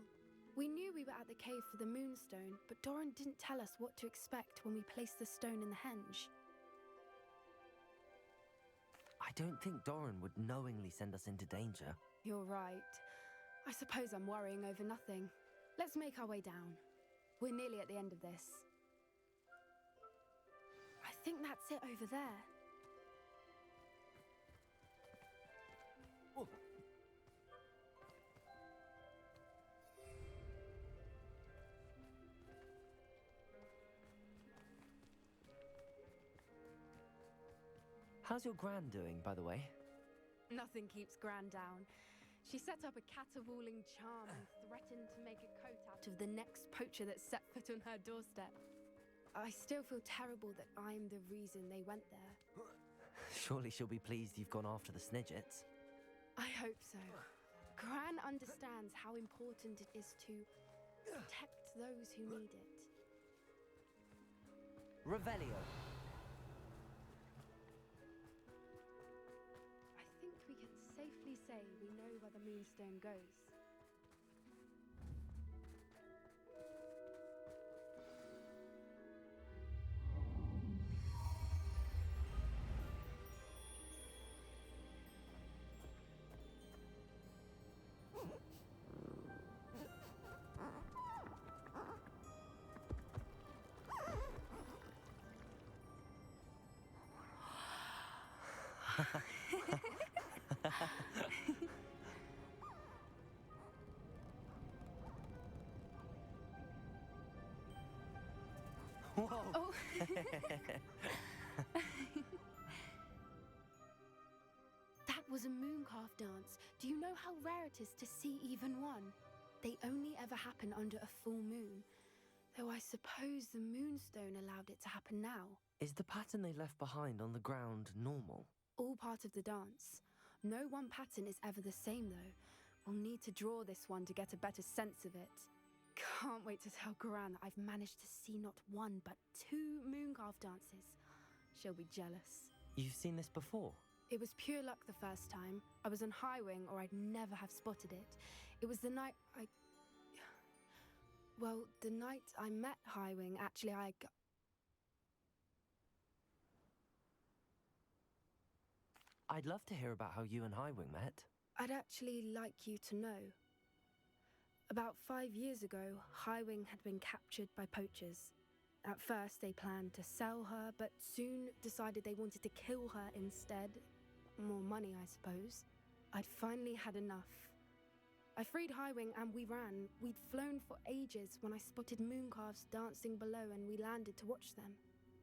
We knew we were at the cave for the moonstone, but Doran didn't tell us what to expect when we placed the stone in the henge. I don't think Doran would knowingly send us into danger. You're right. I suppose I'm worrying over nothing. Let's make our way down. We're nearly at the end of this. I think that's it over there. Oh. How's your Gran doing, by the way? Nothing keeps Gran down. She set up a caterwauling charm and threatened to make a coat out of the next poacher that set foot on her doorstep. I still feel terrible that I'm the reason they went there. Surely she'll be pleased you've gone after the Snidgets. I hope so. Gran understands how important it is to protect those who need it. Revelio. I think we can safely say we know where the moonstone goes. Whoa! Oh. was a mooncalf dance. Do you know how rare it is to see even one? They only ever happen under a full moon. Though I suppose the moonstone allowed it to happen now. Is the pattern they left behind on the ground normal? All part of the dance. No one pattern is ever the same, though. We'll need to draw this one to get a better sense of it. Can't wait to tell Gran that I've managed to see not one, but 2 mooncalf dances. She'll be jealous. You've seen this before? It was pure luck the first time. I was on Highwing, or I'd never have spotted it. It was the night Well, the night I met Highwing, actually, I'd love to hear about how you and Highwing met. I'd actually like you to know. About 5 years ago, Highwing had been captured by poachers. At first, they planned to sell her, but soon decided they wanted to kill her instead. More money, I suppose. I'd finally had enough. I freed Highwing and we ran. We'd flown for ages when I spotted mooncalves dancing below and we landed to watch them.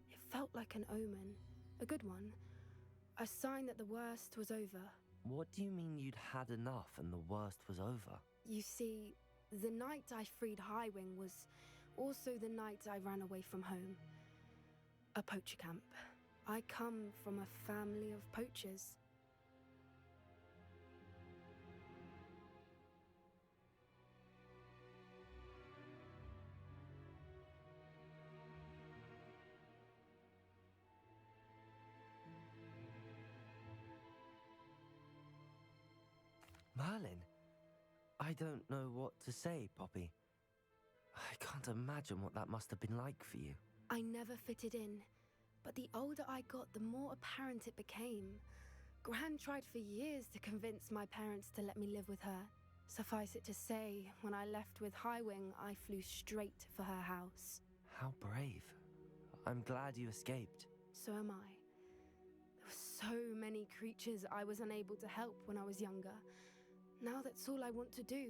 It felt like an omen. A good one. A sign that the worst was over. What do you mean you'd had enough and the worst was over? You see, the night I freed Highwing was also the night I ran away from home. A poacher camp. I come from a family of poachers. Merlin? I don't know what to say, Poppy. I can't imagine what that must have been like for you. I never fitted in, but the older I got, the more apparent it became. Gran tried for years to convince my parents to let me live with her. Suffice it to say, when I left with Highwing, I flew straight for her house. How brave. I'm glad you escaped. So am I. There were so many creatures I was unable to help when I was younger. Now that's all I want to do.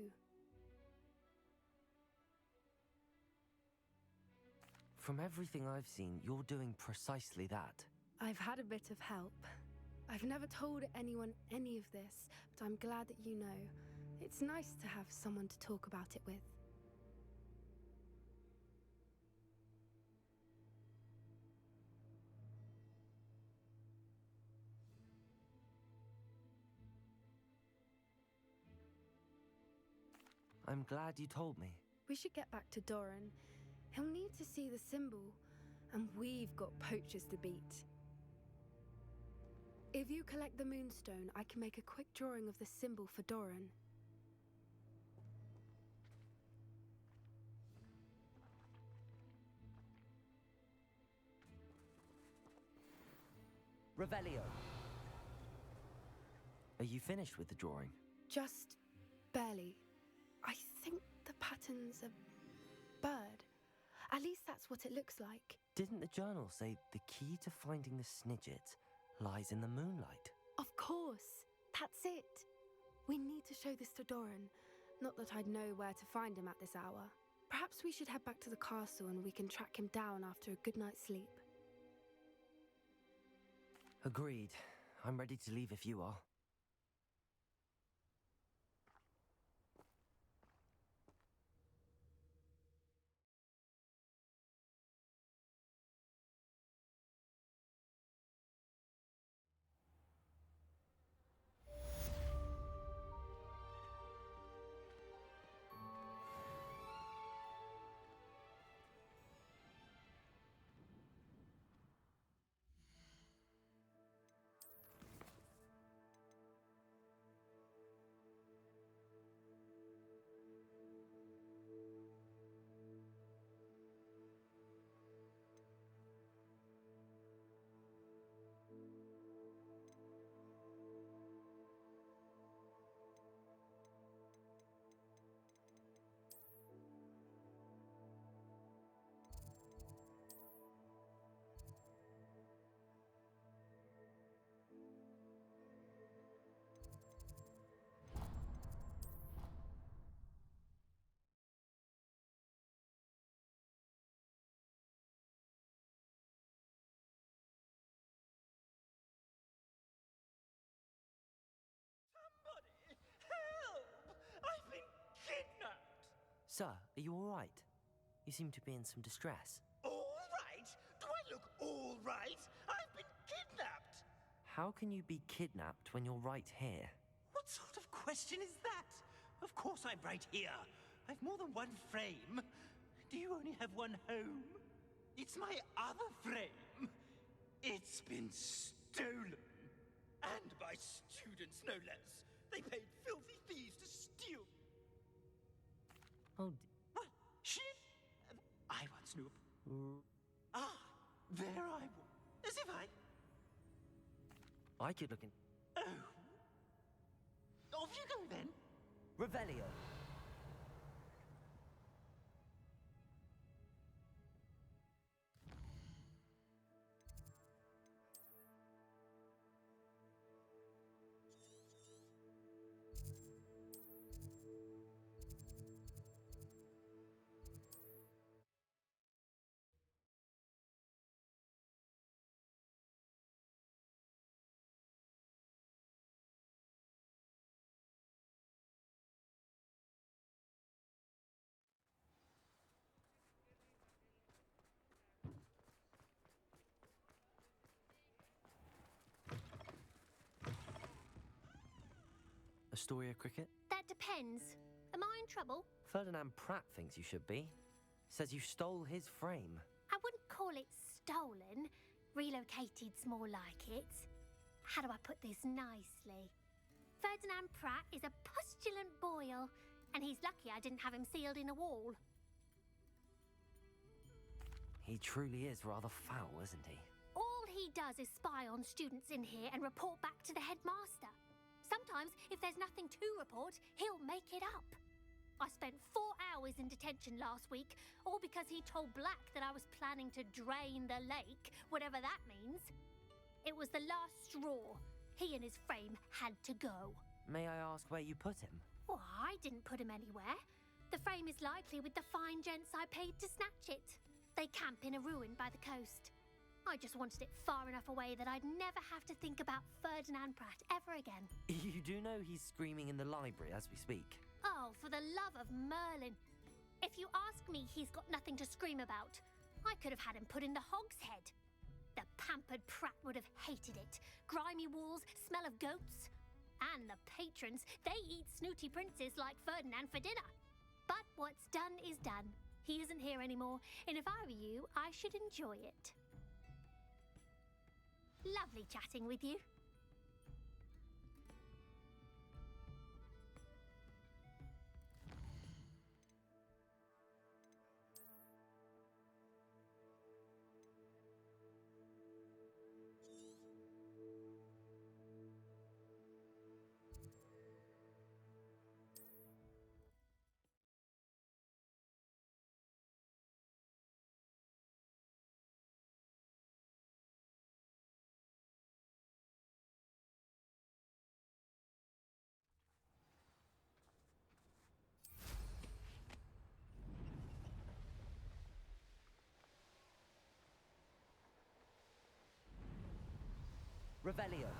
From everything I've seen, you're doing precisely that. I've had a bit of help. I've never told anyone any of this, but I'm glad that you know. It's nice to have someone to talk about it with. I'm glad you told me. We should get back to Doran. He'll need to see the symbol, and we've got poachers to beat. If you collect the moonstone, I can make a quick drawing of the symbol for Doran. Revelio. Are you finished with the drawing? Just barely. I think the pattern's a bird. At least that's what it looks like. Didn't the journal say the key to finding the Snidget lies in the moonlight? Of course. That's it. We need to show this to Doran. Not that I'd know where to find him at this hour. Perhaps we should head back to the castle and we can track him down after a good night's sleep. Agreed. I'm ready to leave if you are. Sir, are you all right? You seem to be in some distress. All right? Do I look all right? I've been kidnapped! How can you be kidnapped when you're right here? What sort of question is that? Of course I'm right here. I've more than one frame. Do you only have one home? It's my other frame. It's been stolen. And by students, no less. They paid filthy thieves to steal. Oh, what? Shit? I want Snoop. Ah, there I was. As if I could look in... Oh. Off you go then. Revelio. Astoria Cricket? That depends. Am I in trouble? Ferdinand Pratt thinks you should be. Says you stole his frame. I wouldn't call it stolen. Relocated's more like it. How do I put this nicely? Ferdinand Pratt is a postulant boil, and he's lucky I didn't have him sealed in a wall. He truly is rather foul, isn't he? All he does is spy on students in here and report back to the headmaster. Sometimes, if there's nothing to report, he'll make it up. I spent 4 hours in detention last week, all because he told Black that I was planning to drain the lake, whatever that means. It was the last straw. He and his frame had to go. May I ask where you put him? Well, I didn't put him anywhere. The frame is likely with the fine gents I paid to snatch it. They camp in a ruin by the coast. I just wanted it far enough away that I'd never have to think about Ferdinand Pratt ever again. You do know he's screaming in the library as we speak. Oh, for the love of Merlin. If you ask me, he's got nothing to scream about. I could have had him put in the hogshead. The pampered Pratt would have hated it. Grimy walls, smell of goats. And the patrons, they eat snooty princes like Ferdinand for dinner. But what's done is done. He isn't here anymore, and if I were you, I should enjoy it. Lovely chatting with you. Revelio.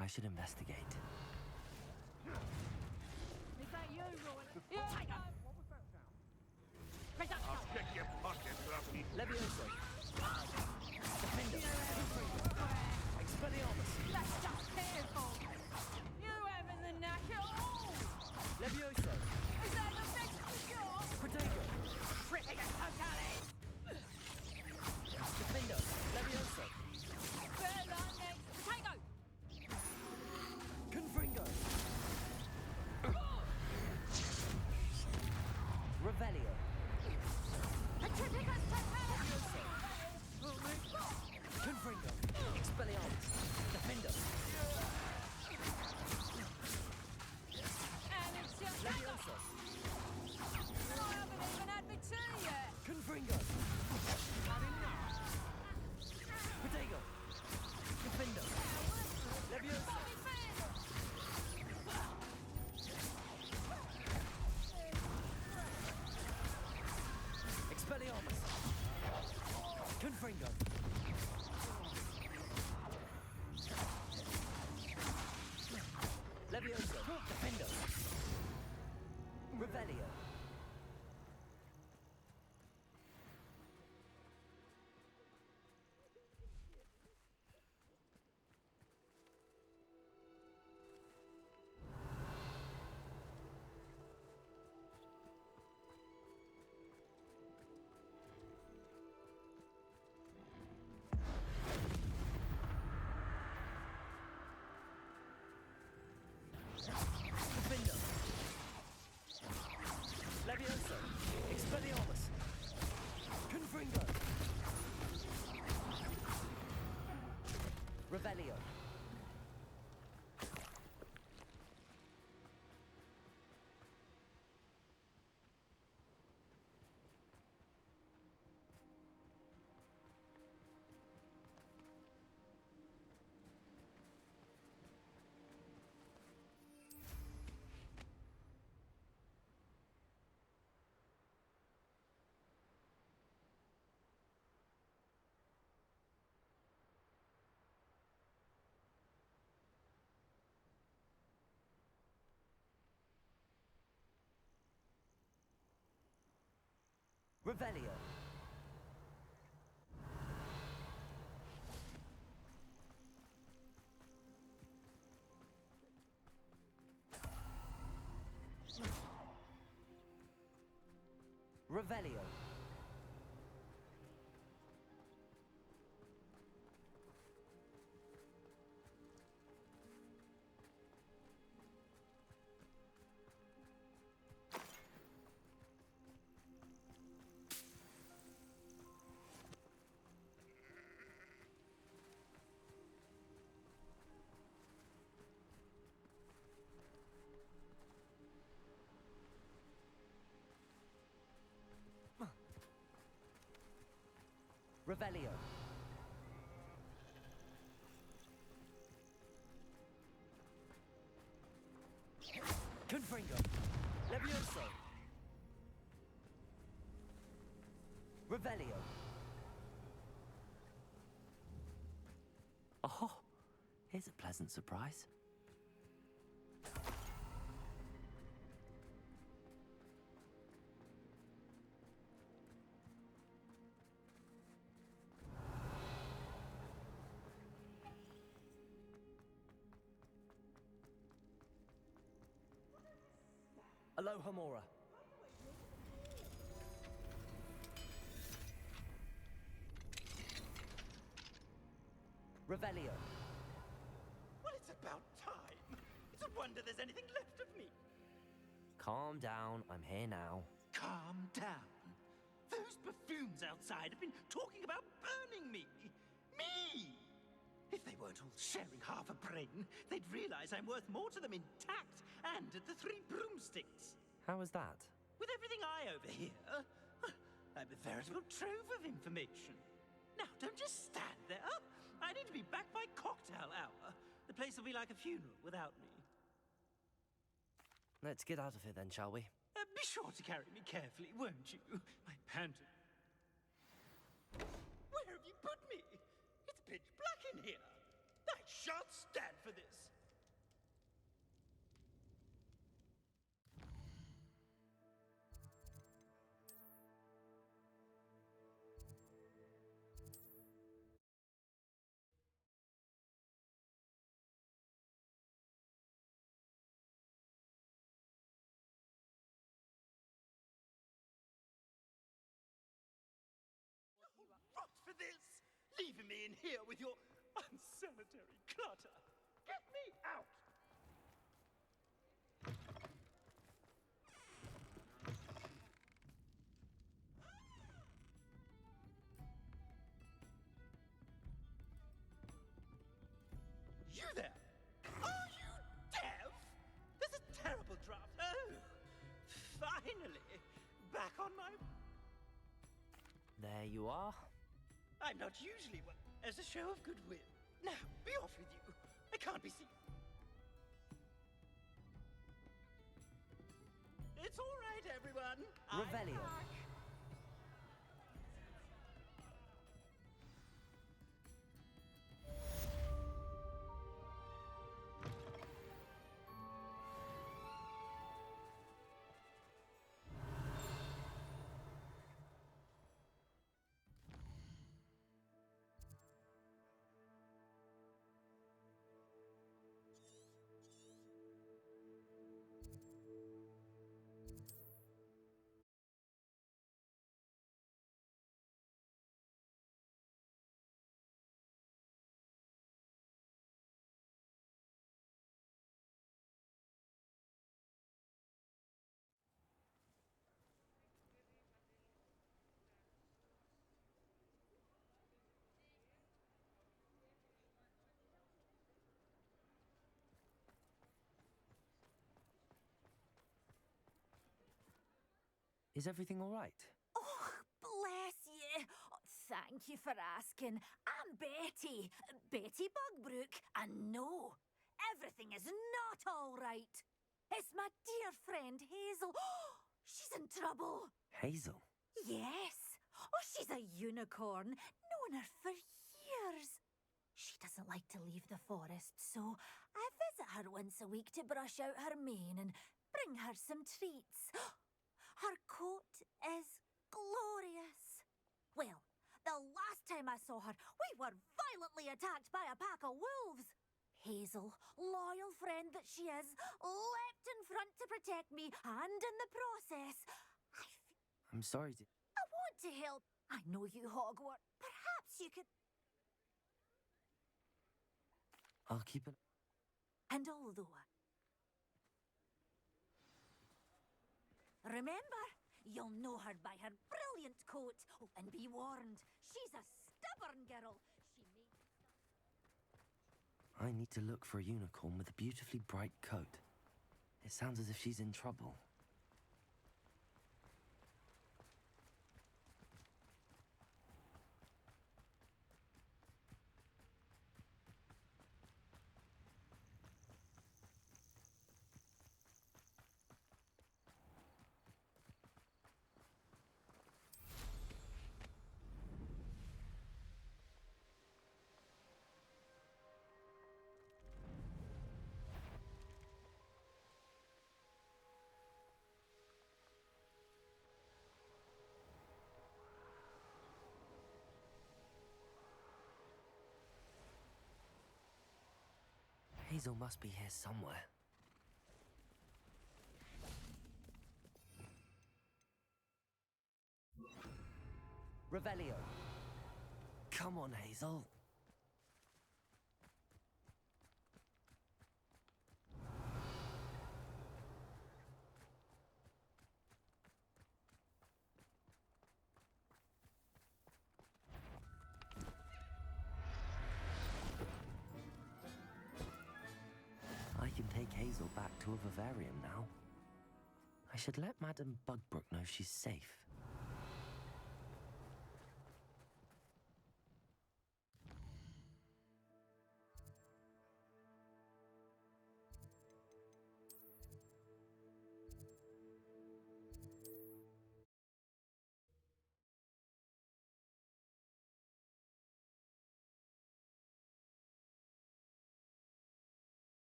I should investigate. Is that you, Roy? Yeah, I know. I'll check your pocket, Fluffy. Levioso. Defender. Expelliarmus. That's just careful. You having the knack at all? Levioso. Is that the best you got? Protego. Tripping a totally. Defender. Levioso. Better next. Potato. Confringo. Revelio. A tripping a totally. Revelio. Revelio. Revelio. Confringo. Levioso. Revelio. Oh, here's a pleasant surprise. Aloha Mora. Revelio. Well, it's about time. It's a wonder there's anything left of me. Calm down, I'm here now. Calm down. Those buffoons outside have been talking about burning me. Me! If they weren't all sharing half a brain, they'd realize I'm worth more to them intact and at the 3 broomsticks. How was that? With everything I overhear, I'm a veritable trove of information. Now, don't just stand there. I need to be back by cocktail hour. The place will be like a funeral without me. Let's get out of here then, shall we? Be sure to carry me carefully, won't you? My panting. Where have you put me? It's pitch black in here. I shan't stand for this. Rot for this! Leaving me in here with your unsanitary clutter! Get me out! You there! Are you deaf? There's a terrible draft. Oh! Finally! Back on my... There you are. I'm not usually one as a show of goodwill. Now, be off with you. I can't be seen. It's all right, everyone. Revelio. I'm back. Is everything all right? Oh, bless you. Oh, thank you for asking. I'm Betty. Betty Bugbrook. And no, everything is not all right. It's my dear friend Hazel. She's in trouble. Hazel? Yes. Oh, she's a unicorn. Known her for years. She doesn't like to leave the forest, so I visit her once a week to brush out her mane and bring her some treats. Her coat is glorious. Well, the last time I saw her, we were violently attacked by a pack of wolves. Hazel, loyal friend that she is, leapt in front to protect me, and in the process, I'm sorry to... I want to help. I know you, Hogwarts. Perhaps you could... I'll keep an... And although... Remember, you'll know her by her brilliant coat. Oh, and be warned, she's a stubborn girl. She may... I need to look for a unicorn with a beautifully bright coat. It sounds as if she's in trouble. Hazel must be here somewhere. Revelio. Come on, Hazel. I can take Hazel back to a vivarium now. I should let Madame Bugbrook know she's safe.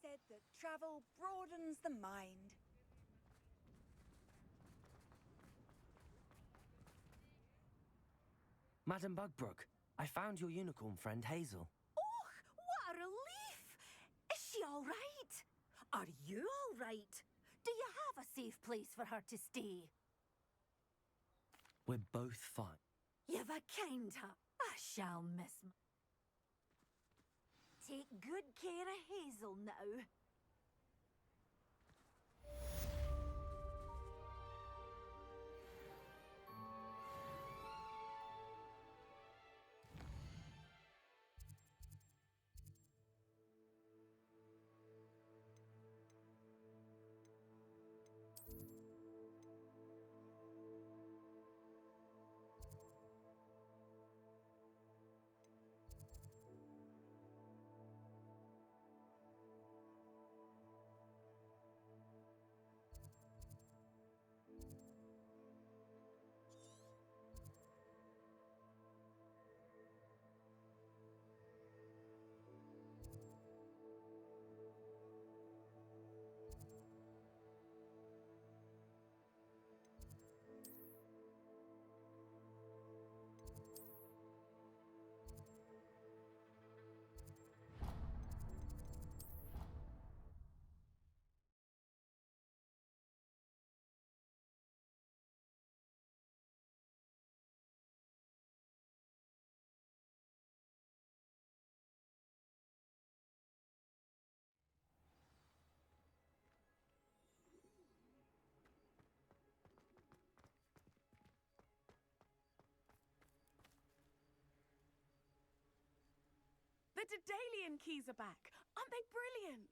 Said that travel broadens the mind. Madame Bugbrook, I found your unicorn friend Hazel. Oh, what a relief! Is she all right? Are you all right? Do you have a safe place for her to stay? We're both fine. You've a kind heart. I shall miss my... Take good care of Hazel now. The Daedalian keys are back. Aren't they brilliant?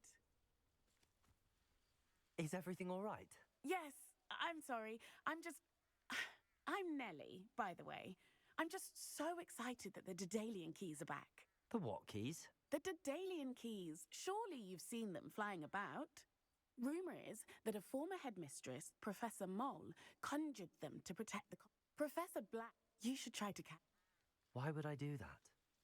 Is everything all right? Yes, I'm sorry. I'm Nellie, by the way. I'm just so excited that the Daedalian keys are back. The what keys? The Daedalian keys. Surely you've seen them flying about. Rumour is that a former headmistress, Professor Mole, conjured them to protect the... Professor Black, you should try to catch... Why would I do that?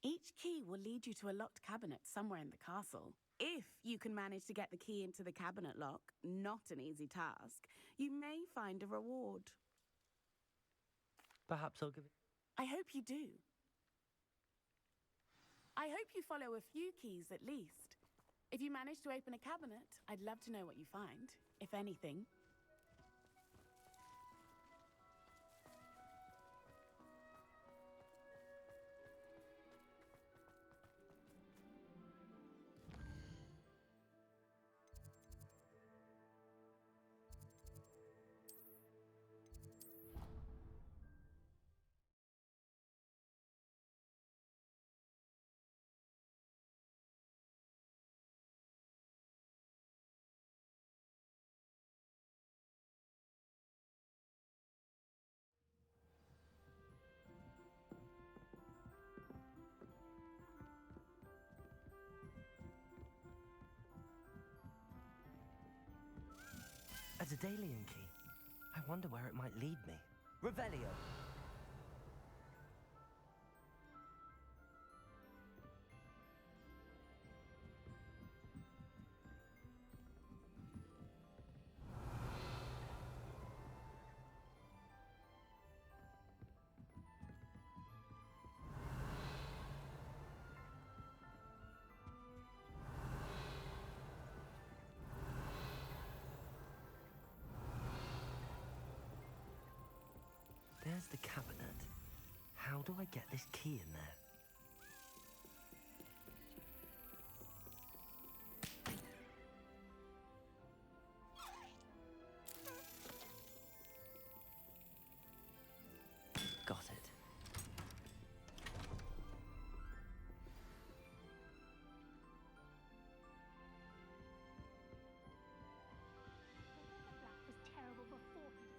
Each key will lead you to a locked cabinet somewhere in the castle. If you can manage to get the key into the cabinet lock, not an easy task, you may find a reward. Perhaps I'll give it... I hope you do. I hope you follow a few keys at least. If you manage to open a cabinet, I'd love to know what you find, if anything. A Daedalian key. I wonder where it might lead me. Revelio! There's the cabinet. How do I get this key in there? Got it. Black was terrible before he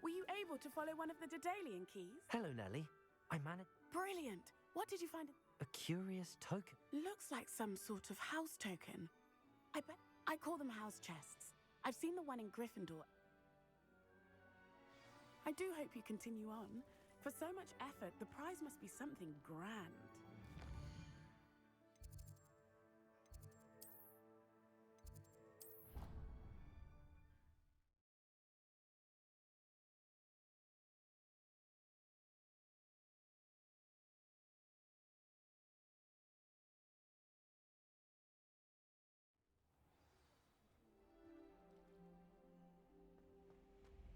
Were you able to follow one of the Daedalian keys? Hello, Nellie. I managed... Brilliant! What did you find? A curious token. Looks like some sort of house token. I call them house chests. I've seen the one in Gryffindor. I do hope you continue on. For so much effort, the prize must be something grand.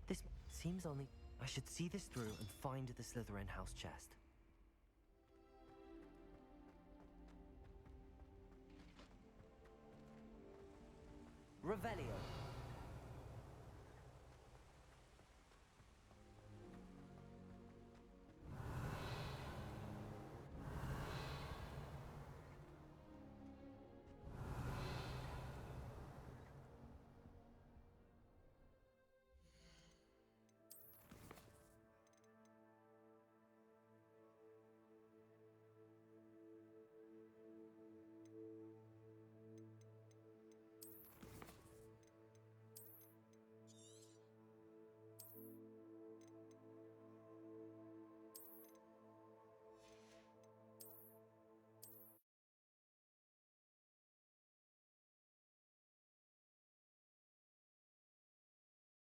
This seems only... I should see this through and find the Slytherin house chest. Revelio.